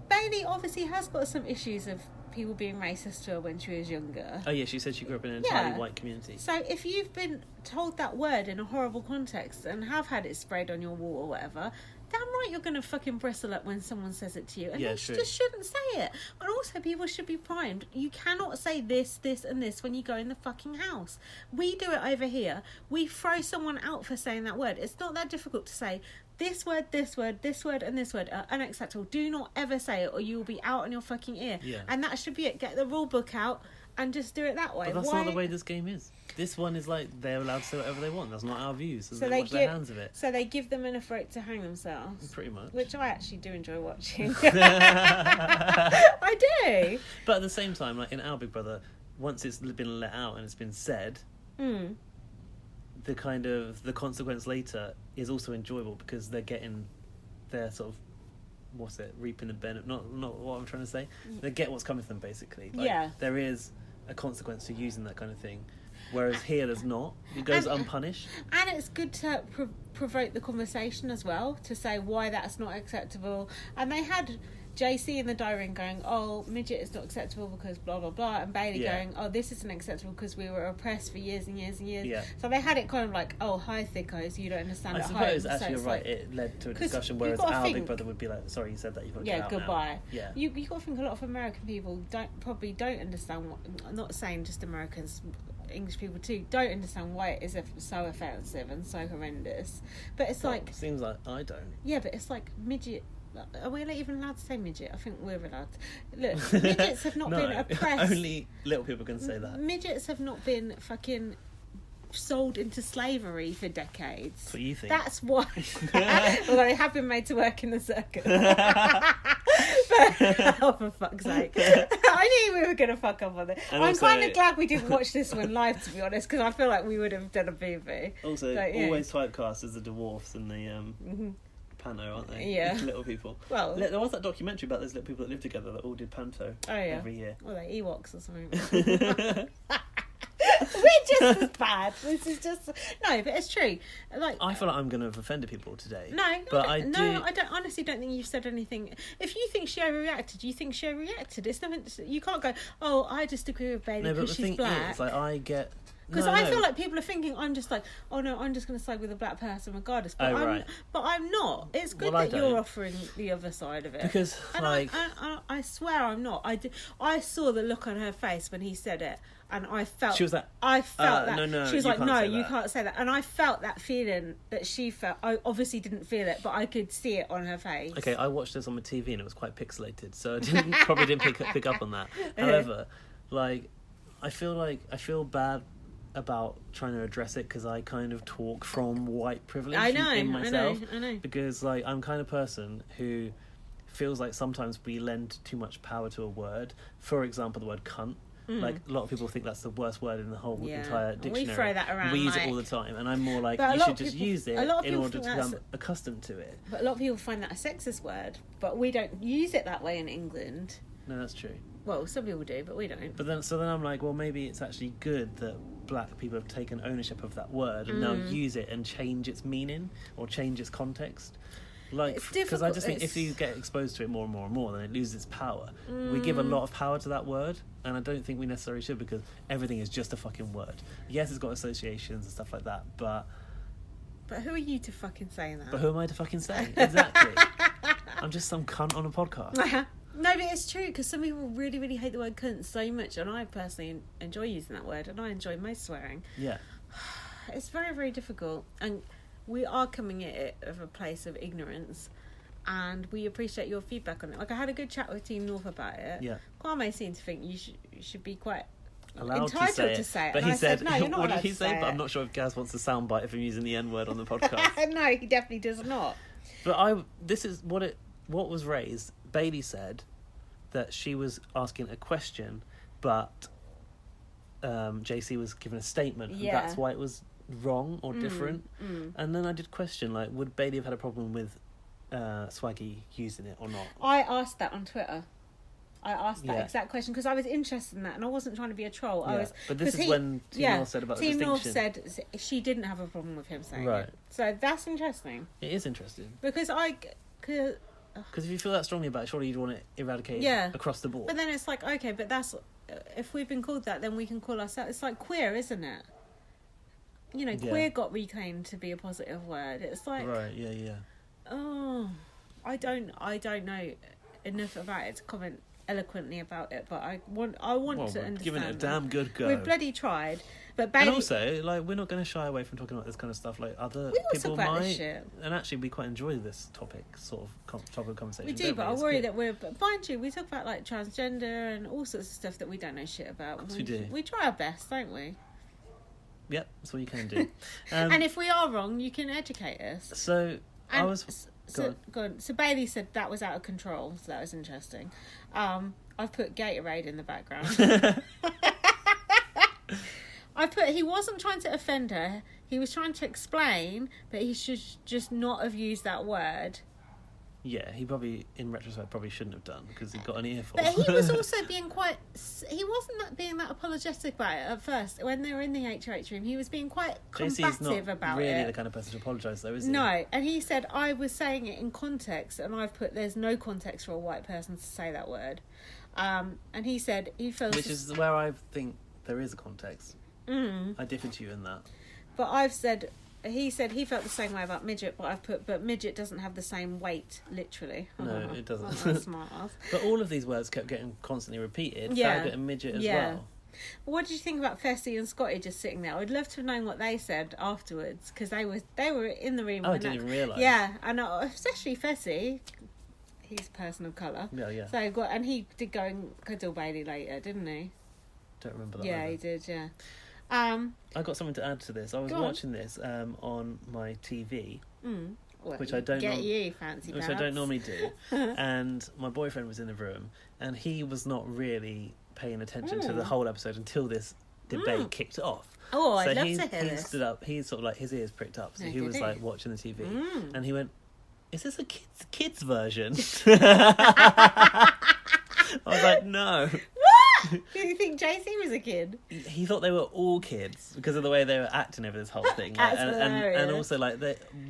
Bailey obviously has got some issues of people being racist to her when she was younger. Oh yeah, she said she grew up in an entirely white community. So if you've been told that word in a horrible context and have had it sprayed on your wall or whatever, damn right you're going to fucking bristle up when someone says it to you. And you just shouldn't say it. And also people should be primed. You cannot say this, this and this when you go in the fucking house. We do it over here. We throw someone out for saying that word. It's not that difficult to say this word, this word, this word, and this word are unacceptable. Do not ever say it, or you will be out on your fucking ear. Yeah. And that should be it. Get the rule book out and just do it that way. But that's not the way this game is. This one is like they're allowed to say whatever they want. That's not our views. So they wash their hands of it. So they give them enough rope to hang themselves. Pretty much. Which I actually do enjoy watching. I do. But at the same time, like in our Big Brother, once it's been let out and it's been said, the kind of the consequence later is also enjoyable because they're getting their sort of reaping the benefit. Not what I'm trying to say. They get what's coming to them basically. Like, yeah. There is a consequence to using that kind of thing, whereas here there's not. It goes unpunished. And it's good to provoke the conversation as well, to say why that's not acceptable. And they had JC in the diary room going, oh, midget is not acceptable because blah blah blah, and Bailey going, oh, this isn't acceptable because we were oppressed for years and years and years. Yeah. So they had it kind of like, oh, hi thickos, you don't understand. I at suppose home. actually So you're right. like, It led to a discussion, whereas our Big Brother would be like, sorry, you said that, you've got to get out goodbye. Now. Yeah, you got to think a lot of American people probably don't understand what. I'm not saying just Americans. English people too don't understand why it is so offensive and so horrendous. But it's like, it seems like I don't. Yeah, but it's like midget. Are we even allowed to say midget? I think we're allowed to. Look, midgets have not been oppressed. Only little people can say that. Midgets have not been fucking sold into slavery for decades. That's what you think. That's why. Although they have been made to work in the circus. But, oh, for fuck's sake. I knew we were going to fuck up on it. And I'm also, kind of glad we didn't watch this one live, to be honest, because I feel like we would have done a BB. Also, always typecast as the dwarfs and the panto, aren't they? Yeah. Little people. Well, there was that documentary about those little people that lived together that all did panto every year. Well, they're Ewoks or something. We're just as bad. This is just no, but it's true. Like, I feel like I'm going to have offended people today. No, but I don't. Honestly, don't think you've said anything. If you think she overreacted, you think she overreacted. It's nothing. You can't go, oh, I just agree with Bailey because she's black. Is, like, I get. Because I feel like people are thinking I'm just like, oh no, I'm just going to side with a black person regardless. But I'm not. It's good that you're offering the other side of it. Because I swear I'm not. I saw the look on her face when he said it, and I felt. She was like, I felt that. No, she was like, no, you can't say that. And I felt that feeling that she felt. I obviously didn't feel it, but I could see it on her face. Okay, I watched this on my TV and it was quite pixelated, so I probably didn't pick up on that. However, like, I feel bad about trying to address it because I kind of talk from white privilege in myself. I know. Because like I'm kind of person who feels like sometimes we lend too much power to a word. For example, the word cunt. Like a lot of people think that's the worst word in the whole entire dictionary. We throw that around. We use it all the time, and I'm more like you should just use it in order to become accustomed to it. But a lot of people find that a sexist word, but we don't use it that way in England. No, that's true. Well, some people do, but we don't. But then I'm like, well, maybe it's actually good that black people have taken ownership of that word and now use it and change its meaning or change its context. Like, because I just think if you get exposed to it more and more and more, then it loses its power. We give a lot of power to that word, and I don't think we necessarily should, because everything is just a fucking word. Yes, it's got associations and stuff like that, but who are you to fucking say that? But who am I to fucking say? Exactly. I'm just some cunt on a podcast. No, but it's true, because some people really, really hate the word cunt so much, and I personally enjoy using that word, and I enjoy most swearing. Yeah. It's very, very difficult, and we are coming at it of a place of ignorance, and we appreciate your feedback on it. Like, I had a good chat with Team North about it. Yeah. Kwame seemed to think you should be quite allowed entitled to say it. But and he said, no, you're not what did he to say? But I'm not sure if Gaz wants a soundbite of him using the N-word on the podcast. No, he definitely does not. But this is what was raised. Bailey said that she was asking a question, but JC was giving a statement, and that's why it was wrong or different. And then I did question, like, would Bailey have had a problem with Swaggy using it or not? I asked that on Twitter. I asked that exact question because I was interested in that, and I wasn't trying to be a troll. But this is when Team North said about the distinction. Team North said she didn't have a problem with him saying it. So that's interesting. It is interesting. Because if you feel that strongly about it, surely you'd want it eradicated across the board. But then it's like, okay, but that's... If we've been called that, then we can call ourselves... It's like queer, isn't it? You know, queer got reclaimed to be a positive word. It's like... Right, yeah. Oh, I don't know enough about it to comment eloquently about it, but I want to understand. Giving it a damn good go. We've bloody tried. But Bailey, and also, like, we're not going to shy away from talking about this kind of stuff. Like, other people might, and actually, we quite enjoy this topic, topic of conversation. We do, but I worry that but mind you, we talk about like transgender and all sorts of stuff that we don't know shit about. Of course we do. We try our best, don't we? Yep, that's what you can do. And if we are wrong, you can educate us. So and go on. So Bailey said that was out of control. So that was interesting. I've put Gatorade in the background. He wasn't trying to offend her. He was trying to explain that he should just not have used that word. Yeah, he probably, in retrospect, probably shouldn't have done because he got an earful. But he was also being he wasn't being that apologetic about it at first. When they were in the HOH room, he was being quite combative about it. JC's not really the kind of person to apologise, though, is he? No, and he said, I was saying it in context, and I've put, there's no context for a white person to say that word. And he said he feels... Which is where I think there is a context. I differ to you in that. But I've said... He said he felt the same way about midget, but I've put, but midget doesn't have the same weight, literally. No, it doesn't. I'm a smart ass. But all of these words kept getting constantly repeated. Faggot and midget as well. What did you think about Fessy and Scotty just sitting there? I'd love to have known what they said afterwards, because they were in the room. Oh, I didn't even realise. Yeah, and especially Fessy. He's a person of colour. Yeah. So and he did go and cuddle Bailey later, didn't he? Don't remember that. Yeah, he did. Yeah. I got something to add to this. I was watching this on my TV, which I don't which I don't normally do. And my boyfriend was in the room, and he was not really paying attention to the whole episode until this debate kicked off. Oh, so I'd love to hear he this. stood up. He sort of like his ears pricked up, so he was like watching the TV, and he went, "Is this a kids version?" I was like, "No." Did you think JC was a kid? He thought they were all kids because of the way they were acting over this whole thing. And also, like,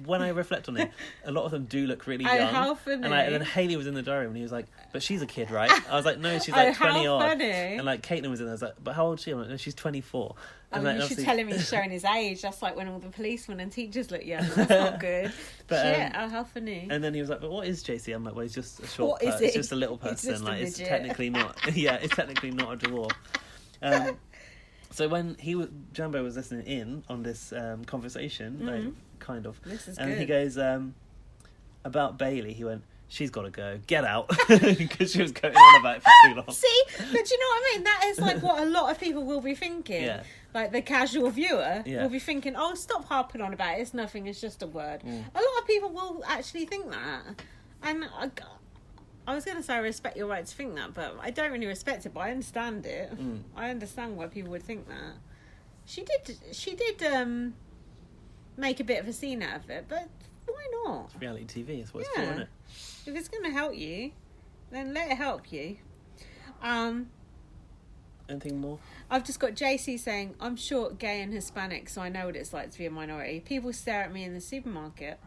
when I reflect on it, a lot of them do look really young. How funny. And then Hayley was in the diary room and he was like, "But she's a kid, right?" I was like, "No, she's like 20 odd." Funny. And like Caitlin was in there, I was like, "But how old is she?" I'm like, "No, she's 24. And you should tell him he's showing his age. That's like when all the policemen and teachers look young. That's not good. But shit, how funny. And then he was like, "But what is JC?" I'm like, "Well, he's just a short person. It's just a little person. Like, it's technically not. Yeah, it's technically not a dwarf." So when Jumbo was listening in on this conversation, like, kind of, this is and good. he goes about Bailey. He went, "She's got to go. Get out," because she was going on about it for too long. See, but you know what I mean? That is like what a lot of people will be thinking. Yeah. Like the casual viewer will be thinking, "Oh, stop harping on about it. It's nothing. It's just a word." A lot of people will actually think that, and I was going to say I respect your right to think that, but I don't really respect it. But I understand it. I understand why people would think that. She did make a bit of a scene out of it, but why not? It's reality TV. It's what it's for, isn't it? If it's going to help you, then let it help you. Anything more? I've just got JC saying, "I'm short, gay and Hispanic, so I know what it's like to be a minority. People stare at me in the supermarket.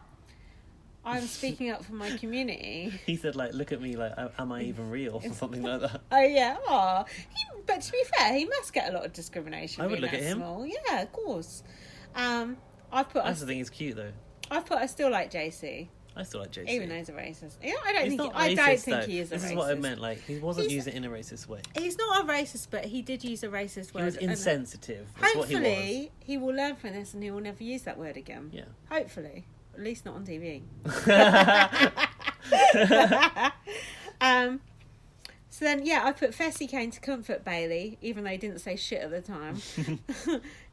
I'm speaking up for my community." He said, like, "Look at me, like, am I even real?" or something like that. Oh, yeah. Oh, but to be fair, he must get a lot of discrimination. I would look at him. Small. Yeah, of course. That's the thing, he's cute, though. I still like JC. I still like JC. Even though he's a racist. Yeah, I don't think he is a racist. This is what I meant, like, he wasn't using it in a racist way. He's not a racist, but he did use a racist word. He was insensitive. That's what he was. Hopefully, he will learn from this and he will never use that word again. Yeah. Hopefully. At least not on TV. So then, I put Fessy came to comfort Bailey, even though he didn't say shit at the time.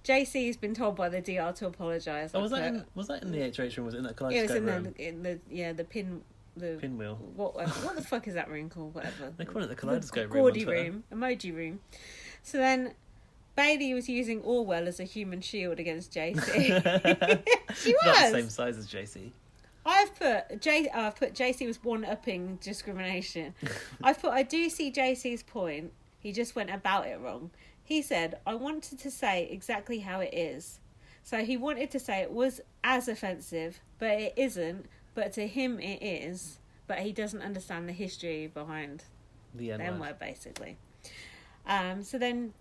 JC has been told by the DR to apologise. Oh, was that in the HH room? Was it in that kaleidoscope room? It was in the pinwheel. What the fuck is that room called? Whatever. They call it the kaleidoscope room. Gordy room, emoji room. So then, Bailey was using Orwell as a human shield against JC. She was not the same size as JC. I've put JC was one-upping discrimination. I do see JC's point. He just went about it wrong. He said, "I wanted to say exactly how it is." So he wanted to say it was as offensive, but it isn't. But to him it is. But he doesn't understand the history behind the N-word, basically. So then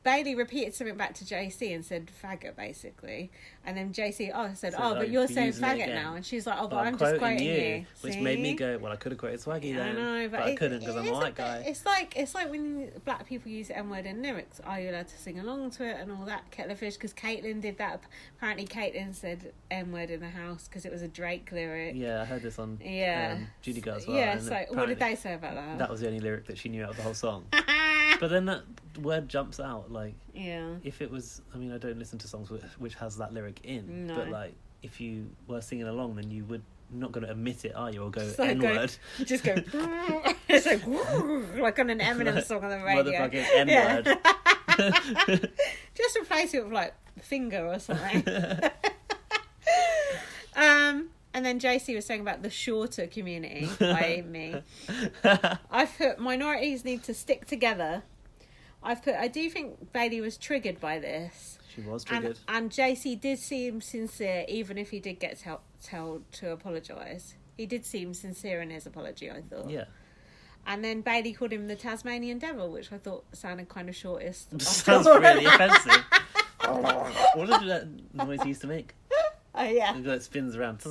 Bailey repeated something back to JC and said faggot, basically. And then JC said, So, but you're saying faggot now. And she's like, but I'm just quoting you. Which made me go, well, I could have quoted Swaggy then. I know, but I couldn't because I'm a white guy. It's like when black people use the N-word in lyrics. Are you allowed to sing along to it and all that? Kettle of Fish, because Caitlin did that. Apparently Caitlin said N-word in the house because it was a Drake lyric. Yeah, I heard this on Judy Girl as well. Yeah, so what did they say about that? That was the only lyric that she knew out of the whole song. But then that word jumps out, like, if it was, I mean, I don't listen to songs which has that lyric in, but like, if you were singing along, then you would not going to admit it, are you, or go N-word? Just go, it's like on an Eminem song on the radio. Motherfucking N-word. Just replace it with like finger or something. And then JC was saying about the shorter community, i.e. me. I've put minorities need to stick together. I do think Bailey was triggered by this. She was triggered. And JC did seem sincere, even if he did get told to apologise. He did seem sincere in his apology, I thought. Yeah. And then Bailey called him the Tasmanian Devil, which I thought sounded kind of shortest. Sounds really offensive. What did that noise he used to make? Oh, yeah. It spins around.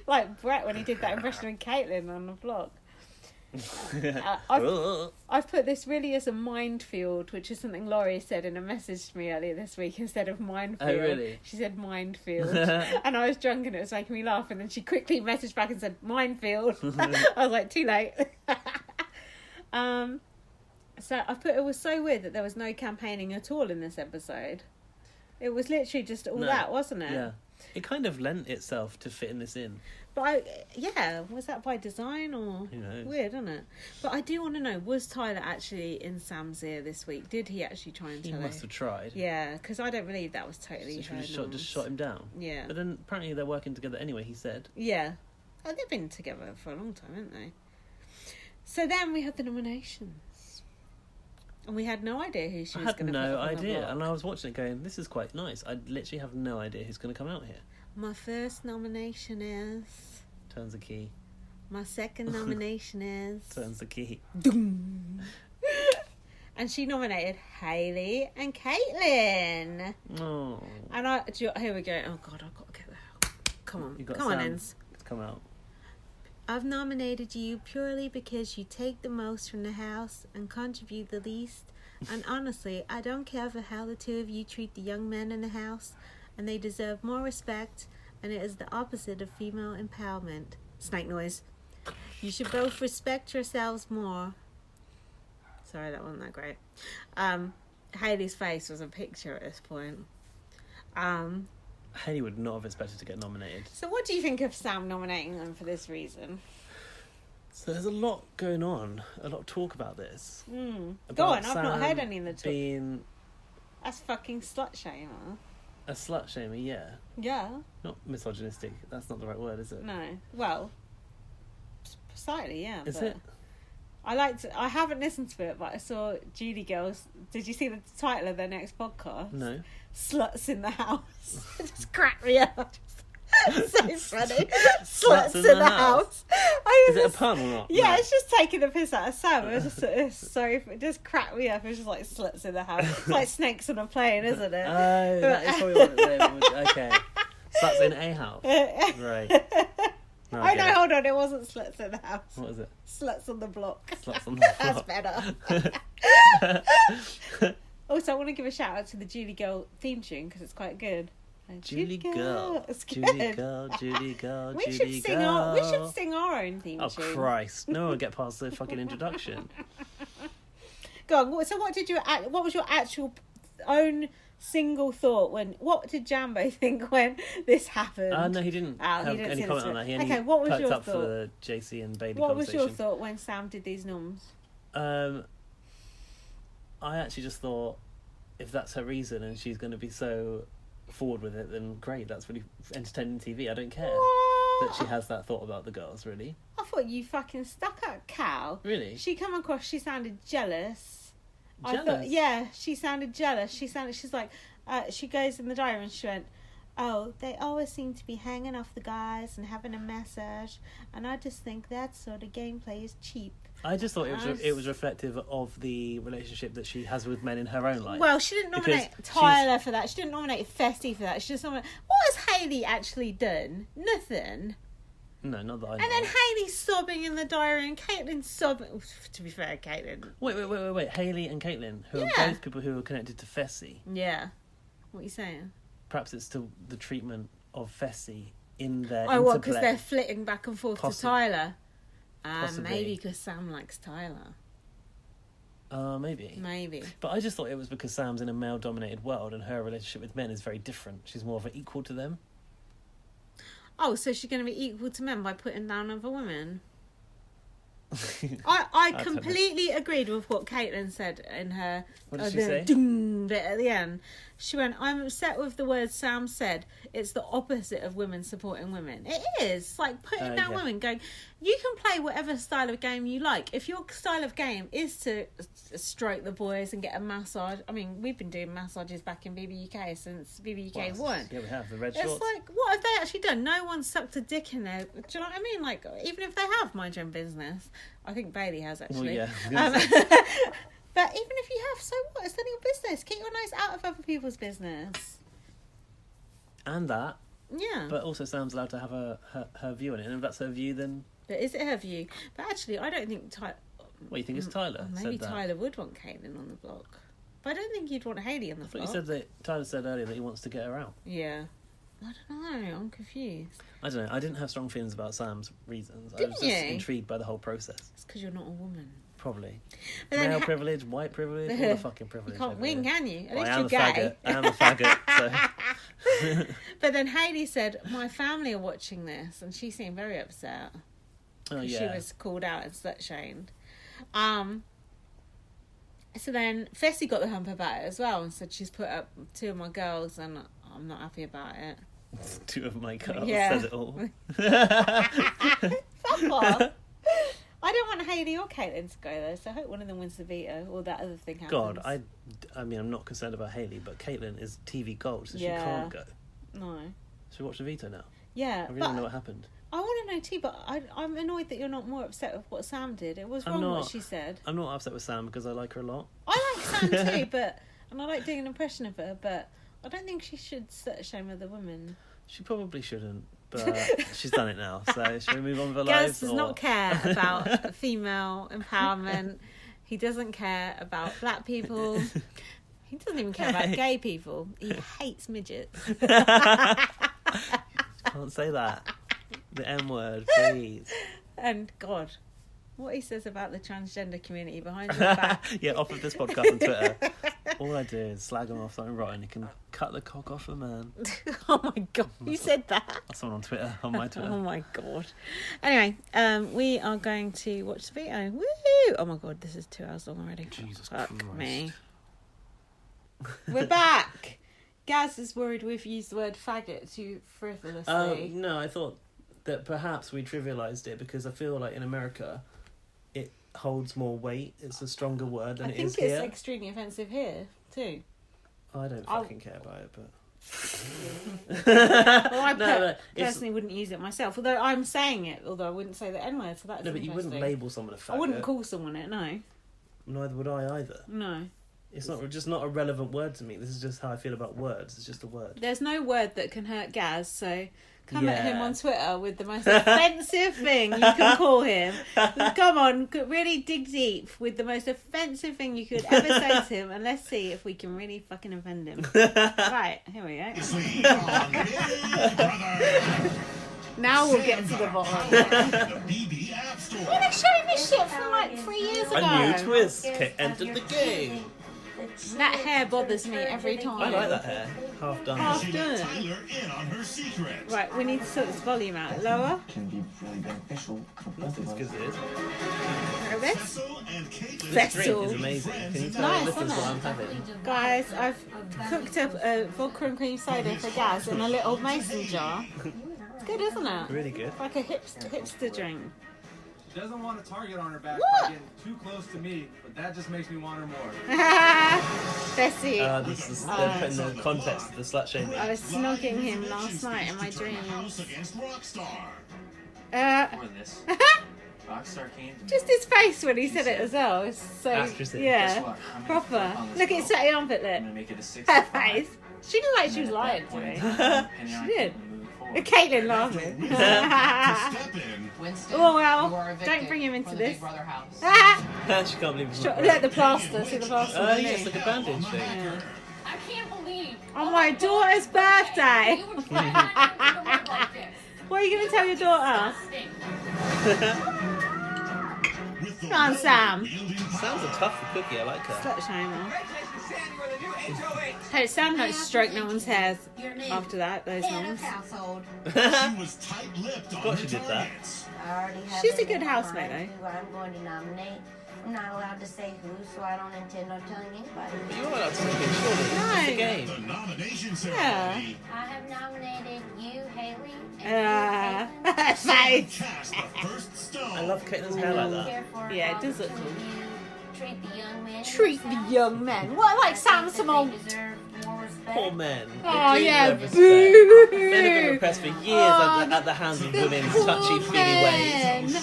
Like Brett when he did that impression of Caitlin on the vlog. I've put this really as a minefield, which is something Laurie said in a message to me earlier this week instead of minefield. Oh, really? She said minefield. And I was drunk and it was making me laugh, and then she quickly messaged back and said minefield. I was like, too late. So I put it was so weird that there was no campaigning at all in this episode. It was literally just all that, wasn't it? Yeah. It kind of lent itself to fitting this in. But was that by design or weird, isn't it? But I do want to know, was Tyler actually in Sam's ear this week? Did he actually try and tell him? He must have tried. Yeah, because I don't believe that was totally just shot him down. Yeah. But then apparently they're working together anyway, he said. Yeah. Oh, they've been together for a long time, haven't they? So then we had the nominations. And we had no idea who she was going to put on the block. I had no idea. And I was watching it going, this is quite nice. I literally have no idea who's going to come out here. My first nomination is... Turns the key. My second nomination is... Turns the key. Doom. And she nominated Hayley and Caitlin. Oh. And here we go. Oh, God, I've got to get there. Come on. Come on, Enz. Come out. I've nominated you purely because you take the most from the house and contribute the least. And honestly, I don't care for how the two of you treat the young men in the house, and they deserve more respect, and it is the opposite of female empowerment. Snake noise. You should both respect yourselves more. Sorry, that wasn't that great. Hayley's face was a picture at this point. Hayley would not have expected to get nominated. So what do you think of Sam nominating them for this reason? So there's a lot going on, a lot of talk about this. Go on, I've not heard any of the talk. Being That's fucking slut-shamer. A slut-shamer, yeah. Yeah. Not misogynistic, that's not the right word, is it? No. Well, slightly, yeah. Is it? I haven't listened to it, but I saw Judy Girls. Did you see the title of their next podcast? No. Sluts in the House. It just cracked me up. So funny. Sluts in the house. Is it a pun or not? Yeah, no. It's just taking the piss out of Sam. It just cracked me up. It was just like sluts in the house. It's like snakes on a plane, isn't it? Oh, that is probably what it's okay. Sluts in a house. Right. No, hold on. It wasn't sluts in the house. What is it? Sluts on the block. Sluts on the block. That's better. Also, I want to give a shout out to the Judy Girl theme tune because it's quite good. Judy Girl. It's good. Judy Girl, Judy Girl, Judy Girl. We should sing our own theme tune. Oh, Christ. No one will get past the fucking introduction. Go on. So what was your actual own single thought what did Jambo think when this happened? No, he didn't have any comment on that. He only what was your up thought? for the JC and Bailey What conversation. was your thought when Sam did these noms? I actually just thought, if that's her reason and she's going to be so forward with it, then great, that's really entertaining TV. I don't care that she has that thought about the girls, really. I thought you fucking stuck out cow. Really? She sounded jealous. Jealous? I thought, yeah, she sounded jealous. She's like, she goes in the diary and she went, oh, they always seem to be hanging off the guys and having a massage, and I just think that sort of gameplay is cheap. I just thought it was reflective of the relationship that she has with men in her own life. Well, she didn't nominate Tyler for that. She didn't nominate Fessy for that. She just nominated... What has Hayley actually done? Nothing. No, not that I know. And then Hayley sobbing in the diary and Caitlin sobbing... To be fair, Caitlin... Wait. Hayley and Caitlin, who are both people who are connected to Fessy. Yeah. What are you saying? Perhaps it's still the treatment of Fessy in their interplay. What, because they're flitting back and forth to Tyler? Maybe because Sam likes Tyler. Maybe. But I just thought it was because Sam's in a male-dominated world and her relationship with men is very different. She's more of an equal to them. Oh, so she's going to be equal to men by putting down other women? I completely agreed with what Caitlin said in her... What did she say? Ding bit at the end. She went, I'm upset with the words Sam said. It's the opposite of women supporting women. It is. Like, putting down women, going, you can play whatever style of game you like. If your style of game is to stroke the boys and get a massage... I mean, we've been doing massages back in BBUK since BBUK 1. Yeah, we have. The red shorts. It's like, what have they actually done? No one sucked a dick in there. Do you know what I mean? Like, even if they have, mind your own business. I think Bailey has, actually. Well, yeah. But even if you have, so what? It's none of your business. Keep your nose out of other people's business. And that. Yeah. But also Sam's allowed to have her view on it. And if that's her view, then... But is it her view? But actually, I don't think... What, you think it's Tyler? Maybe Tyler would want Caitlin on the block. But I don't think he'd want Hayley on the block. You said that Tyler said earlier that he wants to get her out. Yeah. I don't know. I'm confused. I don't know. I didn't have strong feelings about Sam's reasons. I was just intrigued by the whole process. It's because you're not a woman. Probably. Male privilege, white privilege, all the fucking privilege. You can't win, can you? At least you're gay. I am a faggot, so... But then Hayley said, my family are watching this, and she seemed very upset. Oh, yeah. She was called out and slut-shamed. So then Fessy got the hump about it as well and said she's put up 2 of my girls and I'm not happy about it. 2 of my girls, yeah. says it all. Fuck off. I don't want Hayley or Caitlin to go though, so I hope one of them wins the veto or that other thing happens. God, I mean, I'm not concerned about Hayley, but Caitlin is TV gold, so she can't go. No. Should we watch the veto now? Yeah. I really don't know what happened. I want to know too, but I'm annoyed that you're not more upset with what Sam did. It was wrong what she said. I'm not upset with Sam because I like her a lot. I like Sam too, and I like doing an impression of her, but I don't think she should shame other women. She probably shouldn't, but she's done it now. So should we move on with our Gaz lives? does not care about female empowerment. He doesn't care about black people. He doesn't even care about gay people. He hates midgets. Can't say that. The M word, please. And God, what he says about the transgender community behind your back. Yeah, off of this podcast on Twitter. All I do is slag him off something rotten. He can cut the cock off a man. Oh my God, you said that? That's someone on Twitter, on my Twitter. Oh my God. Anyway, we are going to watch the video. Woo! Oh my God, this is 2 hours long already. Jesus Fuck Christ. me. We're back. Gaz is worried we've used the word faggot too frivolously. No, I thought that perhaps we trivialised it because I feel like in America it holds more weight. It's a stronger word than it is here. I think it's extremely offensive here too. I don't fucking care about it, but... Well, I personally wouldn't use it myself, although I'm saying it, although I wouldn't say the N-word, so that's No, but you wouldn't label someone a faggot. I wouldn't call someone it, no. Neither would I either. No. It's not a relevant word to me. This is just how I feel about words. It's just a word. There's no word that can hurt Gaz, so come at him on Twitter with the most offensive thing you can call him. Come on, really dig deep with the most offensive thing you could ever say to him, and let's see if we can really fucking offend him. Right, here we go. Now we'll get to the bottom. Well, they're showing this shit from like 3 years ago. A new twist entered the game. That hair bothers me every time. I like that hair. Half done. Half done. Right, we need to sort this volume out. Lower. Nothing's good as it is. Hear this? This drink is amazing. Can you tell this is what I'm having? Guys, I've cooked up a vodka and cream soda for Gaz in a little mason jar. It's good, isn't it? Really good. Like a hipster drink. She doesn't want a target on her back by getting too close to me, but that just makes me want her more. Fessy. This is in the context of the slut shaming. I was snogging him last night in my dreams. Rockstar came to me. Just his face when he said it as well. It's so Actressy. yeah, proper. Look at his setting armpit lip. I'm gonna make it a 6 Her face. She looked like she was lying to me. She did. Caitlin laughing. Oh well, don't bring him into this. She can't believe it's Look at the plaster. See the plaster? Oh, yes, like a bandage thing. Yeah. I can't believe. On my daughter's birthday. You would find out if you don't work like this. What are you going to tell your daughter? Come on, Sam. Sam's a tough cookie, I like her. Slut shamer. Hey, Sam like stroked no one's hair after that, those ones. Of course she did that. She's a good housemate, though. I'm going to nominate. I'm not allowed to say who, so I don't intend on telling anybody. You are allowed to say it, surely. It's a game. Yeah. I have nominated you, Haley, Face. I love Caitlin's hair like that. Yeah, it does look cool. Treat the young men. Treat the young men. What, like Sam Simone? They deserve more respect. Poor men. Oh, They do yeah, deserve respect. boo. Men have been repressed for years at the hands of women's touchy-feely ways.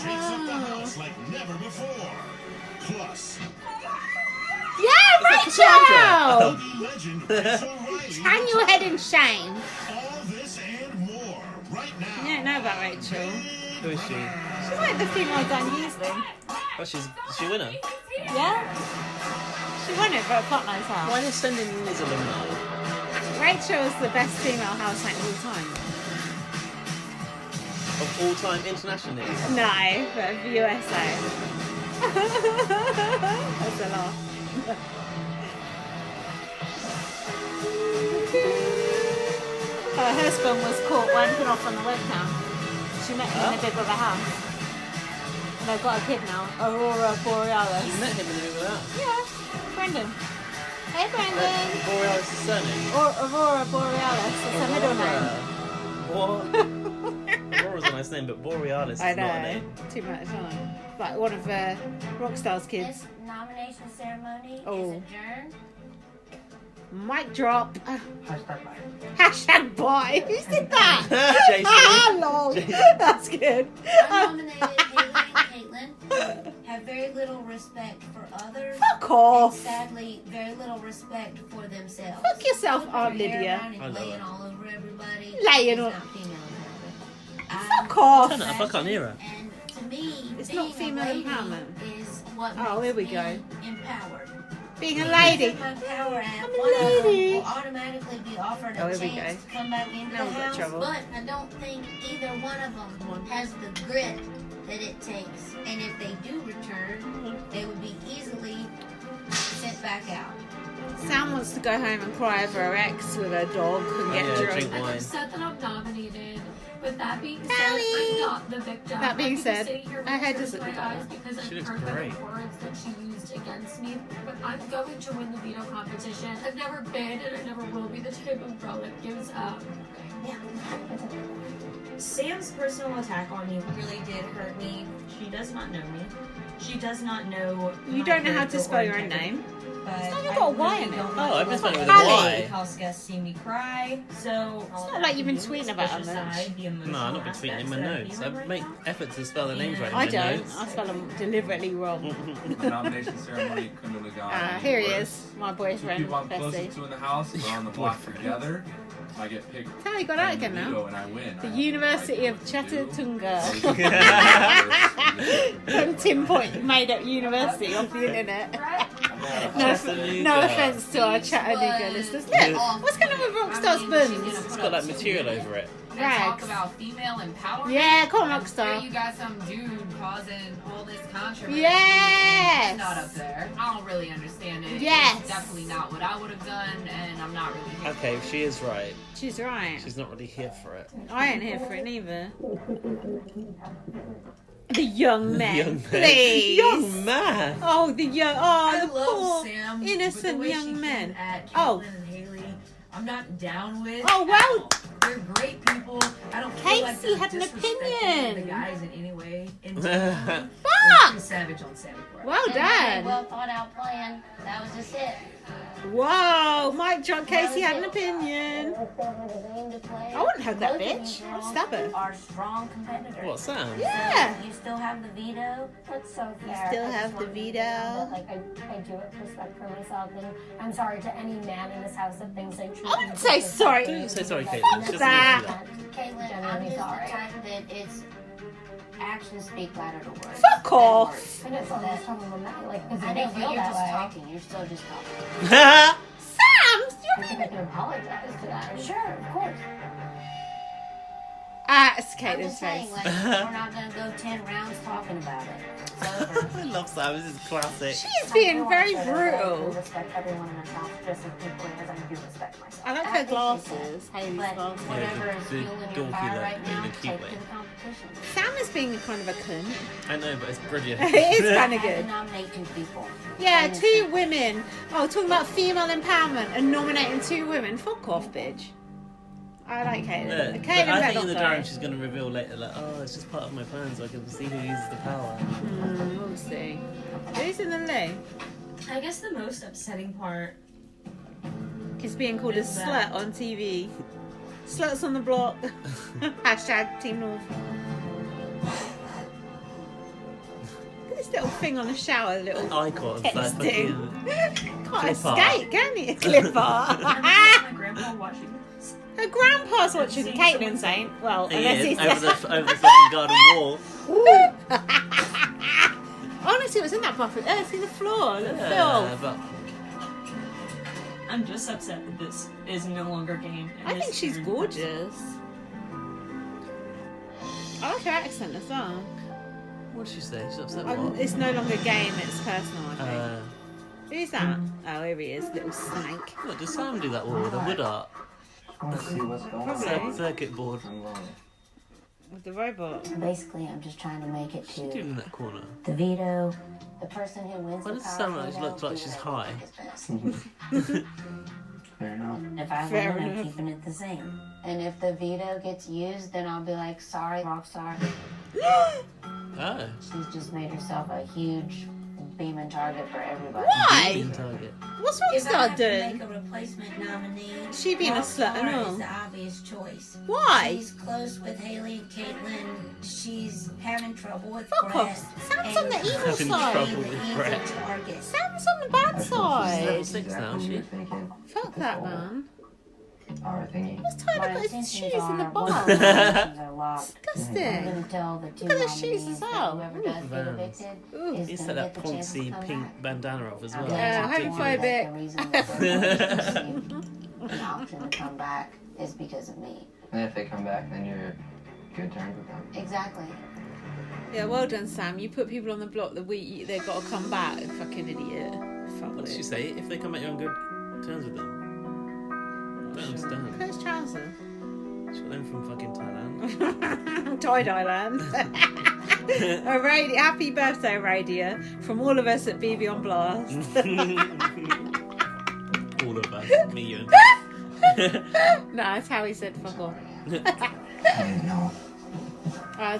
Yeah, Cassandra. Rachel! Hang your head in shame. You don't know about Rachel. Who is she? She's like the female Dan Usling. Oh, is she a winner? Yeah? She won it, but fuck knows how. Why are they sending in these alumni? Rachel is the best female housemate of all time. Of all time internationally? No, but of USA. That's a laugh. Her husband was caught wanking off on the webcam. She met him in the big brother house. And they've got a kid now, Aurora Borealis. You met him in the middle of that? Yeah, Brendan. Hey, Brendan. Borealis' surname? Aurora Borealis, it's her middle name. What? Aurora's a nice name, but Borealis is I not a know, name. too much, huh? Like one of Rockstar's kids. This nomination ceremony Oh. is adjourned. Mic drop. Hashtag boy. Who did that? Jason. Lol. Jason. That's good. Unnominated Haley and Caitlin have very little respect for others. Fuck And off. sadly, very little respect for themselves. Fuck yourself, Putting Aunt your hair Lydia. around and I love laying her. all over everybody. Laying is all- not female empowerment. Fuck off. Turn it up, I can't hear her. And to me, It's being not female a lady empowerment. is what Oh, makes here we me go. empowered. Being a lady. My power at I'm a one of them lady. will automatically be offered Oh, a here we chance go. to come back into Now the we've got house, trouble. but I don't think either one of them has the grit that it takes. And if they do return, they would be easily sent back out. Sam wants to go home and cry over her ex with her dog and get yeah, drunk. drink I'm wine. upset that I'm nominated. But that being said, Sally! I'm not the victim. That being I could said, just sit here her head with doesn't tears in look my bad. eyes because She I've looks heard great. the words that she used against me. But I'm going to win the veto competition. I've never been and I never will be the type of girl that gives up. Sam's personal attack on me really did hurt me. She does not know me. She does not know. You my don't know how to character spell or your own integrity. name. But It's not I even got a Y really in it. don't Oh, like I've been spelling it with a Hallie. Y. house guests see me cry. So It's not like you've been tweeting about her. her much. No, I've not been tweeting in my notes. I make efforts to spell the names right in I my don't. notes. I spell them deliberately wrong. The nomination ceremony couldn't have gone. Here he any is, worse. my Two boyfriend, people I'm closest Fessy. to in the house, we're on the block together. I get picked. Tell he got out again and now. I win. The I have University no of idea what to do. Chattanooga. Yeah. Some Tim Point made up university off the internet. No offence to our Chattanooga listeners. Look, what's going on with Rockstar's buns? It's got like material over it. Talk Rags. about female empowerment. Yeah, come on, I'm Rockstar. sure you got some dude causing all this controversy. Yes. It's not up there. I don't really understand it. Yes. It's definitely not what I would have done, and I'm not really here. Okay, she is right. She's right. She's not really here for it. I ain't here for it neither. The young man, Young man. please. Young man. Oh, the young. Oh, I the love poor Sam, but the innocent way she young came man. at Oh. Caitlin and Haley, I'm not down with. Oh well, They're great people. I don't feel like Casey they're had an disrespecting opinion. the guys in any way. Fuck! Savage on Savage. Well And had a done. well thought out plan. That was just it. Whoa, Mike John Casey had an opinion. If there was a game to play, I wouldn't hug that both of bitch. you I'd girls stab her. are strong competitors. What, Sam? Yeah. You still have the veto. That's so You fair. still I just have the wanted to veto. know that, like, I do it for respect for myself, and I'm sorry to any man in this house that thinks I truly. I wouldn't say sorry. Don't say sorry, Caitlin. Fuck It's just that. an issue. Caitlin, I'm Genuinely just sorry. the type that it's actions speak louder than words. Fuck off. And it's almost something like, because I I know, don't but feel you're that just way. talking. You're still just talking. Sam, I think I can apologize to that. Sure, of course. it's I'm Caitlin's just saying, face. like, we're not gonna go 10 rounds talking about it. It's over. I love Sam. This is classic. She's being very I brutal. respect everyone in this house just as equally as I do respect myself. I like I her think glasses. Hayley's But glasses. whatever is the fueling your dorky fire look, right but in now, a cute take way. to the competition. Sam is being kind of a cunt. I know, but it's brilliant. It is kind I of had to good. nominate 2 people. Yeah, And 2 women. Oh, talking about female empowerment and nominating 2 women. Fuck off, bitch. I like Caitlin. Yeah, but Caitlin I better think in the not diary die. she's going to reveal later, like, oh, it's just part of my plan so I can see who uses the power. We'll see. Who's in the loo? I guess the most upsetting part. He's being called a Is slut that- on TV. Sluts on the block. Hashtag Team North. Look at this little thing on the shower, little Icons, like texting. fucking Can't clip art. escape, can he? A clip art. My grandpa watching this. Her grandpa's watching Caitlin's ain't. Well, He unless is, he's over the fucking garden wall. Honestly, it was in that bathroom. Oh, it's in the floor. Look, Yeah, Phil. but I'm just upset that this is no longer game. and I this think she's is- gorgeous. I like her accent as well. what did she say? She's upset what? It's no longer game, it's personal, I think. Who's that? Oh, here he is, little snake. Look, does Sam do that wall? The wood art? I want to see what's going Probably. Circuit board. With the robot. Basically, I'm just trying to make it What's she doing to in that corner? the veto. The person who wins Why the does power Sam veto look like do she's whatever high? they think is best. Fair enough. If I Fair win, I'm enough. keeping it the same. And if the veto gets used, then I'll be like, sorry, Rockstar. Oh. She's just made herself a huge beaming target for everybody. Why? In target. What's If I Rockstar have to make doing? a replacement nominee, She being a slut and Rockstar all. is the obvious choice. Why? She's close with Haley and Caitlin. She's having trouble with Fuck Brett. off. Sam's on the evil Having side. trouble with Brett. Target. Sam's on the bad She's level side. 6 now, is she? Fuck that man. Our thingy. What's Tyler My got his intentions shoes in the are- bar? my intentions are locked. I'm Disgusting. gonna tell the 2 Look at the shoes nominees as that well. whoever Ooh, does get Vans. evicted Ooh. is He gonna set that get the chance to Ponzi come pink back. bandana off as I'm well. gonna Yeah, tell people homophobic. that the reason that they're received an option to come back is because of me. And if they come back, then you're good terms with them. Exactly. Yeah, well done, Sam. You put people on the block the week they've got to come back. Fucking idiot. Fuck What did she it. say? If they come back, you're on good terms with them. I don't understand. Look at his trousers. She got them from fucking Thailand. Tie-dye land. Happy birthday, Aradia, from all of us at BB on Blast. All of us. Me, you, and No, that's how he said fuck off. I didn't know.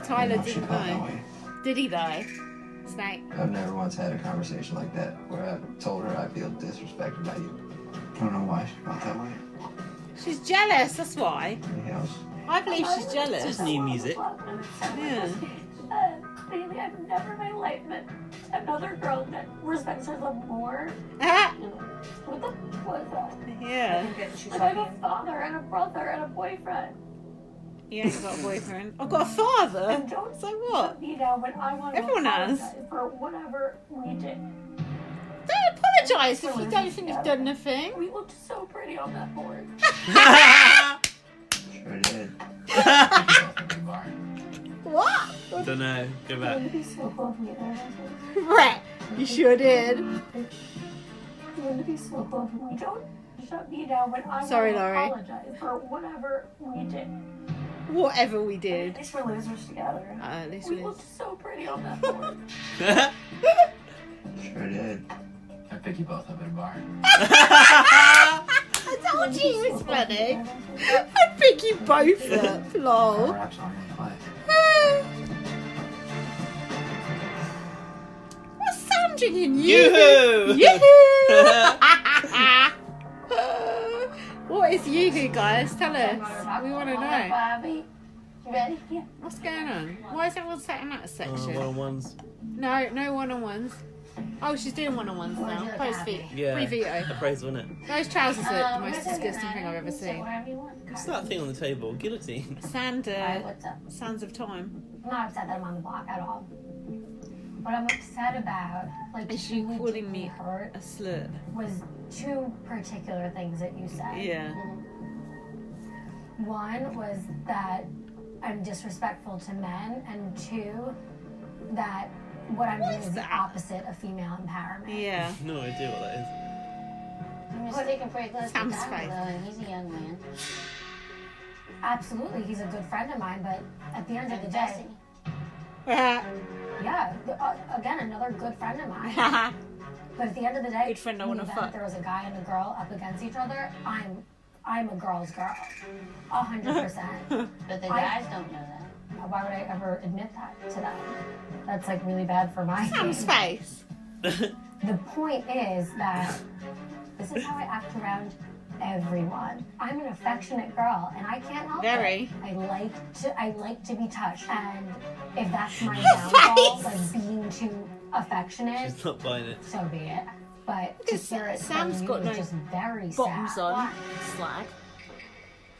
Tyler She didn't felt that know. way. Did he though? Snake. I've never once had a conversation like that where I told her I feel disrespected by you. I don't know why she felt that way. She's jealous, that's why. Anything else? I believe she's This jealous. is new music. Yeah. Bailey, I've never in my life met another girl that respects herself more. What the fuck was that? Yeah. Like, I have a father and a brother and a boyfriend. You ain't got a boyfriend. I've got a father. And don't So what? you know when I want to Everyone has. apologize for whatever we did. Don't apologise if you don't think you've done nothing. We looked so pretty on that board. Sure did. What? Don't know. Go back. Wouldn't it be so cool if we there? Right. You sure did. Wouldn't it be so cool if we don't shut me down when I Sorry, want to Laurie. apologize for whatever we did? Whatever we At did. least we're losers together. At least We we looked so pretty on that board. Sure did. I pick you both up at a bar. I don't told you he was funny. I'd pick you both up, lol. Wraps on your life. What's Sam drinking? Yoo-hoo! Yoo-hoo! What is Yoo-hoo, guys? Tell us. We want to know. Bobby, you ready? Yeah. What's going on? Why is everyone sat in that section? One-on-ones. No one-on-ones. Oh, she's doing one-on-ones now. Post feet. Yeah. Pre-veto. Appraisal, innit? Those trousers are the most disgusting thing I've ever seen. Whatever you want. What's that thing on the table? Guillotine. Sander. What's up? Sands of Time. I'm not upset that I'm on the block at all. What I'm upset about, like, Is she really calling deeply me hurt, a slut? was two particular things that you said. Yeah. One was that I'm disrespectful to men, and two, that what I'm doing is the opposite of female empowerment. Yeah. No idea what that is. I'm just sticking pretty close to Sam's Tyler, face. though, and he's a young man. Absolutely, he's a good friend of mine, but at the end of the day, Jesse. yeah, again, another good friend of mine. But at the end of the day, Good friend I in wanna the event fuck. there was a guy and a girl up against each other, I'm a girl's girl, 100%. But the guys don't know that. Why would I ever admit that to them? That's like really bad for my Sam's face. The point is that this is how I act around everyone. I'm an affectionate girl, and I can't help Very. it. I like to be touched, and if that's my downfall, like being too affectionate, She's not buying it. so be it. But to hear it Sam's from you got is no just very Bottoms sad. on. Slag.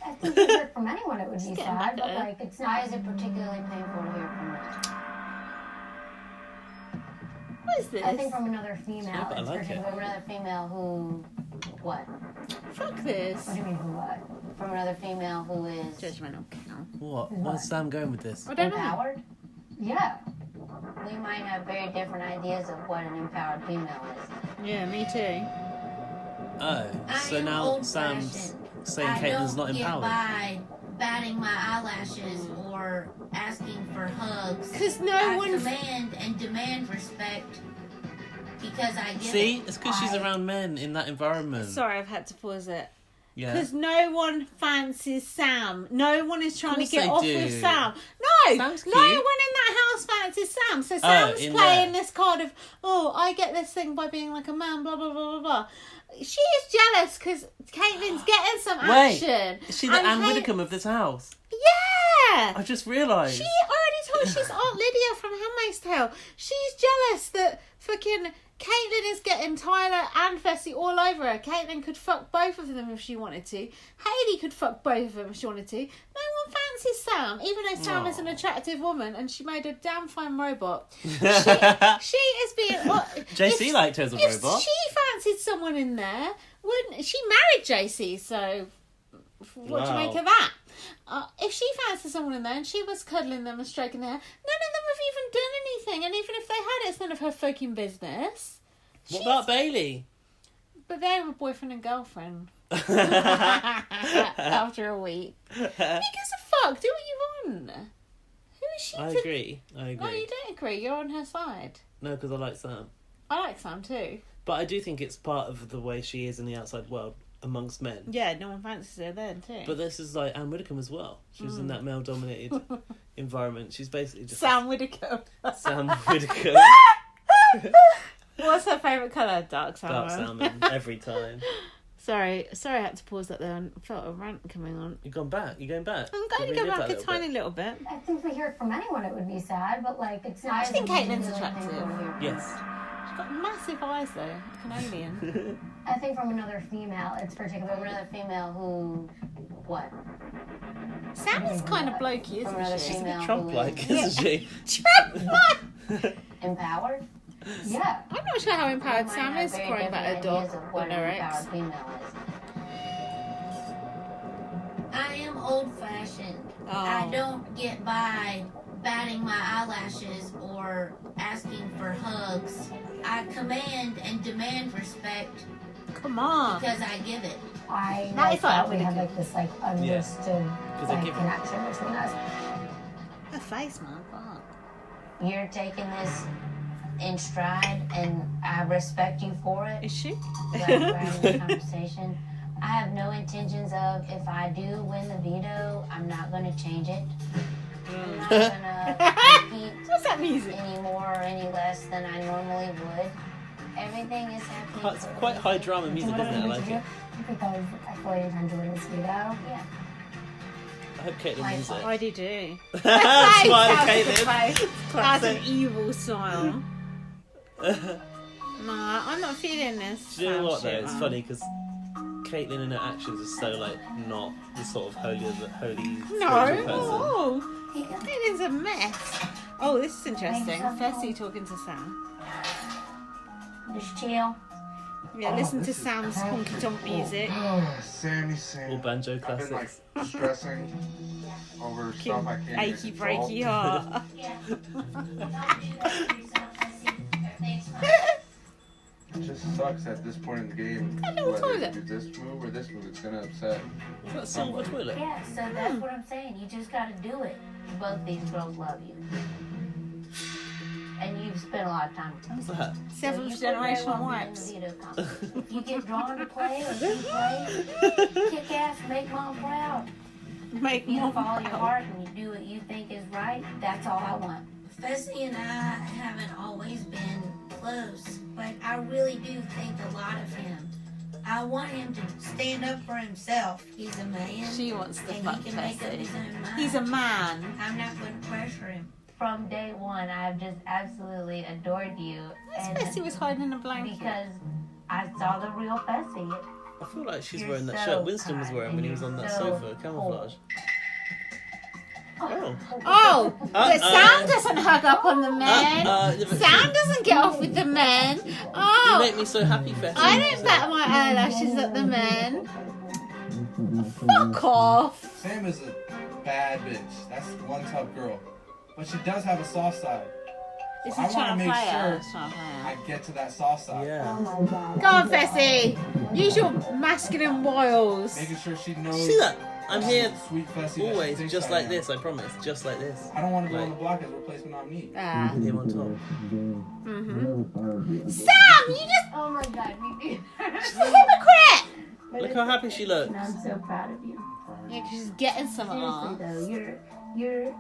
I think to hear it from anyone it would be getting sad, but better. like it's Why not. is it particularly painful to hear from us? What is this? I think from another female, Yeah, but I it's like it. particularly. From another female who... What? Fuck this. What do you mean, who what? From another female who is Judgmental cow. What? Where's Sam going with this? I don't know. Empowered? Yeah. we might have very different ideas of what an empowered female is. Yeah, me too. Oh, I so am now old-fashioned. Sam's saying I Caitlin's don't not get empowered. by batting my eyelashes or asking for hugs. 'Cause no I one- command and demand respect because I give See, it. it's because she's around men in that environment. Sorry, I've had to pause it. Yeah. Because no one fancies Sam. No one is trying to Course get they off do. with Sam. No, Sam's no cute. one in that house fancies Sam. So Sam's in playing there. this card of, oh, I get this thing by being like a man, blah, blah, blah, blah, blah. She is jealous because Caitlin's getting some Wait, action. is she the And Anne Cait- Widdecombe of this house? Yeah. I just realised. She already told she's Aunt Lydia from Handmaid's Tale. She's jealous that fucking Caitlin is getting Tyler and Fessy all over her. Caitlin could fuck both of them if she wanted to. Hayley could fuck both of them if she wanted to. No one fancies Sam, even though Sam is an attractive woman and she made a damn fine robot. She is being... JC liked her as a if robot. she fancied someone in there, wouldn't she married JC, so what do you Wow. make of that? If she fancied someone in there and she was cuddling them and stroking their hair, none of them have even done anything. And even if they had, it's none of her fucking business. What about Bailey? But they're a boyfriend and girlfriend. After a week. Who gives a fuck? Do what you want. Who is she I to... agree. No, you don't agree. You're on her side. No, because I like Sam. I like Sam too. But I do think it's part of the way she is in the outside world amongst men. Yeah, no one fancies her then too. But this is like Anne Widdecombe as well. She was in that male-dominated environment. She's basically just Sam Widdecombe. Sam Widdecombe. What's her favourite colour? Dark salmon. Dark salmon every time. Sorry, I had to pause that there and felt a rant coming on. You're going back. You're going back. I'm going to Relive go back that a little tiny bit. little bit. I think if we hear it from anyone, it would be sad, but like it's not. I think Caitlin's attractive. Yes. She's got massive eyes though, like an alien. I think from another female, it's From particularly. another female who... What? Sam is kind of blokey, From another isn't she? female who Trump-like, is isn't she? empowered. Yeah. I'm not sure how empowered We might Sam have is very crying about her different dog ideas of what and an her empowered ex. female is. I am old-fashioned. Oh. I don't get by batting my eyelashes or asking for hugs. I command and demand respect Come on. because I give it. I That is thought like we had really like this like understood Because they like, give it. connection between us. Her face, man. Fuck. You're taking this in stride, and I respect you for it. Is she? Glad we're having this conversation. I have no intentions of, if I do win the veto, I'm not going to change it. I'm not going to compete What's that music? any more or any less than I normally would. Everything is happening. It's quite high drama music, isn't it? I like it. Because I feel like you're trying to win this veto. Yeah. I hope Caitlin wins it. I do too. Smile, Caitlin. That's an evil smile. Nah, I'm not feeling this. Do you know what though? shit, It's man. funny because Caitlin in her actions is so like not the sort of holy spiritual person. No. Caitlin's a mess. Oh, this is interesting. Fessy talking to Sam. Just chill. Yeah, listen to Sam's honky tonk music. Sammy. Or banjo I've been like classics. stressing over stuff I can't Achy even breaky control. heart. It just sucks at this point in the game. little Whether toilet. you do this move or this move, it's gonna upset. Is that a silver toilet? Yeah, so that's what I'm saying. You just gotta do it. Both these girls love you. And you've spent a lot of time with them. What's that? Seventh So you could very generation well be in wipes. the veto contest. If you get drawn to play or you play, kick ass, make mom proud. Make You more follow your heart and you do what you think is right. That's all I want. Fessy and I haven't always been close, but I really do think a lot of him. I want him to stand up for himself. He's a man. She wants to and fuck he can make up his Fessy. own mind. He's a man. I'm not going to pressure him. From day one, I've just absolutely adored you. And Fessy was hiding in a blanket. because I saw the real Fessy. I feel like she's You're wearing that so shirt Winston was kind wearing when he was and on that you're so sofa, camouflage. Oh. Oh, but Uh-oh. Sam doesn't hug up on the men. Sam doesn't get off with the men. You Oh, make me so happy, Fessy. I don't bat my eyelashes at the men. Fuck off. Sam is a bad bitch. That's one tough girl. But she does have a soft side. Is So he I want trying to to make play her? sure He's trying to play her. I get to that soft side. Yeah. Go on, Fessy. Use your masculine wiles. Making sure she knows. See that? I'm here Sweet Fessy that she always thinks just I like am. this, I promise. Just like this. I don't want to go Like- on the block as a replacement nominee. Ah. Him on top. Sam, you just Oh my god, you do. she's a hypocrite. Look how happy she looks. And I'm so proud of you. Yeah, 'cause she's getting some Seriously ass. though, you're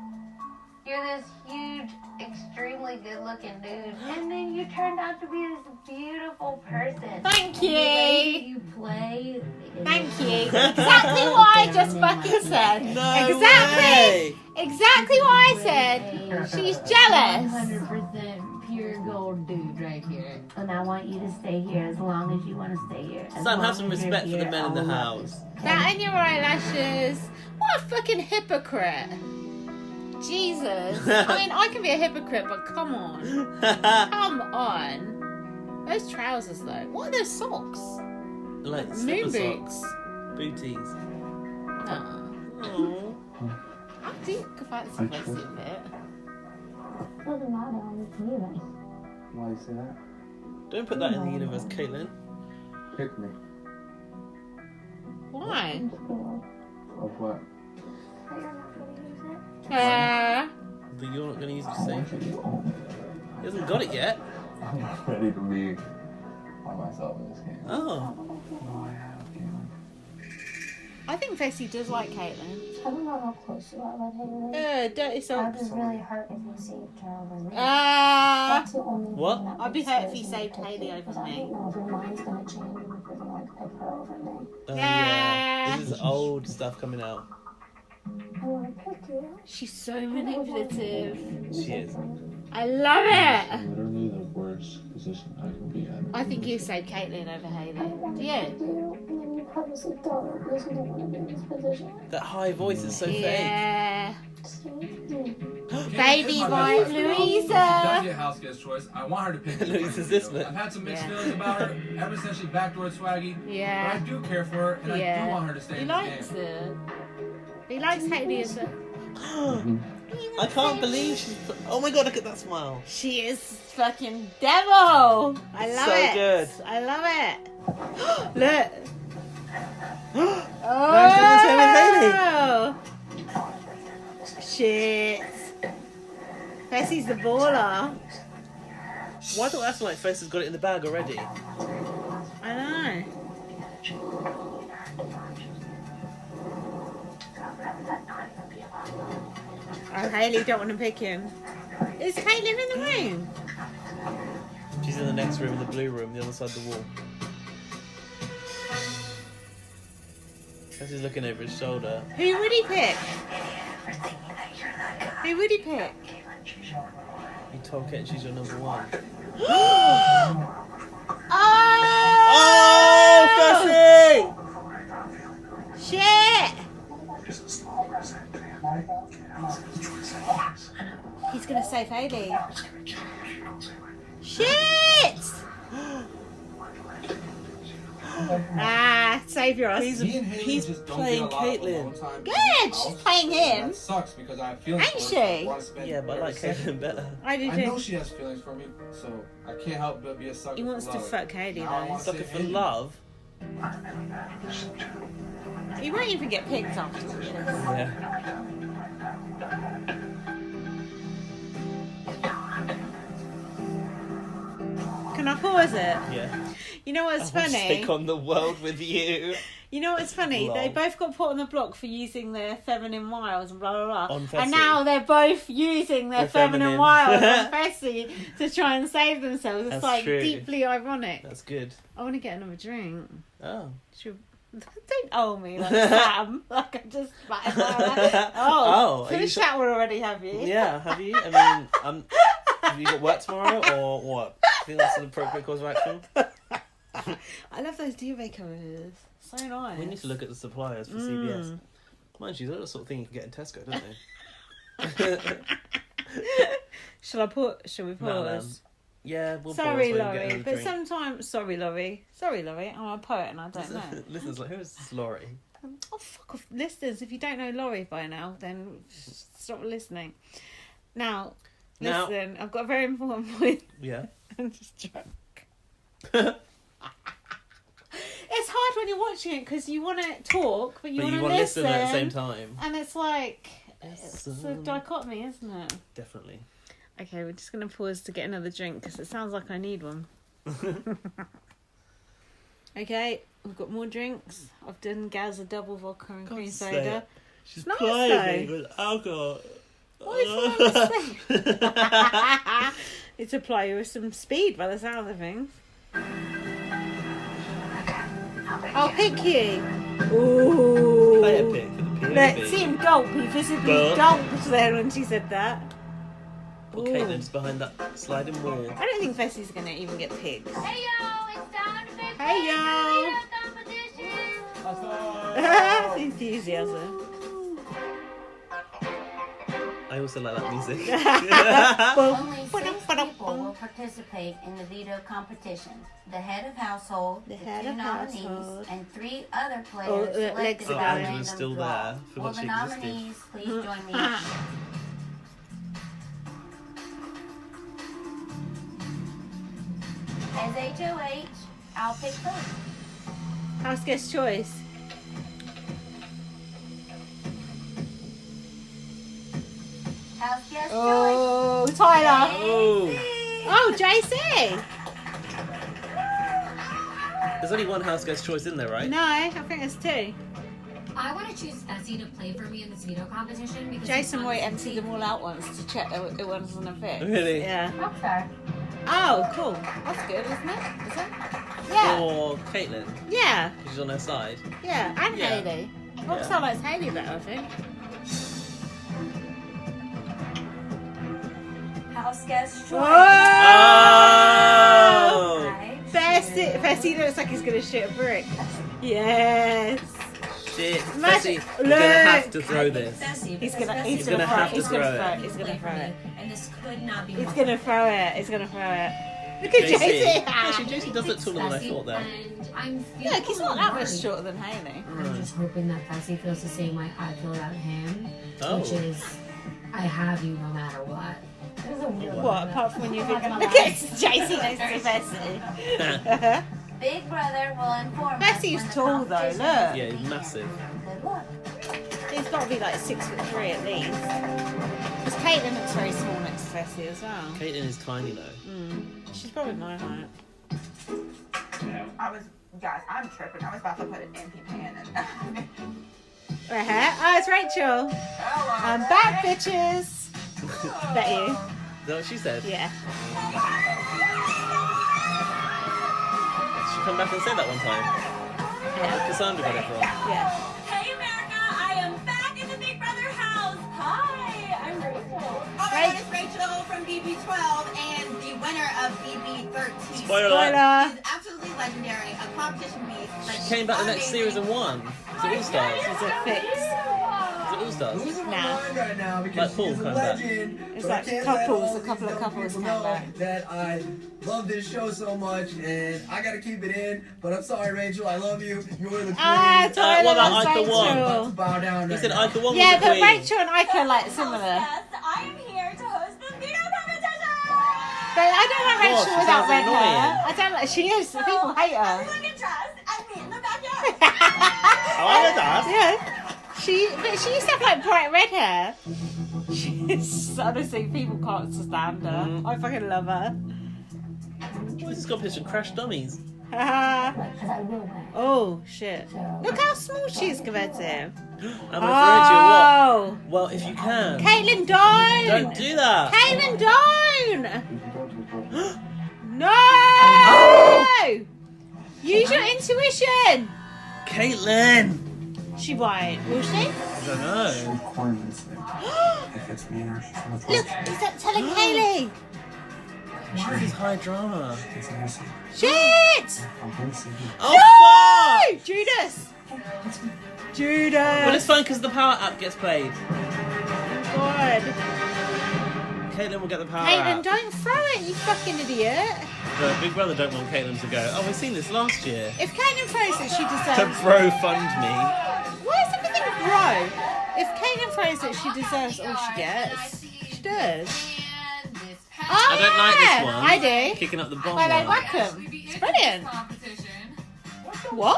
this huge, extremely good-looking dude, and then you turned out to be this beautiful person. Thank The way you. you play. Thank you. Exactly what I just fucking said. Exactly. Exactly what I said. She's jealous. 100% pure gold dude right here. And I want you to stay here as long as you want to stay here. As Sam, long have some as you're respect for the here, men in I the will love house. you. That and your eyelashes. What a fucking hypocrite. Jesus. I mean, I can be a hypocrite, but come on. Come on. Those trousers, though. What are those socks? Like Moon slipper boots. socks. Booties. No. Oh. I think that's supposed to be a bit. Doesn't matter on this universe. Why you say that? Don't put that in the universe, Caitlin. Pick me. Why? Of what? But you're not going to use it. But you're not going to use it to save him. He hasn't got it yet. I'm not ready to be by myself in this game. Oh. No, I have, Caitlin. I think Fessy does like Caitlin. I don't know how close you are with Haley. Dirty I socks. was really hurt if you saved her over me. Ah. That's the only What? thing that I'd be makes hurt this if you saved pick Haley you, over because I me. don't know if your mind's gonna change and if you're gonna like pick her over me. Yeah. This is old stuff coming out. I wanna pick you. She's so manipulative. She is. I love it. Literally the worst position I can be in. I think you saved Caitlin over Haley. I wanna Do pick you? you, and then you purposely don't because you don't want to be in this position. That high voice is so Yeah. See? Baby boy She does Louisa. get house guest choice. I want her to pick me. Louisa's this man. I've had some mixed Yeah. feelings about her ever since she backdoored Swaggy. Yeah. But I do care for her, and I do Yeah. want her to stay He in likes this game. it. He likes Haley as well. I can't believe she's... Oh my god, look at that smile. She is fucking devil. I love So it. good. I love it. Look. Man's doing the same with Oh. Shit. Fessy's the baller. Why do I act like Faysal has got it in the bag already? I know. Oh, Hayley don't want to pick him. Is Caitlin in the room? She's in the next room, in the blue room, the other side of the wall. Fessy's looking over his shoulder. Who would he pick? Who would he pick? He told Kate she's your number one. Oh! Fessy! Shit! He's gonna save Hayley. Shit! Save us. He's playing Caitlin. Good, she's playing him. That sucks because I have feelings Ain't for she? her. I wanna spend Yeah, but I like every second. Caitlin better. I do I know too. she has feelings for me, so I can't help but be a sucker He wants for to love. fuck Hayley Now I though. wanna Sucker save for Hayley. love. He won't even get picked after this. Yeah. Can I pause it? Yeah. You know what's I will funny? take on the world with you. You know what's funny? Lol. They both got put on the block for using their feminine wiles and blah blah blah. On Fessy. And now they're both using their They're feminine feminine. wiles on Fessy to try and save themselves. It's That's like true. deeply ironic. That's good. I want to get another drink. Oh. Don't owe me like Sam. Like I just oh, are you finished that one already, have you? Yeah, have you? I mean, have you got work tomorrow or what? Do you think that's an appropriate course of action? I love those duvet covers. So nice. We need to look at the suppliers for CBS. Mind you, they're the sort of thing you can get in Tesco, don't they? Shall we pause? No. Yeah, we'll Sorry, pause. Laurie, but sometimes... Sorry, Laurie, I'm a poet and I don't know. Listeners like, who is this Laurie? Oh, fuck off. Listeners, if you don't know Laurie by now, then stop listening. Now, listen, I've got a very important point. Yeah. I'm just drunk. It's hard when you're watching it because you want to talk, but you want to listen at the same time. And it's like... It's a dichotomy, isn't it? Definitely. Okay, we're just going to pause to get another drink because it sounds like I need one. Okay, we've got more drinks. I've done Gaz a double vodka and cream soda. She's nice, playing though. me with alcohol. What is wrong with this? It's a player with some speed by the sound of things. I'll pick you. Ooh. Play a pick for the POV. Let's see him gulp. He visibly gulped there when she said that. Well, Caitlin's behind that sliding wall. I don't think Fessy's going to even get picked. Hey yo, it's time to pick Hey yo. competition. Enthusiasm. I also like that music. Only 6 people will participate in the veto competition. The head of household, the 2 nominees, household. and 3 other players selected by Angela's random still draw. there. Will Forgot the she existed. nominees please join me? As HOH, I'll pick first. House guest choice. House guest Oh, Tyler. Oh. Oh, JC. There's only one house guest choice in there, right? No, I think it's 2. I want to choose Fessy to play for me in this veto competition because Jason Roy emptied them all out once to check it wasn't a fit. Really? Yeah. Okay. Oh, cool. That's good, isn't it? Is it? Yeah. Or Caitlin, Yeah. because she's on her side. Yeah. And Yeah. Hayley. Rockstar likes Hayley better, I think. House guest choice. Oh! Fessy looks like he's going to shoot a brick. Yes. Shit. Magic. Fessy, you're gonna have to throw this. Fessy, He's because gonna Fessy gonna throw have to He's throw gonna it. throw it. He's gonna play throw for me, it. and this could not be. He's more gonna throw it. He's gonna throw it. Look at JC. Actually, JC does look taller than I Fessy, thought there. And I'm Look, he's not that much worried. shorter than Hayley. I'm just hoping that Fessy feels the same way I feel about him, Oh. which is I have you no matter what. This is a weird What? one. Apart from when you I'm not think. gonna Look lie. at JC next to Fessy. Big brother will inform us Fessy's when the tall, though, competition look. is Yeah, he's completed. massive. Good luck. He's got to be like 6'3" at least. Because Caitlin looks very small next to Fessy as well. Caitlin is tiny though. She's probably my height. Guys, I'm tripping. I was about to put an empty pan in. Oh, it's Rachel. I'm back, bitches. Is that you? Is that what she said? Yeah. She come back and say that one time. Yeah. Cassandra got it wrong. Yeah. Hey America, I am back in the Big Brother house. Hi, I'm Rachel. Oh my God, it's Rachel from BB12 and the winner of BB13. Spoiler. She's absolutely legendary, a competition beast. Like, She came back the next series and won. It's All Stars. It's a fix. Is it All Stars? Losing my Nah. mind right now because Like Paul she's a come back. legend. It's but I like can't couples, let all a these couple of dumb couples people come know back. that I love this show so much, and I gotta keep it in. But I'm sorry, Rachel. I love you. You're the queen. Ah, Tyler what about was Ika won? I'm about to Rachel. bow down He right said now. Ika won Yeah, was the but queen. Rachel and Ika are like similar. Yes, I am here to host the veto competition. But I don't like God, Rachel she without sounds red annoying. hair. I don't like. She is. People hate her. Everyone get dressed and meet in the backyard. Oh, I know that. Yeah. She used to have like bright red hair. She's honestly, people can't stand her. I fucking love her. This has got a picture of Crash Dummies. Oh shit! Look how small she is compared to him. I'm referring to you what? Oh, Well, if you can. Caitlin, don't! Don't do that. Caitlin, don't! No! Use your intuition. Caitlin! She won't, will she? I don't know. Look, he's telling Kaylee. This is high drama. Shit! Oh, fuck! Judas! Judas! Well, it's fun because the power app gets played. God. Caitlin will get the power Caitlin, app. don't throw it, you fucking idiot. The Big Brother don't want Caitlin to go. Oh, we've seen this last year. If Caitlin throws it, she To deserves. bro fund me. Why is everything bro? If Caitlin throws it, she deserves all she gets. She does. Oh, I don't like yeah, this one. I do. Kicking up the bomb. Well, they one. whack 'em. It's brilliant. What?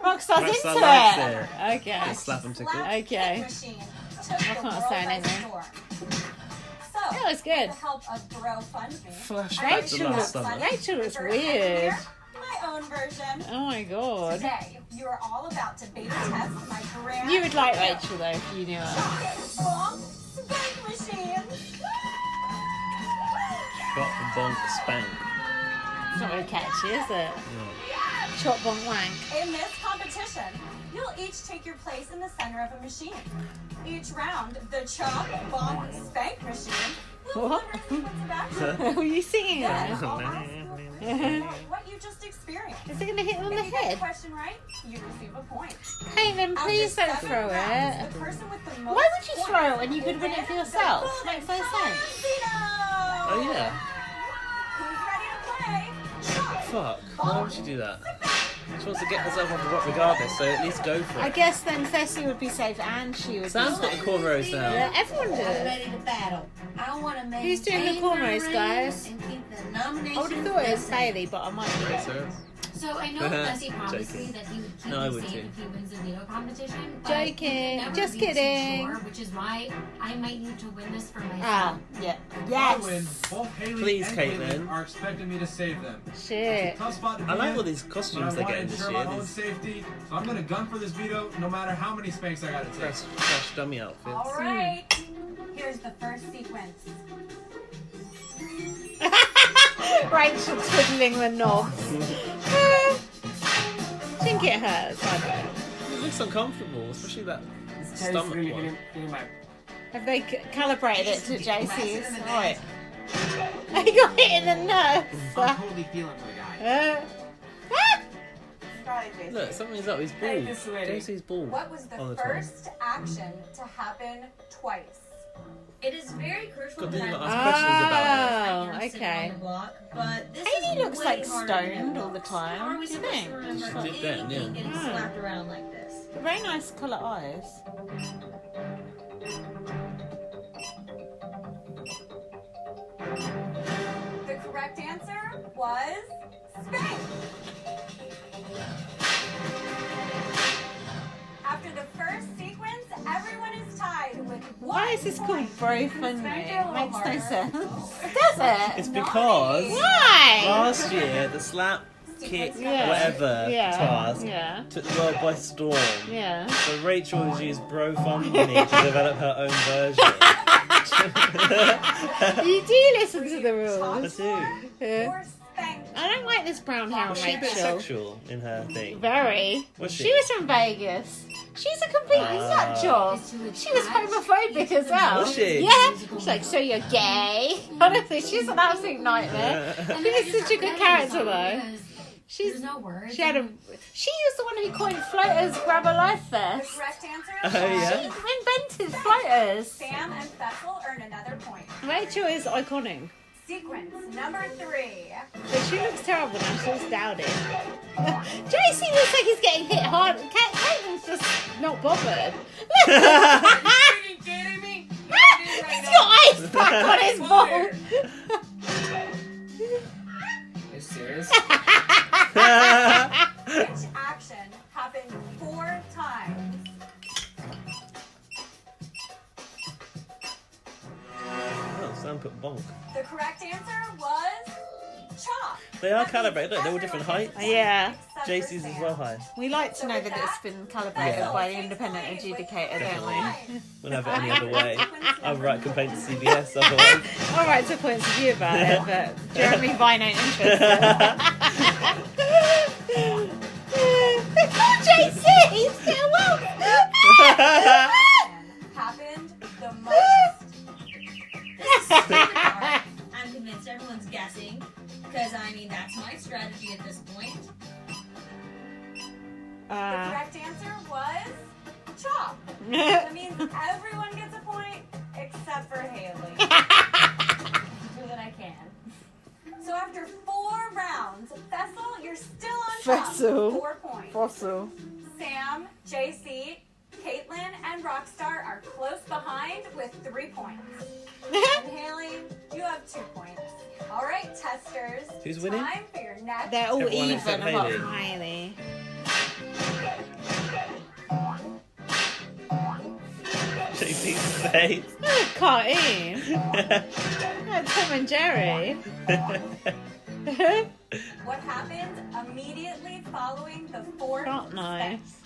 Rockstar's Rockstar into likes it. it. Okay. Just slap and tickle. Okay. I can't say anything. So, That was good. with the help of Bro Fund Me, Flashback to Rachel last was, summer. Rachel was for weird. my own version. Oh my god. Today, you are all about to beta test my brand You would like Rachel though if you knew her. Bonk Spank Machine. Got the bonk spank. It's not very catchy, is it? Chop bonk wank. In this competition, you'll each take your place in the center of a machine. Each round, the Chop Bonk Spank Machine will What? deliver sequence of action. Were you singing Then it? I'll ask you what you just experienced. Is it going to hit him on the If you get the head? question right, you receive a point. Caitlin, please After don't 7 throw rounds, it. the person with the most Why would you points throw it when you will could win it win for the yourself? full Makes no entire sense. veto. Oh, yeah. Who's ready to play? Chop. Fuck. Why would she do that? She wants to get herself off the rock regardless, so at least go for I it. guess then Fessy would be safe and she would Sam's be got the safe. cornrows now. Yeah, everyone I'm does. ready to battle. I want to maintain Who's doing the cornrows, my guys? reign and keep the nomination. I would have thought it was Fessy. Bailey, but I might be wrong. So, So I know Fessy promised me Joking. that he would keep No, I me would safe too. if he wins the veto competition. but Joking. he can never Just be too kidding. Sure, which is why I might need to win this for myself. Ah, yeah. If I win, Yes. both Haley Please, and Caitlin. are expecting me to save them. Shit. Tough spot to be I like in, all these but costumes I they're want to getting this ensure year. my own These safety, so I'm gonna gun for this veto, no matter how many spanks I gotta take. Crash dummy outfits. All right. Here's the first sequence. Rachel twiddling the knob. I think it hurts. I don't. It looks uncomfortable, especially that stomach one. Have they calibrated it to JC's? Right. I got hit in the nose. I'm totally feeling for the guy. Look, something's up. He's bald. JC's bald. What was all the the time. first action to happen twice? It is very crucial God, that didn't I ask questions about Oh, I am sitting okay. on the block, but this Haley is looks way like harder stoned than all the it looks. How are time. we Do you supposed think? to remember She did that, anything yeah. getting Hmm. slapped around like this? Very nice colour eyes. The correct answer was Spain. After the first sequence, everyone is tied with Why is this called Bro Fun Me? It makes no sense. Does it? It's because Why? last year the slap kick Yeah. whatever Yeah. task Yeah. took the world by storm. Yeah. So Rachel has used BB20 to develop her own version. You do listen to the I rules. do. Yeah. I don't like this brown hair on Was she a bit Rachel. sexual in her thing? Very. Was she? She was from Vegas. She's a complete nut job. She was homophobic as well. Was she? Yeah. She's like, so you're gay? Honestly, she's an absolute nightmare. She was such a good character though. She's no words. She was the one who coined floaters grab a life The vest. correct answer Oh, yeah? was She invented floaters. Sam and Fessel earn another point. Rachel is iconic. Sequence number 3. But she looks terrible now, she looks dowdy. JC looks like he's getting hit hard. Caitlin's just not bothered. Are you kidding me? He's got ice pack on his ball. Are you serious? Which action happened 4 times? Oh, Sam put bonk. The correct answer was chop. They are calibrated. Look, they're all different heights. Yeah. JC's as well high. We like to know that it's been calibrated Yeah. by the independent adjudicator, don't we? We'll have it any other way. I'll write complaint to CBS otherwise. All right, to points of view about it, but Jeremy Vine ain't interested. JC, he's still well. Happened the most. I'm convinced everyone's guessing, because I mean that's my strategy at this point. The correct answer was chop. That means everyone gets a point except for Haley. So that I can. So after 4 rounds, Fessel, you're still on top. Fessel. 4 points. Fossil. Sam, JC, Caitlin, and Rockstar are close behind with 3 points. And Haley, you have 2 points. All right, testers. Who's winning? Time for your next. They're all Everyone even except apart Hayley. from Hayley. JC's face. Cartoon. Like Tom and Jerry. What happened immediately following the 4th Not step? nice.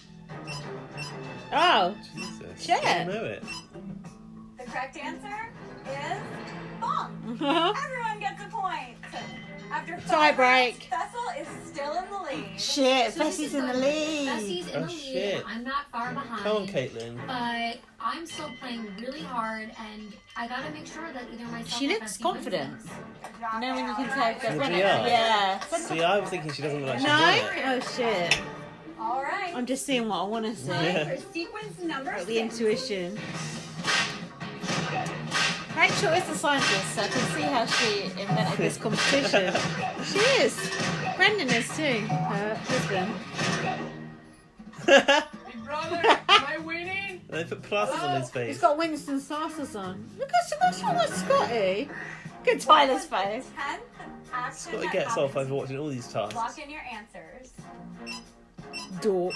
Oh, Jesus. Shit. I know it. The correct answer is bonk. Everyone gets a point. After 5 Tie break. rounds, Fessel is still in the lead. Shit, Fessy's in the lead. Fessy's in Oh, the lead. shit. I'm not far behind. Come on, Caitlin. But I'm still playing really hard, and I gotta make sure that either myself She or looks Fessy confident. wins this. You know when you can tell if they're From the running? GR? Yeah. See, I was thinking she doesn't look like she's No? on it. Oh shit. All right. I'm just seeing what I want to see. Yeah. For sequence number Like 6. the intuition. Rachel is a scientist, so I can see how she invented this competition. She is. Brendan is too, her husband. Big brother, am I winning? They put plasters on his face. He's got Winston saucers on. Look at what's wrong with Scotty. Look at Tyler's face. 10th action Scotty that gets off happens. over watching all these tasks. Lock in your answers. Dork.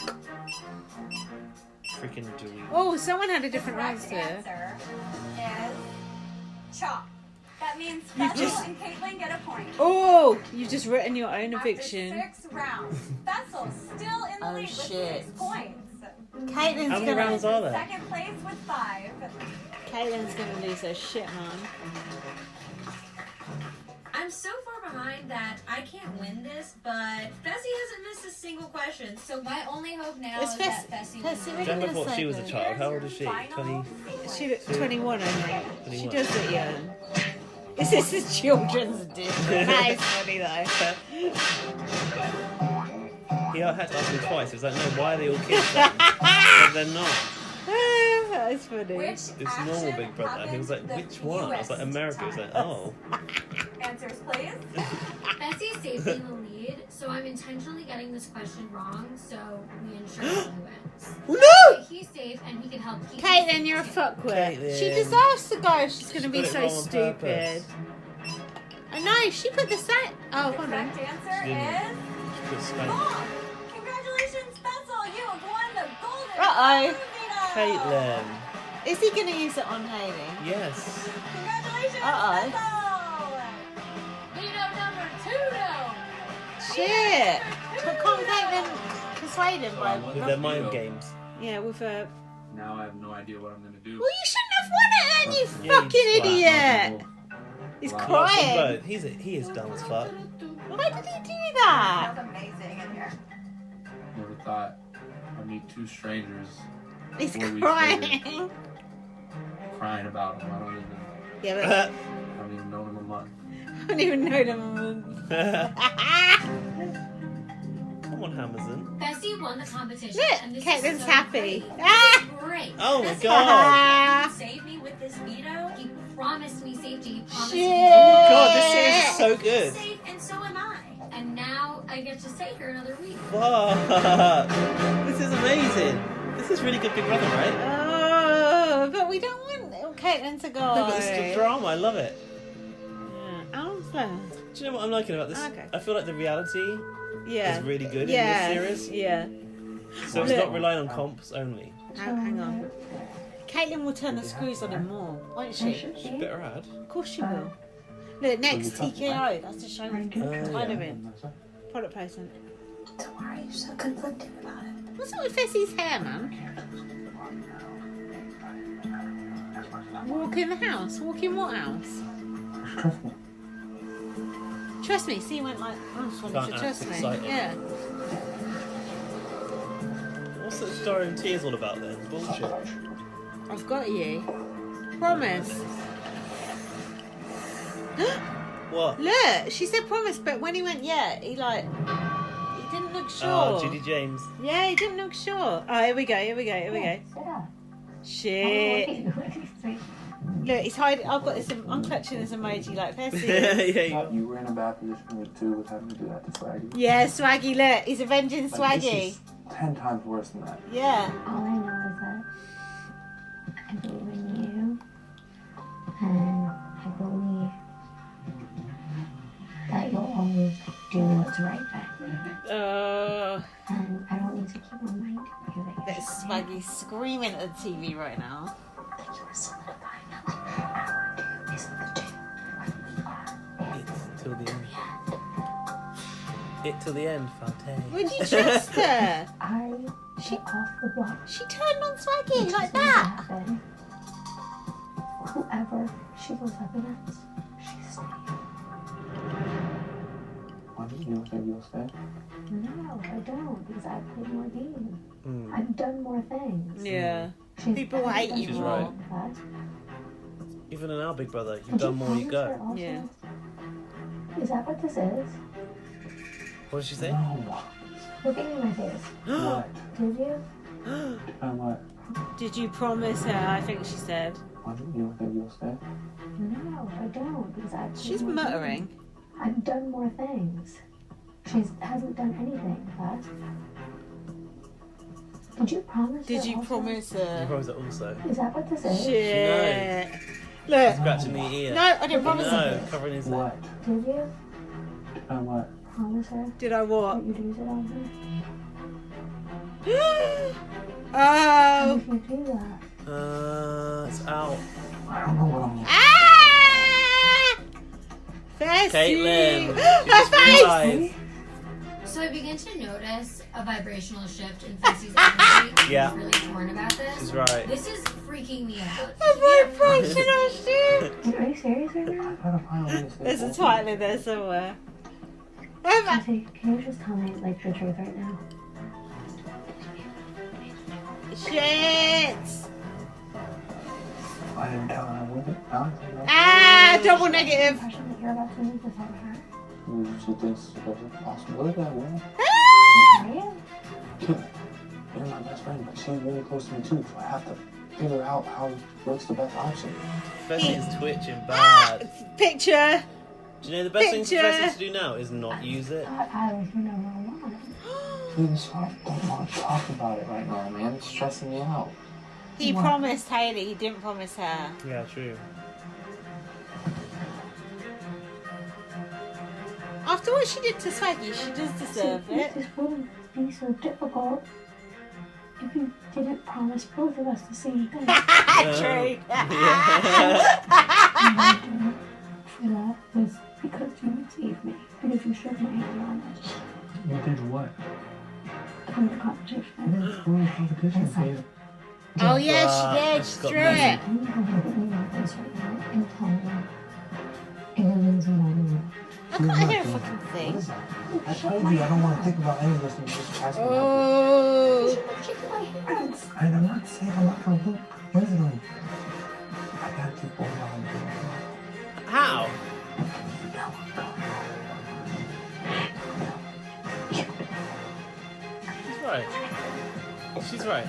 Freaking dweeb. Oh, someone had a different Correct answer. answer is chop. That means You Fessel just- and Caitlin get a point. Oh, you've just written your own After eviction. 6 rounds, Fessel's still in the Oh, lead with shit. 6 points. Caitlin's How many rounds gonna, are there? Second place with 5. Caitlin's gonna lose her shit, man. I'm so far behind that I can't win this, but Fessy hasn't missed a single question, so my only hope now It's is that Fessy Fessy, wins. we're Gemma gonna thought say she was a that. child. How old is she? 20? She looked 21, I think. She 21. does look young. Is this a children's edition? That is funny though. He had to ask me twice. He was like, no, why are they all kids then? But they're not. That is funny. It's normal Big Brother. He was like, which one? I was like, America. He was like, oh. Answers, please. Fessy's safely in the lead, so I'm intentionally getting this question wrong, so we ensure that he wins. No! He's safe, and he can help keep Caitlin, you're a fuckwit. She deserves to go if she's going to be put it so wrong on stupid. purpose. I know, she put the set. Oh, The hold on. correct answer She didn't. is Good spank. bonk. Congratulations, Fessel. You have won the golden Uh-oh. Rubino. Caitlin. Is he going to use it on Hayley? Yes. Congratulations, Uh-oh. Fessel. Vito number 2. She shit. But can't Caitlin persuade him by... With their mind games. Yeah, with her... Now I have no idea what I'm gonna do. Well, you shouldn't have won it then, you fucking idiot! He's crying. He is dumb as fuck. Why did he do that? That's amazing in here. Never thought I'd meet two strangers. He's 4 weeks crying. later, crying about them. I don't even know them a month. I don't even know them. Come on, Hammerson. Fessy won the competition. Look, and this Caitlin's is so happy. Great. Oh my Fessy god. saved me with this veto. He promised me safety. He promised Shit. me God, this series is so good. safe, and so am I. And now I get to stay here another week. Fuck. This is amazing. This is really good Big Brother, right? Oh, but we don't want Caitlin to go. No, but it's the drama. I love it. Yeah, arm's length. Do you know what I'm liking about this? Okay. I feel like the reality is really good in Yeah. this series. Yeah. So it's not relying on comps only. Hang on. Caitlin will turn the screws on him more, won't she? She better add. Of course she will. Look, next TKO. That's to show them kind of yeah. in. Product placement. So why are you so conflicted about it? What's up with Fessy's hair, man? Walk in the house. Walk in what house? Trust me. See, he went like, I just wanted Can't to act trust me. excited. Yeah. What's that Story and Tears all about then? Bullshit. I've got you. Promise. What? Look, she said promise, but when he went, yeah, he didn't look sure. Oh, Judy James. Yeah, he didn't look sure. Oh, here we go. Shit. Look, he's hiding. I've got this. I'm clutching this emoji like Fessy. Yeah, You were in a bad position with two with having to do that to Swaggy. Yeah, Swaggy. Look, he's avenging Like, Swaggy. this is 10 times worse than that. Yeah. All I know is that I believe in you, and I believe that you'll always do what's right by me. And I don't need to keep reminding you that There's Swaggy screaming at the TV right now. that you are solidifying that like our two isn't the two. It's till the end. It till the end, Fante. Would you trust her? I get off the block. She turned on Swaggy It like just needs to that. happen. Whoever she goes up against, she's staying. Why don't you think you'll stay? No, I don't, because I've played more games. I've done more things. Yeah. She's People hasn't hate done you She's more. right. that. Even in our Big Brother, you've Did done more, you promise her go. also? Yeah. Is that what this is? What did she say? No. Look at me in my face. What? Did you? And what? Did you promise her? I think she said. Why don't you think you'll stay? No, I don't, because I've played She's more muttering. games. I've done more things. She hasn't done anything, but... Did you promise Did her you also? promise You her? promised that also. Is that what this is? Shit. Look. Scratching the ear. No, I didn't promise her. No, covering his What? Did you And what? promise her Did I what? that you'd use it on her? Oh. If you do that, It's out. I don't know what I'm Ah! Fessy. Caitlin. She Her just face. realised. So I begin to notice a vibrational shift in Fessy's energy. Yeah. I'm really torn about this. She's right. This is freaking me out. A vibrational shift. are you serious right now? I gotta find a way to stay There's a focused. title in there somewhere. Fessy, can you just tell me, like, the truth right now? Shit. I didn't tell her I wouldn't. Ah, double The negative. impression that you're about to move this on her. She thinks there's a possibility I will. Are you? You're my best friend, but she's really close to me too, so I have to figure out what's the best option. Fessy is twitching bad. Picture. Do you know the best thing for Picture. Fessy to do now is not use it? I was, you know, wrong. Please, I don't want to talk about it right now, man. It's stressing me out. He promised Hayley. He didn't promise her. Yeah, true. After what she did to Swaggy, she does deserve it. This wouldn't be so difficult if you didn't promise both of us the same thing. True. And I didn't That was because you received me. Because you shook my hand on it. You did what? Come to competition. I didn't go to competition for you. Oh yeah, she did. She drew it. I'm not gonna put me like this right now and tell me aliens what I know. I can't hear a fucking thing. I told you I don't want to think about any of this and just ask me. Oh. And I'm not saying I'm not going to look. Listen, I got to keep going on. How? She's right. She's right.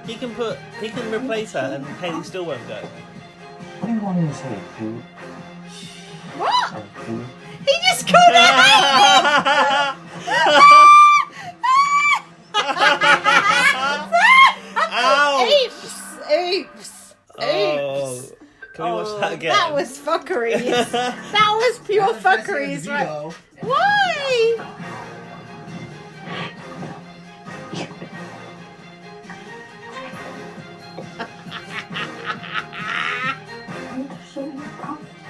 He can replace her and Haley still won't go. What do you want me to say, dude? What? Dude? He just called it Oops. Oh. Can we watch that again? That was fuckeries. That was pure fuckeries, right? Why?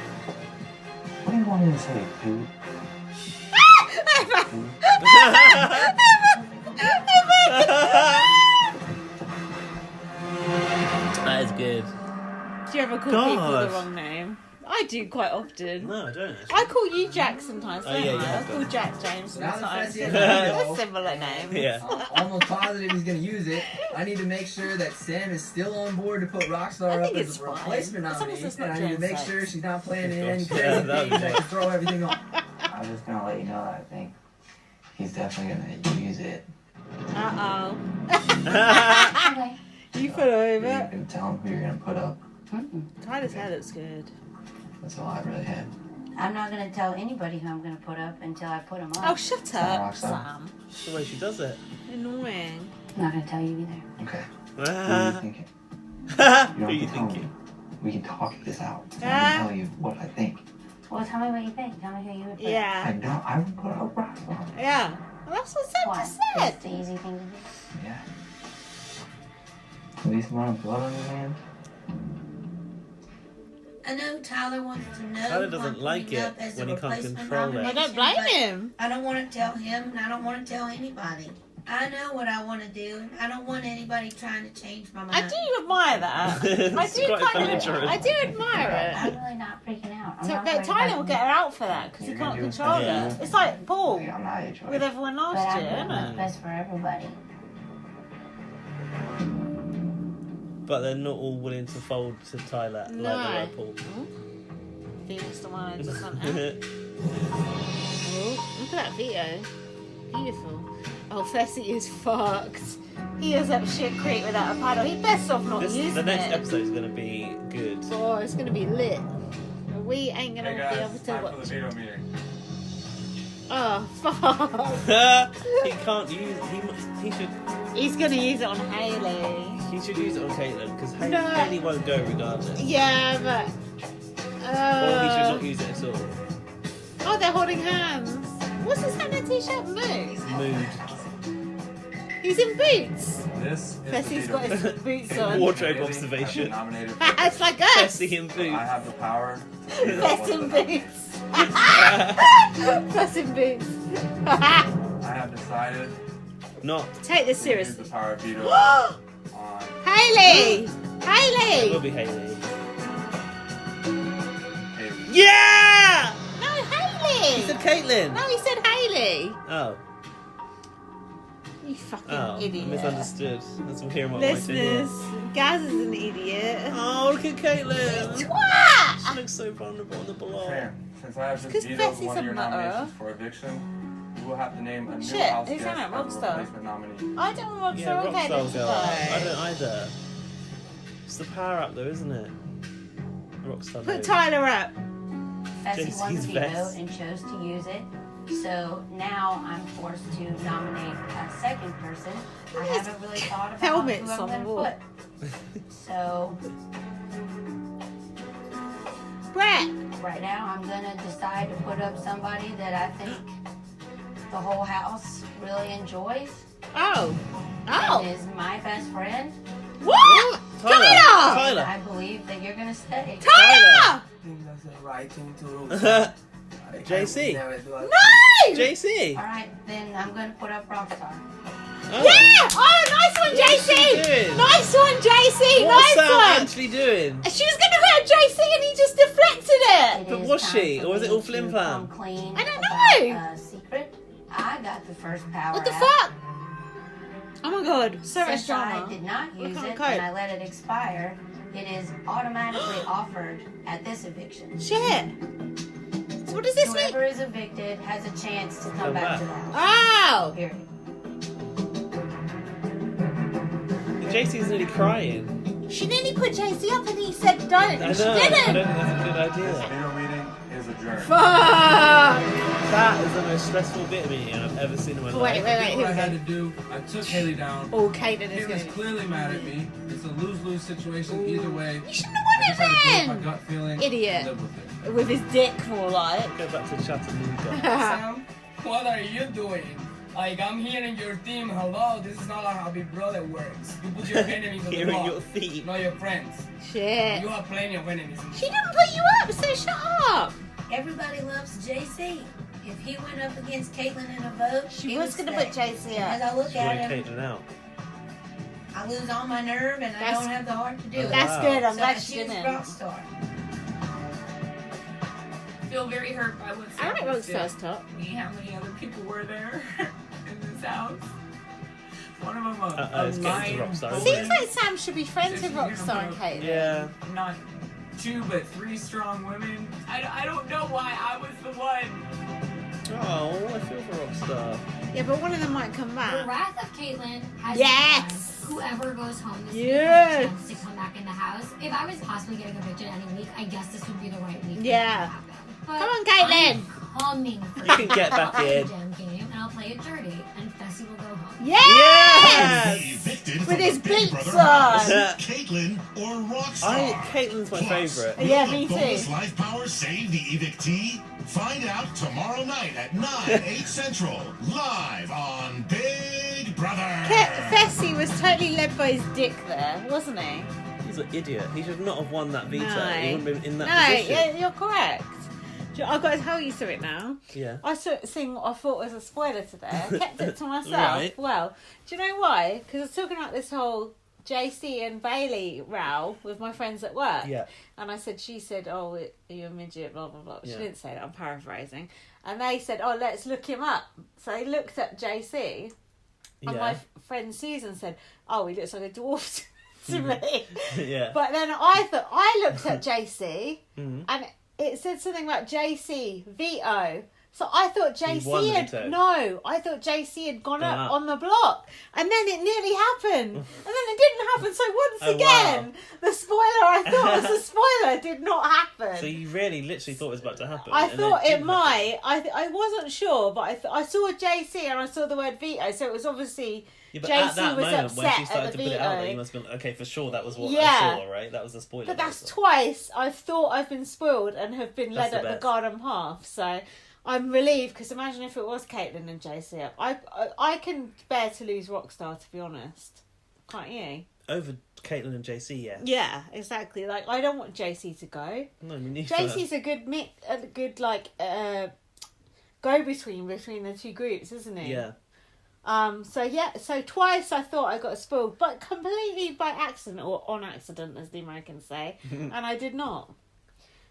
What do you want me to say, dude? That is good. Do you ever call people the wrong name? I do quite often. No, I don't. I call you Jack sometimes, don't yeah, I? I you call Jack James sometimes. Fessy, A similar name. Yeah. Almost positive he's gonna use it. I need to make sure that Sam is still on board to put Rockstar up as a replacement nominee, and I need to make sure she's not playing in any crazy things that can throw everything off. I'm just gonna let you know that I think he's definitely gonna use it. Uh-oh. Okay. You put over. You can tell him who you're gonna put up. Tyler's hair looks good. That's all I really had. I'm not going to tell anybody who I'm going to put up until I put them up. Oh, shut up, Rockstar. Sam. That's the way she does it. Annoying. I'm not going to tell you either. Okay. What are you thinking? Who are you tell me. thinking? We can talk this out. I can tell you what I think. Well, tell me what you think. Tell me who you would put. Yeah. I would put up Rockstar. Yeah. Well, that's what Sam Why? just said. That's the easy thing to do. Yeah. At least amount of blood on your hand. I know Tyler wants to know. Tyler doesn't like it when he can't control it. I don't blame him. I don't want to tell him, and I don't want to tell anybody. I know what I want to do. I don't want anybody trying to change my mind. I do admire that. I do admire it. I'm really not freaking out. I'm So, not but worried Tyler about will get her out for that because he You're can't gonna do control it. her. It's like Paul I'm not HOH. with everyone But last I'm year, doing isn't what's it? best for everybody. But they're not all willing to fold to Tyler No. like they were Paul. Felix the one just on her. Oh, look at that Vito. Beautiful. Oh, Fessy is fucked. He is up shit creek without a paddle. He best off not using The next it. episode is going to be good. Oh, it's going to be lit. We ain't going to Hey be guys, able to time watch. for the veto meter. Oh, fuck. He can't use. He should. He's going to use it on Haley. He should use it on Caitlin because No. Haley won't go regardless. Yeah, but. Or he should not use it at all. Oh, they're holding hands. What's his hand in t-shirt? Mood. He's in boots. This is Fessy's the got veto his boots on. Wardrobe Haley observation. has been nominated for It's like us. Fessy in boots. I have the power. Fess in boots. Fess in boots. I have decided Not. Take this to use seriously. the power of veto on Haley! It Haley! will be Haley. Haley. Yeah! No, Haley! He said Caitlin. No, he said Haley. Oh. You fucking Oh. idiot. Misunderstood. That's what hearing what I wanted to hear. Listeners, Gaz is an idiot. Oh, look at Caitlin. Twat! She looks so vulnerable on the blog. Sam, since I have Because just vetoed Fessy's one of your a mutterer. nominations for eviction, you will have to name a new Shit, house who's guest that? as a Rockstar? replacement nominee. I don't want Yeah, to okay, Rockstar girl. I let's don't go. either. It's the power up though, isn't it? Rockstar. Put knows. Tyler up. Fessy won the JC's veto best. and chose to use it. So now I'm forced to nominate a second person. I haven't really thought about Helmets who I'm on the going to wall. put. So Brett! right now I'm going to decide to put up somebody that I think the whole house really enjoys. Oh. Oh. And is my best friend. What? Tyler! Tyler! Tyler! I believe that you're going to stay. Tyler! think that's the right thing to do. JC. Nice! JC. All right, then I'm going to put up Rockstar. Oh. Yeah! Oh, nice one, What's JC! she doing? Nice one, JC! What's nice Sam one! actually doing? She was going to hurt JC and he just deflected it! But was she? Or was it all flim flam? Clean I don't know! Secret. I got the first power. What the app. fuck? Oh my god, so much Since I drama. did not use can't it cope. and I let it expire, it is automatically offered at this eviction. Shit! So what does this mean? Whoever is evicted has a chance to come back to the house. Oh! Period. JC's nearly crying. She nearly put JC up and he said don't, I and know. she I didn't! don't think that's a good idea. This video reading is adjourned. Fuck! That is the most stressful bit of meeting I've ever seen in my life. Wait, What here I we had go. to do, I took Haley down. Oh, Kaden is Haley's going to... clearly mad at me. It's a lose-lose situation either way. You shouldn't have won I just had to go it with my gut feeling. Idiot. And live with it. With his dick, more like. Go back to Chattanooga. Sam, what are you doing? Like, I'm hearing your team. Hello, this is not like how Big Brother works. You put your enemies on the Hearing block, your theme. not your friends. Shit. You have plenty of enemies. She didn't put you up, so shut up. Everybody loves JC. If he went up against Caitlyn in a vote, She was going to put JC As up. I look She's at going him, Caitlyn out. I lose all my nerve and I don't have the heart to do it. That's good, I'm So glad I she choose didn't. Rockstar. I feel very hurt by what I like Sam did. Rockstar's top. Me, how many other people were there in this house? One of them It's getting to Rockstar. Seems like Sam should be friends with Rockstar and Caitlyn. Yeah. Not 2 but 3 strong women. I don't know why I was the one. Oh, I feel for Rockstar. Yeah, but one of them might come The back. wrath of Caitlyn has Yes! been whoever goes home this Yes! week has a chance to come back in the house. If I was possibly getting evicted any week, I guess this would be the right week. Yeah. For that to happen. But Come on, Caitlyn! I'm coming for You can get back I'll play in. the damn game, and I'll play it dirty, and Fessy will go home. Yes! Evicted With his from the Big beats Brother house, on. Caitlyn or Rockstar? Caitlyn's my Plus, favourite. will Yeah, the me too. bonus life power save the evictee? Find out tomorrow night at 9/8 Central, live on Big Brother. Fessy was totally led by his dick there, wasn't he? He's an idiot. He should not have won that veto. No. He wouldn't have been in that No, position. yeah, you're correct. I've got to tell you something now. Yeah. I saw something what I thought was a spoiler today. I kept it to myself. Right. Well, do you know why? Because I was talking about this whole JC and Bailey row with my friends at work. Yeah. And I said, she said, oh, are you a midget, blah, blah, blah. She Yeah. didn't say that, I'm paraphrasing. And they said, oh, let's look him up. So they looked at JC. And Yeah. my friend Susan said, oh, he looks like a dwarf to me. Yeah. But then I looked at JC Mhm. and it said something about JC veto. So I thought He won JC veto. I thought JC had gone Gone up up. on the block, and then it nearly happened, and then it didn't happen. So once Oh, again, wow. the spoiler I thought was a spoiler did not happen. So you really literally thought it was about to happen. I and thought then it didn't might. I wasn't sure, but I saw JC and I saw the word veto, so it was obviously Yeah, but JC at that was moment, upset when she at started the to put veto. it out there, you must have been, okay, for sure that was what Yeah. I saw, right? That was the spoiler. But that's that I saw. twice I've thought I've been spoiled and have been That's led the up the best. garden path. So I'm relieved, because imagine if it was Caitlyn and JC. I can bear to lose Rockstar, to be honest. Can't you? Over Caitlyn and JC, yes. Yeah, exactly. Like, I don't want JC to go. No, me neither. JC's a good go between the two groups, isn't he? Yeah. So twice I thought I got spoiled, but completely by accident, or on accident, as the Americans say, and I did not.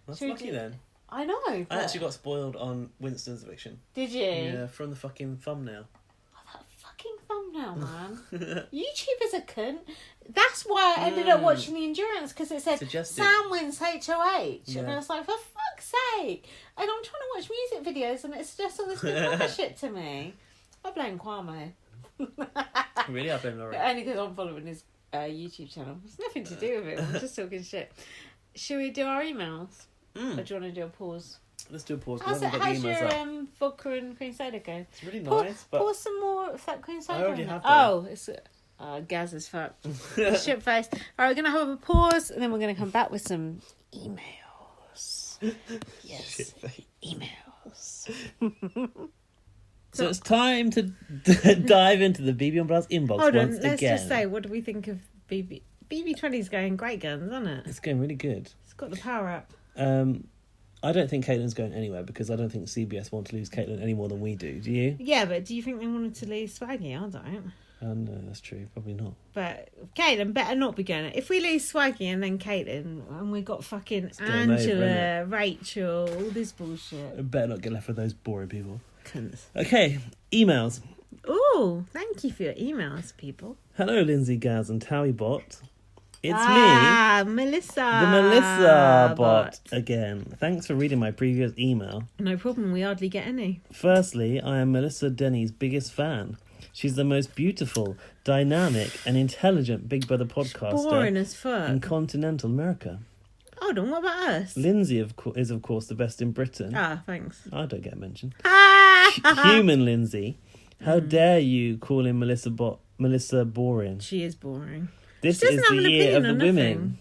That's Should we lucky do- then. I know. I But... actually got spoiled on Winston's eviction. Did you? Yeah, from the fucking thumbnail. Fucking thumbnail, man. YouTube is a cunt. That's why I ended up watching the endurance, because it said Suggested. Sam wins HOH, and Yeah. I was like, for fuck's sake! And I'm trying to watch music videos, and it suggests all this good other shit to me. I blame Kwame. Really? I blame Laurie. Only because I'm following his YouTube channel. It's nothing to do with it. I'm just talking shit. Should we do our emails? Or do you want to do a pause? Let's do a pause. How's, We haven't got the how's emails your up. vodka and cream soda go? It's really nice, but pour some more of that cream soda. I already in have there. them. Oh, it's gas as fuck. Shit face. All right, we're gonna have a pause, and then we're gonna come back with some emails. Yes, emails. So it's time to dive into the BB Umbrellas inbox Hold on, once let's again. just say, what do we think of BB20 is going great guns, isn't it? It's going really good. It's got the power up. I don't think Caitlin's going anywhere because I don't think CBS want to lose Caitlin any more than we do. Do you? Yeah, but do you think they wanted to lose Swaggy? I don't. No, that's true. Probably not. But Caitlin better not be going. If we lose Swaggy and then Caitlin, and we got fucking Angela, Rachel, all this bullshit. I better not get left with those boring people. Cunts. Okay, emails. Oh, thank you for your emails, people. Hello, Lindsay, Gaz, and Towie Bot. It's me, Melissa. The Melissa bot again. Thanks for reading my previous email. No problem, we hardly get any. Firstly, I am Melissa Denny's biggest fan. She's the most beautiful, dynamic, and intelligent Big Brother podcaster boring as fuck. in continental America. Hold on, what about us? Lindsay is, of course, the best in Britain. Ah, thanks. I don't get mentioned. Human Lindsay. How dare you call in Melissa boring? She is boring. This is the year of the women.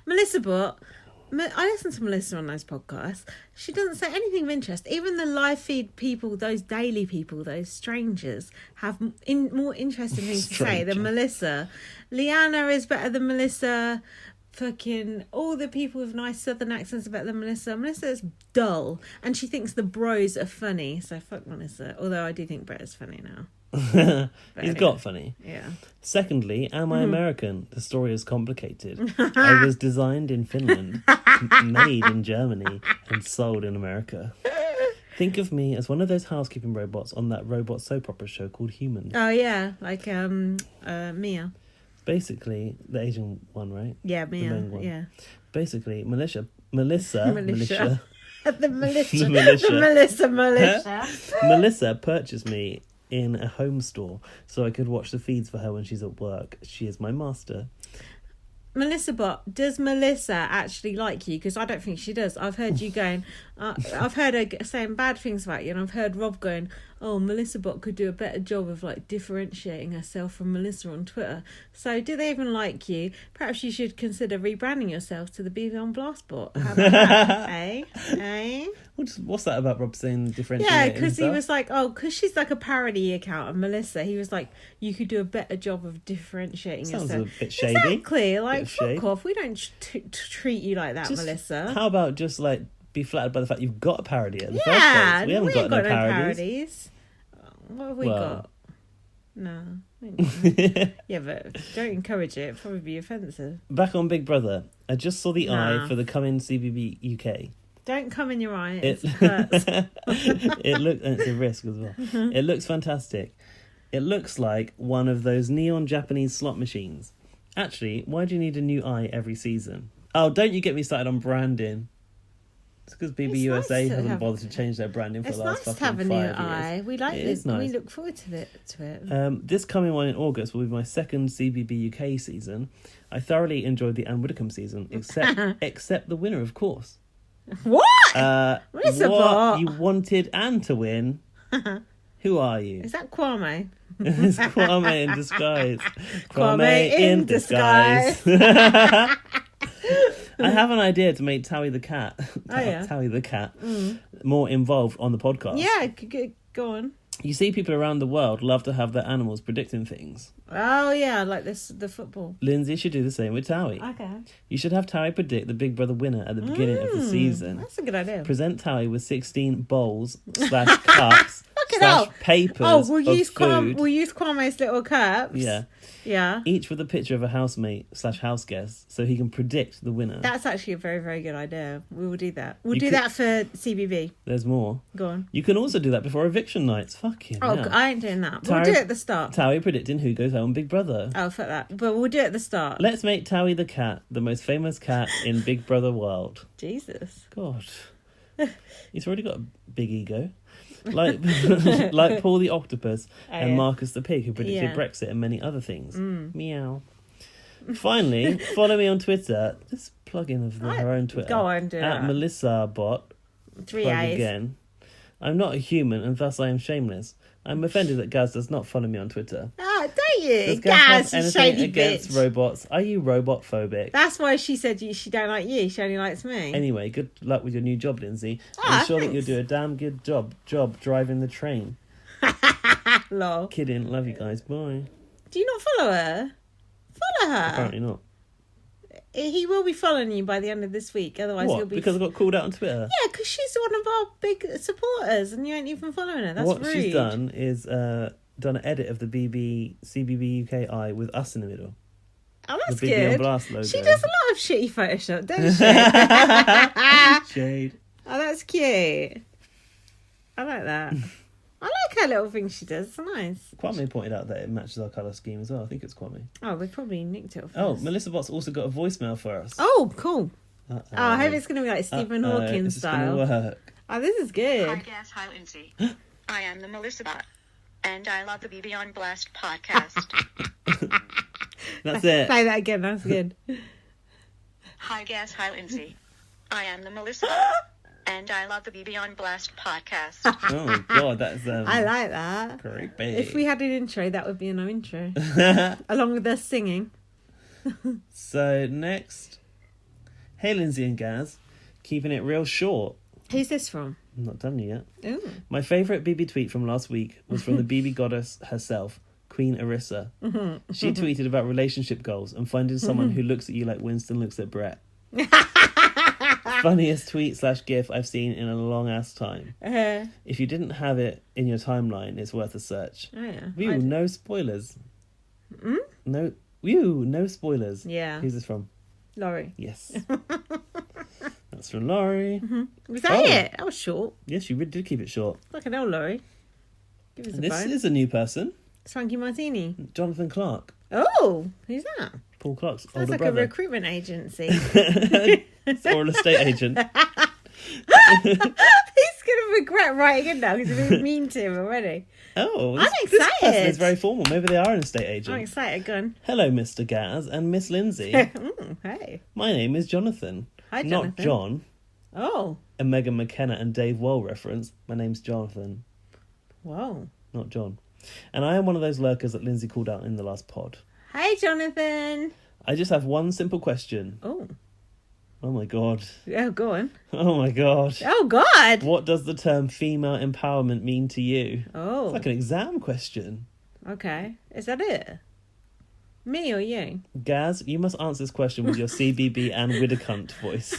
Melissa Bot, I listen to Melissa on those podcasts. She doesn't say anything of interest. Even the live feed people, those daily people, those strangers, have more interesting things to say than Melissa. Leanna is better than Melissa. Fucking all the people with nice southern accents are better than Melissa. Melissa is dull. And she thinks the bros are funny. So fuck Melissa. Although I do think Brett is funny now. He's got funny. Yeah. Secondly, am I American? The story is complicated. I was designed in Finland, made in Germany, and sold in America. Think of me as one of those housekeeping robots on that robot soap opera show called Humans. Oh yeah, like Mia. Basically, the Asian one, right? Yeah, Mia. The main one. Yeah. Basically, Melissa. Melissa purchased me in a home store so I could watch the feeds for her when she's at work. She is my master. Melissa Bot, does Melissa actually like you? Because I don't think she does. I've heard you going, I've heard her saying bad things about you, and I've heard Rob going, oh, Melissa Bot could do a better job of like differentiating herself from Melissa on Twitter. So do they even like you? Perhaps you should consider rebranding yourself to the BB on Blast Bot. How about that? Eh? What's that about Rob saying differentiating? Yeah, because he was like, oh, because she's like a parody account of Melissa. He was like, you could do a better job of differentiating yourself. Sounds a bit shady. Exactly. Like, fuck off. We don't treat you like that, Melissa. How about just like be flattered by the fact you've got a parody at the first place? We haven't got no parodies. What have we got? No. Yeah, but don't encourage it. It'll probably be offensive. Back on Big Brother. I just saw the eye for the coming CBB UK. Don't come in your eye. It hurts. It looks, and it's a risk as well. It looks fantastic. It looks like one of those neon Japanese slot machines. Actually, why do you need a new eye every season? Oh, don't you get me started on branding. It's because BB USA hasn't bothered to change their branding for the last fucking 5 years. It's nice to have a new eye. We like this. Nice. We look forward to it. This coming one in August will be my second CBB UK season. I thoroughly enjoyed the Anne Widdecombe season, except the winner, of course. What? What? You wanted Anne to win? Who are you? Is that Kwame? It's Kwame in disguise. Kwame in disguise. I have an idea to make Towie the cat, Towie the cat, more involved on the podcast. Yeah, go on. You see, people around the world love to have their animals predicting things. Oh yeah, like the football. Lindsay should do the same with Towie. Okay. You should have Towie predict the Big Brother winner at the beginning of the season. That's a good idea. Present Towie with 16 bowls / cups / papers. Oh, we'll use Kwame's little cups. Yeah. Yeah. Each with a picture of a housemate / house guest, so he can predict the winner. That's actually a very, very good idea. We will do that. We'll do that for CBB. There's more. Go on. You can also do that before eviction nights. Fuck you. Oh, I ain't doing that. We'll do it at the start. Towie predicting who goes home on Big Brother. Oh, fuck that. But we'll do it at the start. Let's make Towie the cat the most famous cat in Big Brother world. Jesus. God. He's already got a big ego. Like Paul the octopus and Marcus the pig, who predicted Brexit and many other things. Meow. Finally, follow me on Twitter. This plug-in of her own Twitter. Go on, do at Melissa Bot. 3 plug A's. again. I'm not a human, and thus I am shameless. I'm offended that Gaz does not follow me on Twitter. Ah, don't you? Does Gaz have anything shady against bitch. robots? Are you robot phobic? That's why she said she don't like you. She only likes me. Anyway, good luck with your new job, Lindsay. I'm sure that you'll do a damn good job driving the train. Lol. Kidding. Love you guys. Bye. Do you not follow her? Follow her. Apparently not. he will be following you by the end of this week. Otherwise, he'll be... Because I got called out on Twitter? Yeah, because she's one of our big supporters and you ain't even following her. That's what rude. She's done is done an edit of the CBB UKI with us in the middle. Oh, that's the BB good. on Blast logo. She does a lot of shitty Photoshop, doesn't she? Shade. Oh, that's cute. I like that. I like her little thing she does. It's nice. Kwame pointed out that it matches our colour scheme as well. I think it's Kwame. Oh, they probably nicked it off us. Melissa Bott's also got a voicemail for us. Oh, cool. I hope it's going to be like Stephen Hawking style. Work. Oh, this is good. Hi, Gas. Hi, Lindsay. I am the Melissa Bot, and I love the BB on Blast podcast. That's it. Play that again. That's good. Hi, Gas. Hi, Lindsay. I am the Melissa Bot, and I love the BB on Blast podcast. Oh, God, that's... I like that. Creepy. If we had an intro, that would be an intro. Along with us singing. So, next... Hey, Lindsay and Gaz. Keeping it real short. Who's this from? I'm not done yet. Ooh. My favourite BB tweet from last week was from the BB goddess herself, Queen Arissa. She tweeted about relationship goals and finding someone who looks at you like Winston looks at Brett. Funniest tweet / gif I've seen in a long ass time. If you didn't have it in your timeline, it's worth a search. Oh, yeah. No spoilers. No spoilers. Yeah. Who's this from? Laurie. Yes. That's from Laurie. Was that it? That was short. Yes, you really did keep it short. Fucking hell, Laurie. Give us a This bone. is a new person. Swanky Martini. Jonathan Clark. Oh, who's that? Paul Clark's Sounds older like brother. a recruitment agency. Or an estate agent. He's going to regret writing in now because he's been mean to him already. Oh, I'm this person excited. is very formal. Maybe they are an estate agent. I'm excited. Go on. Hello, Mr. Gaz and Miss Lindsay. Hey. My name is Jonathan. Hi, Not Jonathan. John. Oh. A Megan McKenna and Dave Wall reference. My name's Jonathan. Whoa. Not John. And I am one of those lurkers that Lindsay called out in the last pod. Hi, Jonathan. I just have one simple question. Oh. Oh my God. Oh, go on. Oh my God. Oh, God. What does the term female empowerment mean to you? Oh. It's like an exam question. Okay. Is that it? Me or you? Gaz, you must answer this question with your CBB and widdecombe voice.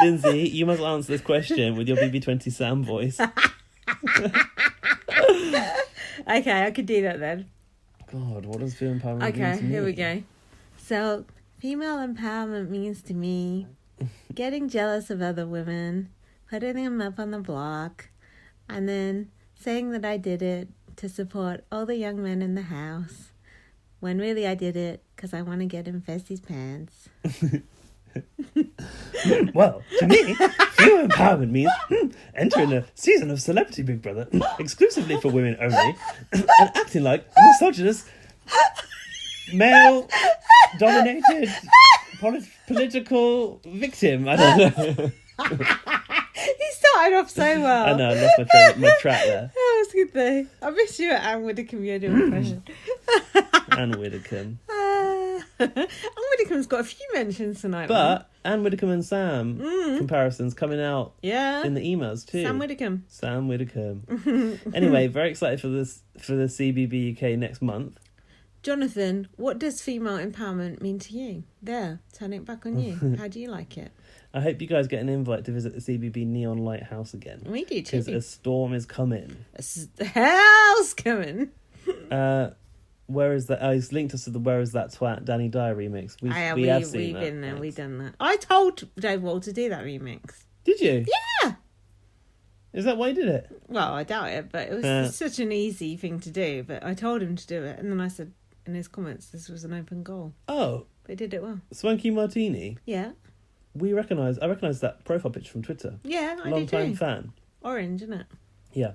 Lindsay, you must answer this question with your BB20 Sam voice. Okay, I could do that then. God, what does female empowerment mean to me? Okay, here we go. So, female empowerment means to me getting jealous of other women, putting them up on the block, and then saying that I did it to support all the young men in the house, when really I did it because I want to get in Fessy's pants. Well, to me, female empowerment means entering a season of Celebrity Big Brother exclusively for women only and acting like a misogynist, male-dominated political victim. I don't know. He started off so well. I know, I lost my track there. That was good though. I miss you at Anne Widdecombe, your impression. Anne Widdecombe. Anne Widdecombe's got a few mentions tonight. But Anne Widdecombe and Sam comparisons coming out in the emails too. Sam Widdecombe. Sam Widdecombe. Anyway, very excited for the CBB UK next month. Jonathan, what does female empowerment mean to you? There, turning it back on you. How do you like it? I hope you guys get an invite to visit the CBB Neon Lighthouse again. We do too. Because a storm is coming. Hell's coming. Where is that? He's linked us to the Where Is That Twat Danny Dyer remix. We have seen that. We've been there. We've done that. I told Dave Wall to do that remix. Did you? Yeah. Is that why he did it? Well, I doubt it, but it was such an easy thing to do. But I told him to do it, and then I said in his comments this was an open goal. Oh. But he did it well. Swanky Martini. Yeah. I recognise that profile picture from Twitter. Yeah, I do Long time too. fan. Orange, isn't it? Yeah.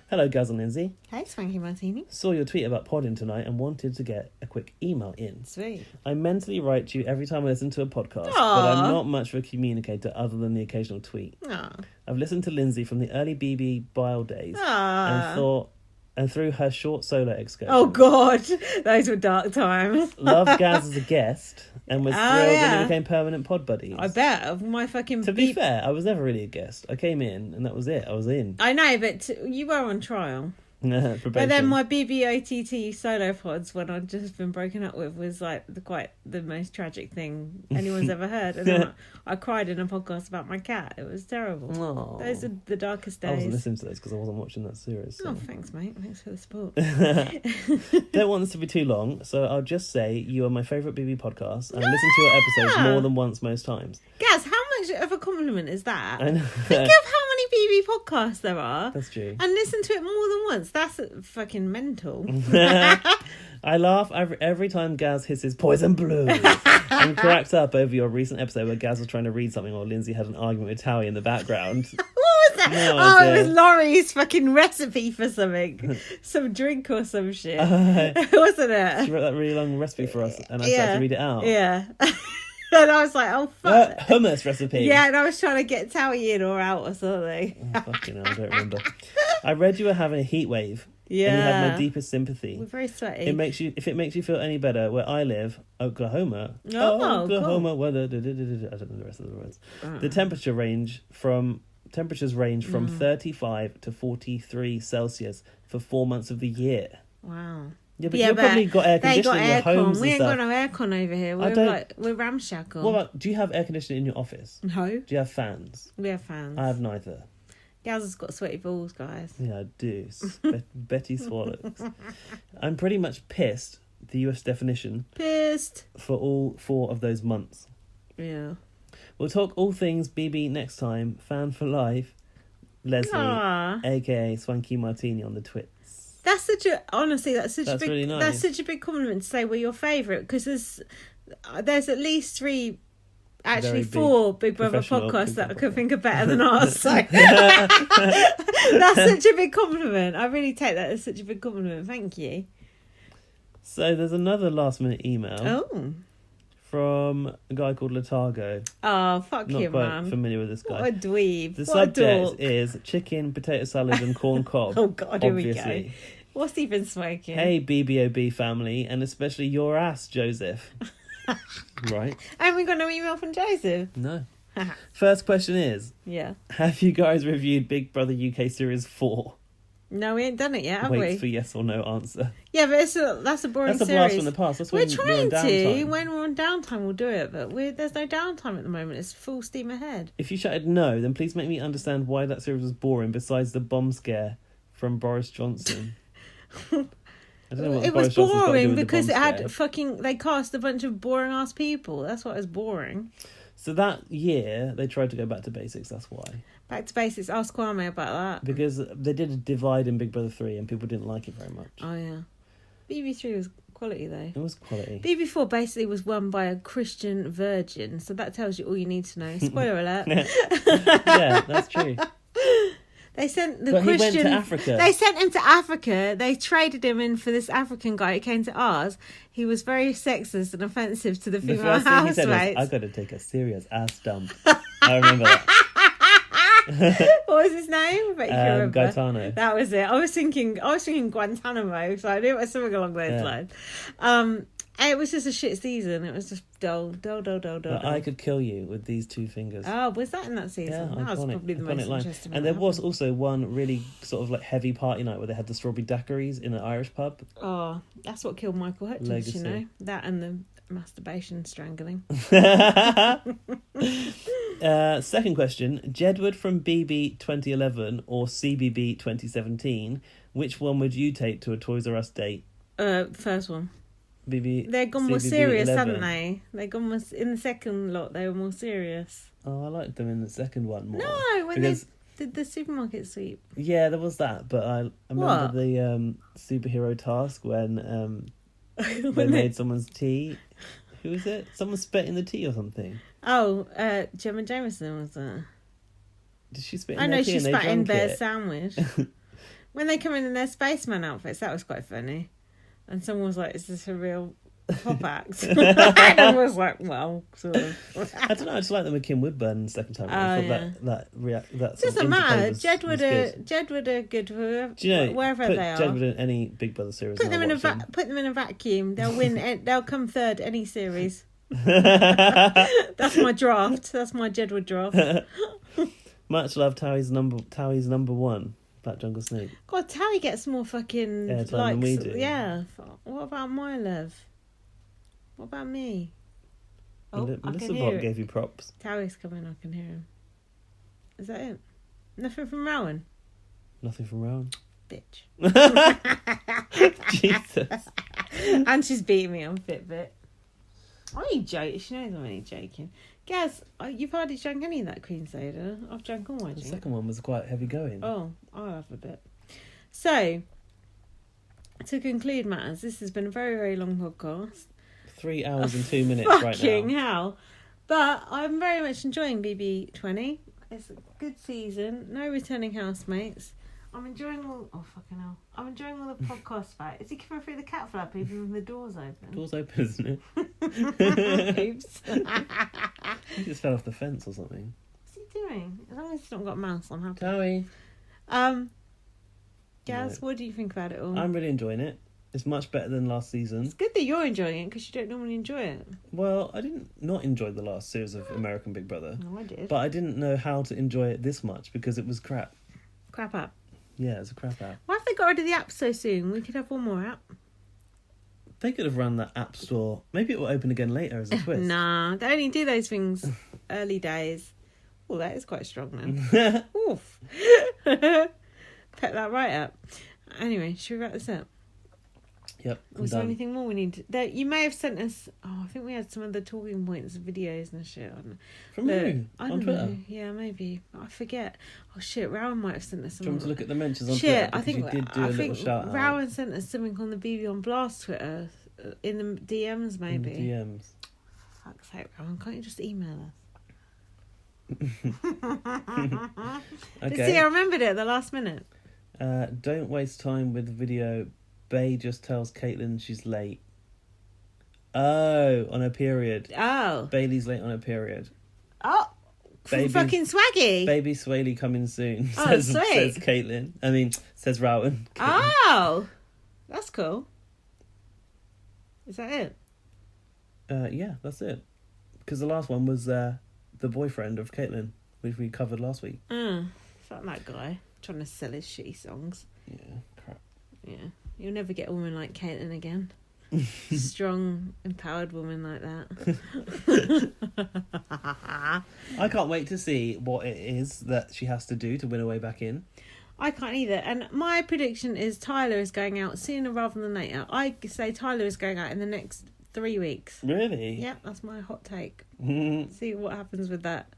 Hello, Gaz and Lindsay. Hey, Swanky Martini. Saw your tweet about podding tonight and wanted to get a quick email in. Sweet. I mentally write to you every time I listen to a podcast, Aww. but I'm not much of a communicator other than the occasional tweet. Aww. I've listened to Lindsay from the early BB Bile days Aww. and through her short solo excursion. Oh God, those were dark times. Loved Gaz as a guest and was thrilled when he became permanent pod buddies. I bet. My fucking. To be fair, I was never really a guest. I came in and that was it. I was in. I know, but you were on trial. But then my BB20 solo pods, when I'd just been broken up with, was like the most tragic thing anyone's ever heard. And then I cried in a podcast about my cat. It was terrible. Aww. Those are the darkest days. I wasn't listening to those because I wasn't watching that series. So. Oh, thanks, mate. Thanks for the support. Don't want this to be too long, so I'll just say you are my favourite BB podcast, and I listen to your episodes more than once most times. Gaz, how much of a compliment is that? I know. Think of how many BB podcasts there are. That's true. And listen to it more than once. That's fucking mental. I laugh every time Gaz hisses poison blue and cracks up over your recent episode where Gaz was trying to read something while Lindsay had an argument with Towie in the background. What was that? It was Laurie's fucking recipe for something. Some drink or some shit. Wasn't it? She wrote that really long recipe for us and I started to read it out. Yeah. And I was like, oh, fuck. Hummus recipe. Yeah, and I was trying to get Towie in or out or something. Oh, fucking hell, I don't remember. I read you were having a heat wave. Yeah. And you have my deepest sympathy. We're very sweaty. If it makes you feel any better, where I live, Oklahoma. Oh, Oklahoma cool. weather. I don't know the rest of the words. The temperatures range from 35 to 43 Celsius for 4 months of the year. Wow. Yeah, but you've probably got air conditioning in your homes. We and ain't stuff. got no aircon over here. We're ramshackle. What about, do you have air conditioning in your office? No. Do you have fans? We have fans. I have neither. Gaz has got sweaty balls, guys. Yeah, I do. Betty Swallows. I'm pretty much pissed, the US definition. Pissed. For all 4 of those months. Yeah. We'll talk all things BB next time. Fan for life. Leslie, a.k.a. Swanky Martini on the twits. That's such a really nice. That's such a big compliment to say we're your favourite, because there's at least 3, actually 4 Big Brother podcasts that I could think of better than ours. So that's such a big compliment. I really take that as such a big compliment. Thank you. So there's another last minute email. Oh. From a guy called Latargo. Oh, fuck Not him, quite man. familiar with this guy. What a dweeb. The What a subject dork. is chicken, potato salad and corn cob. Oh, God, here obviously. we go. What's he been smoking? Hey, BBOB family, and especially your ass, Joseph. Right? Haven't we got no email from Joseph? No. First question is, Yeah. have you guys reviewed Big Brother UK Series 4? No, we ain't done it yet, have Waits we? for yes or no answer. Yeah, but that's a boring That's a series. blast from the past. That's we're when trying we're on to. downtime. When we're on downtime, we'll do it. But there's no downtime at the moment. It's full steam ahead. If you shouted no, then please make me understand why that series was boring, besides the bomb scare from Boris Johnson. I don't know what It Boris was Johnson's got to do boring with the because bomb it had scare. they cast a bunch of boring ass people. That's why it was boring. So that year, they tried to go back to basics, that's why. Back to basics. Ask Kwame about that. Because they did a divide in Big Brother 3 and people didn't like it very much. Oh, yeah. BB3 was quality, though. It was quality. BB4 basically was won by a Christian virgin, so that tells you all you need to know. Spoiler alert. Yeah, that's true. They sent the But Christian. he went to Africa. They sent him to Africa. They traded him in for this African guy who came to ours. He was very sexist and offensive to the The female first thing he said was, housemates. I've got to take a serious ass dump. I remember that. What was his name? But you can remember. Gaetano. That was it. I was thinking Guantanamo, so I knew it was something along those lines. It was just a shit season. It was just dull. But I could kill you with these 2 fingers. Oh, was that in that season? Yeah, that was probably the most line. interesting And one. there was also one really sort of like heavy party night where they had the strawberry daiquiris in an Irish pub. Oh, that's what killed Michael Hutchins, Legacy. you know? That and the masturbation strangling. Second question, Jedward from BB 2011 or CBB 2017, which one would you take to a Toys R Us date? First one. BB. They're gone more CBB serious, 11. haven't they? They gone more in the second lot. They were more serious. Oh, I liked them in the second one more. No, when because, they did the supermarket sweep. Yeah, there was that, but I remember What? the superhero task when they made someone's tea. Who was it? Someone spit in the tea or something. Oh, Gemma Jameson was that? Did she spit in I their know tea she and they spat in drank Bear's it? sandwich. When they come in their spaceman outfits, that was quite funny. And someone was like, "Is this a real pop act?" And I was like, "Well, sort of." I don't know. I just like them with Kim Woodburn the second time. I thought that It doesn't matter. Jedward good. are good for Do you know, wherever put they are. Jedward in any Big Brother series. Put and them I'll in watch them. put them in a vacuum. They'll win. They'll come third any series. That's my draft. That's my Jedward draft. Much love, Towie's number 1. Black Jungle Snake. God, Tally gets more fucking Airtime likes. than we do. Yeah. What about my love? What about me? Oh, I Melissa can hear Bob it. gave you props. Tally's coming. I can hear him. Is that it? Nothing from Rowan? Nothing from Rowan. Bitch. Jesus. And she's beating me on Fitbit. I'm only joking. She knows I'm only joking. Gaz, you've hardly drank any of that cream soda. I've drank all my drink. The second one was quite heavy going. Oh, I'll have a bit. So, to conclude matters, this has been a very, very long podcast. 3 hours and 2 minutes right now. Fucking hell. But I'm very much enjoying BB20. It's a good season. No returning housemates. I'm enjoying all... Oh, fucking hell. I'm enjoying all the podcast back. Is he coming through the cat flap even when the door's open? Door's open, isn't it? Oops. He just fell off the fence or something. What's he doing? As long as he's not got a mouse, I'm happy. Chloe. Gaz, what do you think about it all? I'm really enjoying it. It's much better than last season. It's good that you're enjoying it because you don't normally enjoy it. Well, I didn't not enjoy the last series of American Big Brother. No, I did. But I didn't know how to enjoy it this much because it was crap. Crap app. Yeah, it's a crap app. Why have they got rid of the app so soon? We could have one more app. They could have run that app store. Maybe it will open again later as a twist. Nah, they only do those things early days. Oh, that is quite strong then. Oof. Pet that right up. Anyway, should we wrap this up? Yep. Was there anything more we need to... You may have sent us... Oh, I think we had some of the talking points, videos and shit. From who? I on don't Twitter? know. Yeah, maybe. I forget. Oh, shit. Rowan might have sent us some... Do you want to look at the mentions on Shit, Twitter? Because you did do a little shout out. Rowan sent us something on the BB on Blast Twitter. In the DMs, maybe. In the DMs. Fuck's sake, Rowan. Can't you just email us? Okay. See, I remembered it at the last minute. Don't waste time with the video. Bay just tells Caitlin she's late. Oh, on her period. Oh. Bailey's late on her period. Oh, fucking swaggy. Baby Swaley coming soon. Oh, says sweet. Caitlin. I mean, says Rowan. Oh, that's cool. Is that it? Yeah, that's it. Because the last one was the boyfriend of Caitlin, which we covered last week. Fuck that guy. Trying to sell his shitty songs. Yeah, crap. Yeah. You'll never get a woman like Caitlin again. Strong, empowered woman like that. I can't wait to see what it is that she has to do to win her way back in. I can't either. And my prediction is Tyler is going out sooner rather than later. I say Tyler is going out in the next 3 weeks. Really? Yep, that's my hot take. See what happens with that.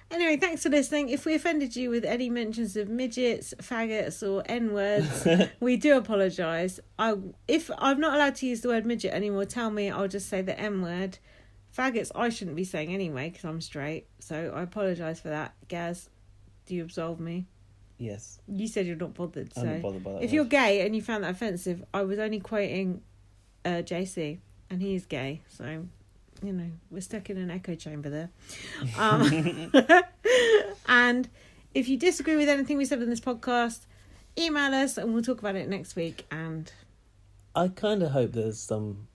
Anyway, thanks for listening. If we offended you with any mentions of midgets, faggots or N-words, we do apologise. If I'm not allowed to use the word midget anymore, tell me. I'll just say the M-word. Faggots I shouldn't be saying anyway because I'm straight. So I apologise for that. Gaz, do you absolve me? Yes. You said you're not bothered. I'm not bothered by that. If you're gay and you found that offensive, I was only quoting JC, and he is gay, so you know we're stuck in an echo chamber there. And if you disagree with anything we said in this podcast, email us and we'll talk about it next week. And I kind of hope there's some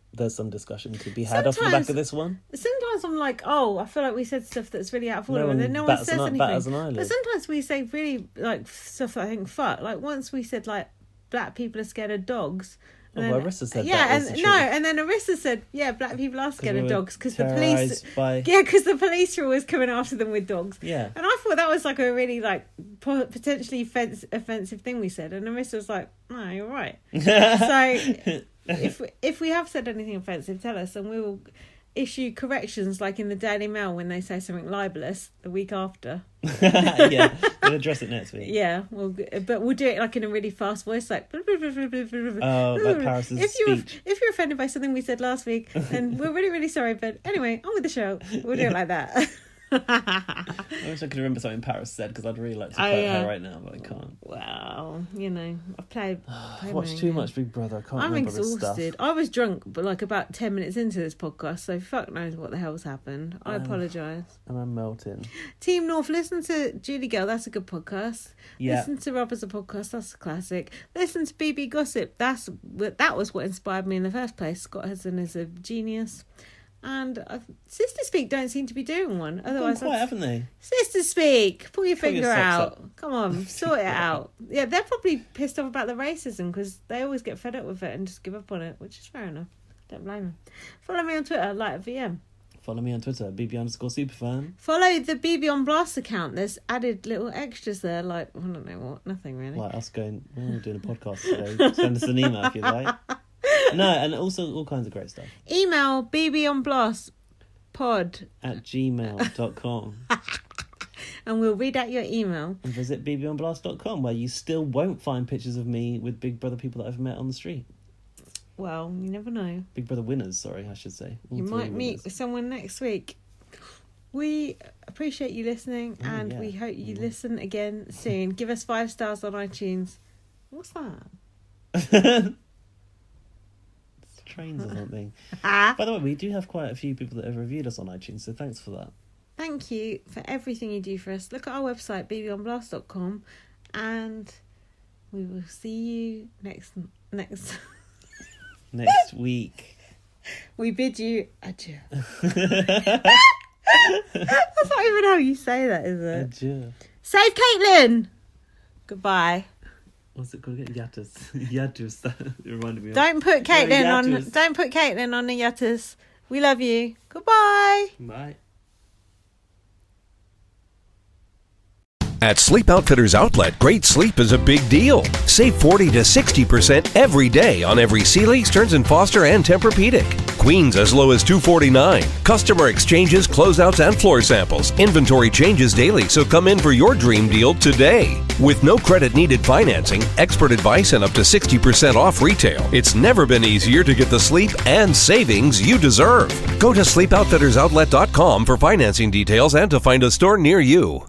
discussion to be had off the back of this one. Sometimes I'm like, oh, I feel like we said stuff that's really out of order, and then no one says anything. But sometimes we say really like stuff that I think fuck. Like once we said like black people are scared of dogs. Well, Arissa said and then Arissa said, yeah, black people are scared of dogs because the police, because the police are always coming after them with dogs. Yeah, and I thought that was like a really like potentially offensive thing we said, and Arissa was like, no, you're right. So if we have said anything offensive, tell us, and we will issue corrections, like in the Daily Mail when they say something libelous the week after. Yeah, we'll address it next week. Yeah, but we'll do it like in a really fast voice, like. Like Paris's speech. If you're offended by something we said last week, then we're really, really sorry. But anyway, on with the show. We'll do it like that. I wish I could remember something Paris said because I'd really like to quote her right now, but I can't. Well, you know, I've watched too much Big Brother. I can't remember exhausted. This stuff. I was drunk, but like about 10 minutes into this podcast, so fuck knows what the hell's happened. I apologise. And I'm melting. Team North, listen to Julie Girl, that's a good podcast. Yeah. Listen to Rob as a podcast, that's a classic. Listen to BB Gossip, that was what inspired me in the first place. Scott Hudson is a genius. And Sister Speak don't seem to be doing one. Otherwise, quite, haven't they? Sister Speak, pull your Pull finger your out. socks Come on, sort it out. Yeah, they're probably pissed off about the racism because they always get fed up with it and just give up on it, which is fair enough. Don't blame them. Follow me on Twitter, @VM. Follow me on Twitter, BB_superfan. Follow the BB on Blast account. There's added little extras there, like, I don't know what, nothing really. Like us going, we're doing a podcast today. Send us an email if you like. No, and also all kinds of great stuff. Email bbonblastpod@gmail.com. And we'll read out your email. And visit bbonblast.com, where you still won't find pictures of me with Big Brother people that I've met on the street. Well, you never know. Big Brother winners, sorry, I should say. You might meet with someone next week. We appreciate you listening, and we hope you listen again soon. Give us 5 stars on iTunes. What's that? It's trains or something. By the way, we do have quite a few people that have reviewed us on iTunes, so thanks for that. Thank you for everything you do for us. Look at our website, bbonblast.com, and we will see you next week. We bid you adieu. That's not even how you say that, is it? Adieu. Save Caitlin! Goodbye. What's it called again? Yatters. Yatters. That reminded me of. Don't put Caitlin on the Yatters. We love you. Goodbye. Bye. At Sleep Outfitters Outlet, great sleep is a big deal. Save 40 to 60% every day on every Sealy, Stearns & Foster, and Tempur-Pedic. Queens as low as $249. Customer exchanges, closeouts, and floor samples. Inventory changes daily, so come in for your dream deal today. With no credit needed financing, expert advice, and up to 60% off retail, it's never been easier to get the sleep and savings you deserve. Go to sleepoutfittersoutlet.com for financing details and to find a store near you.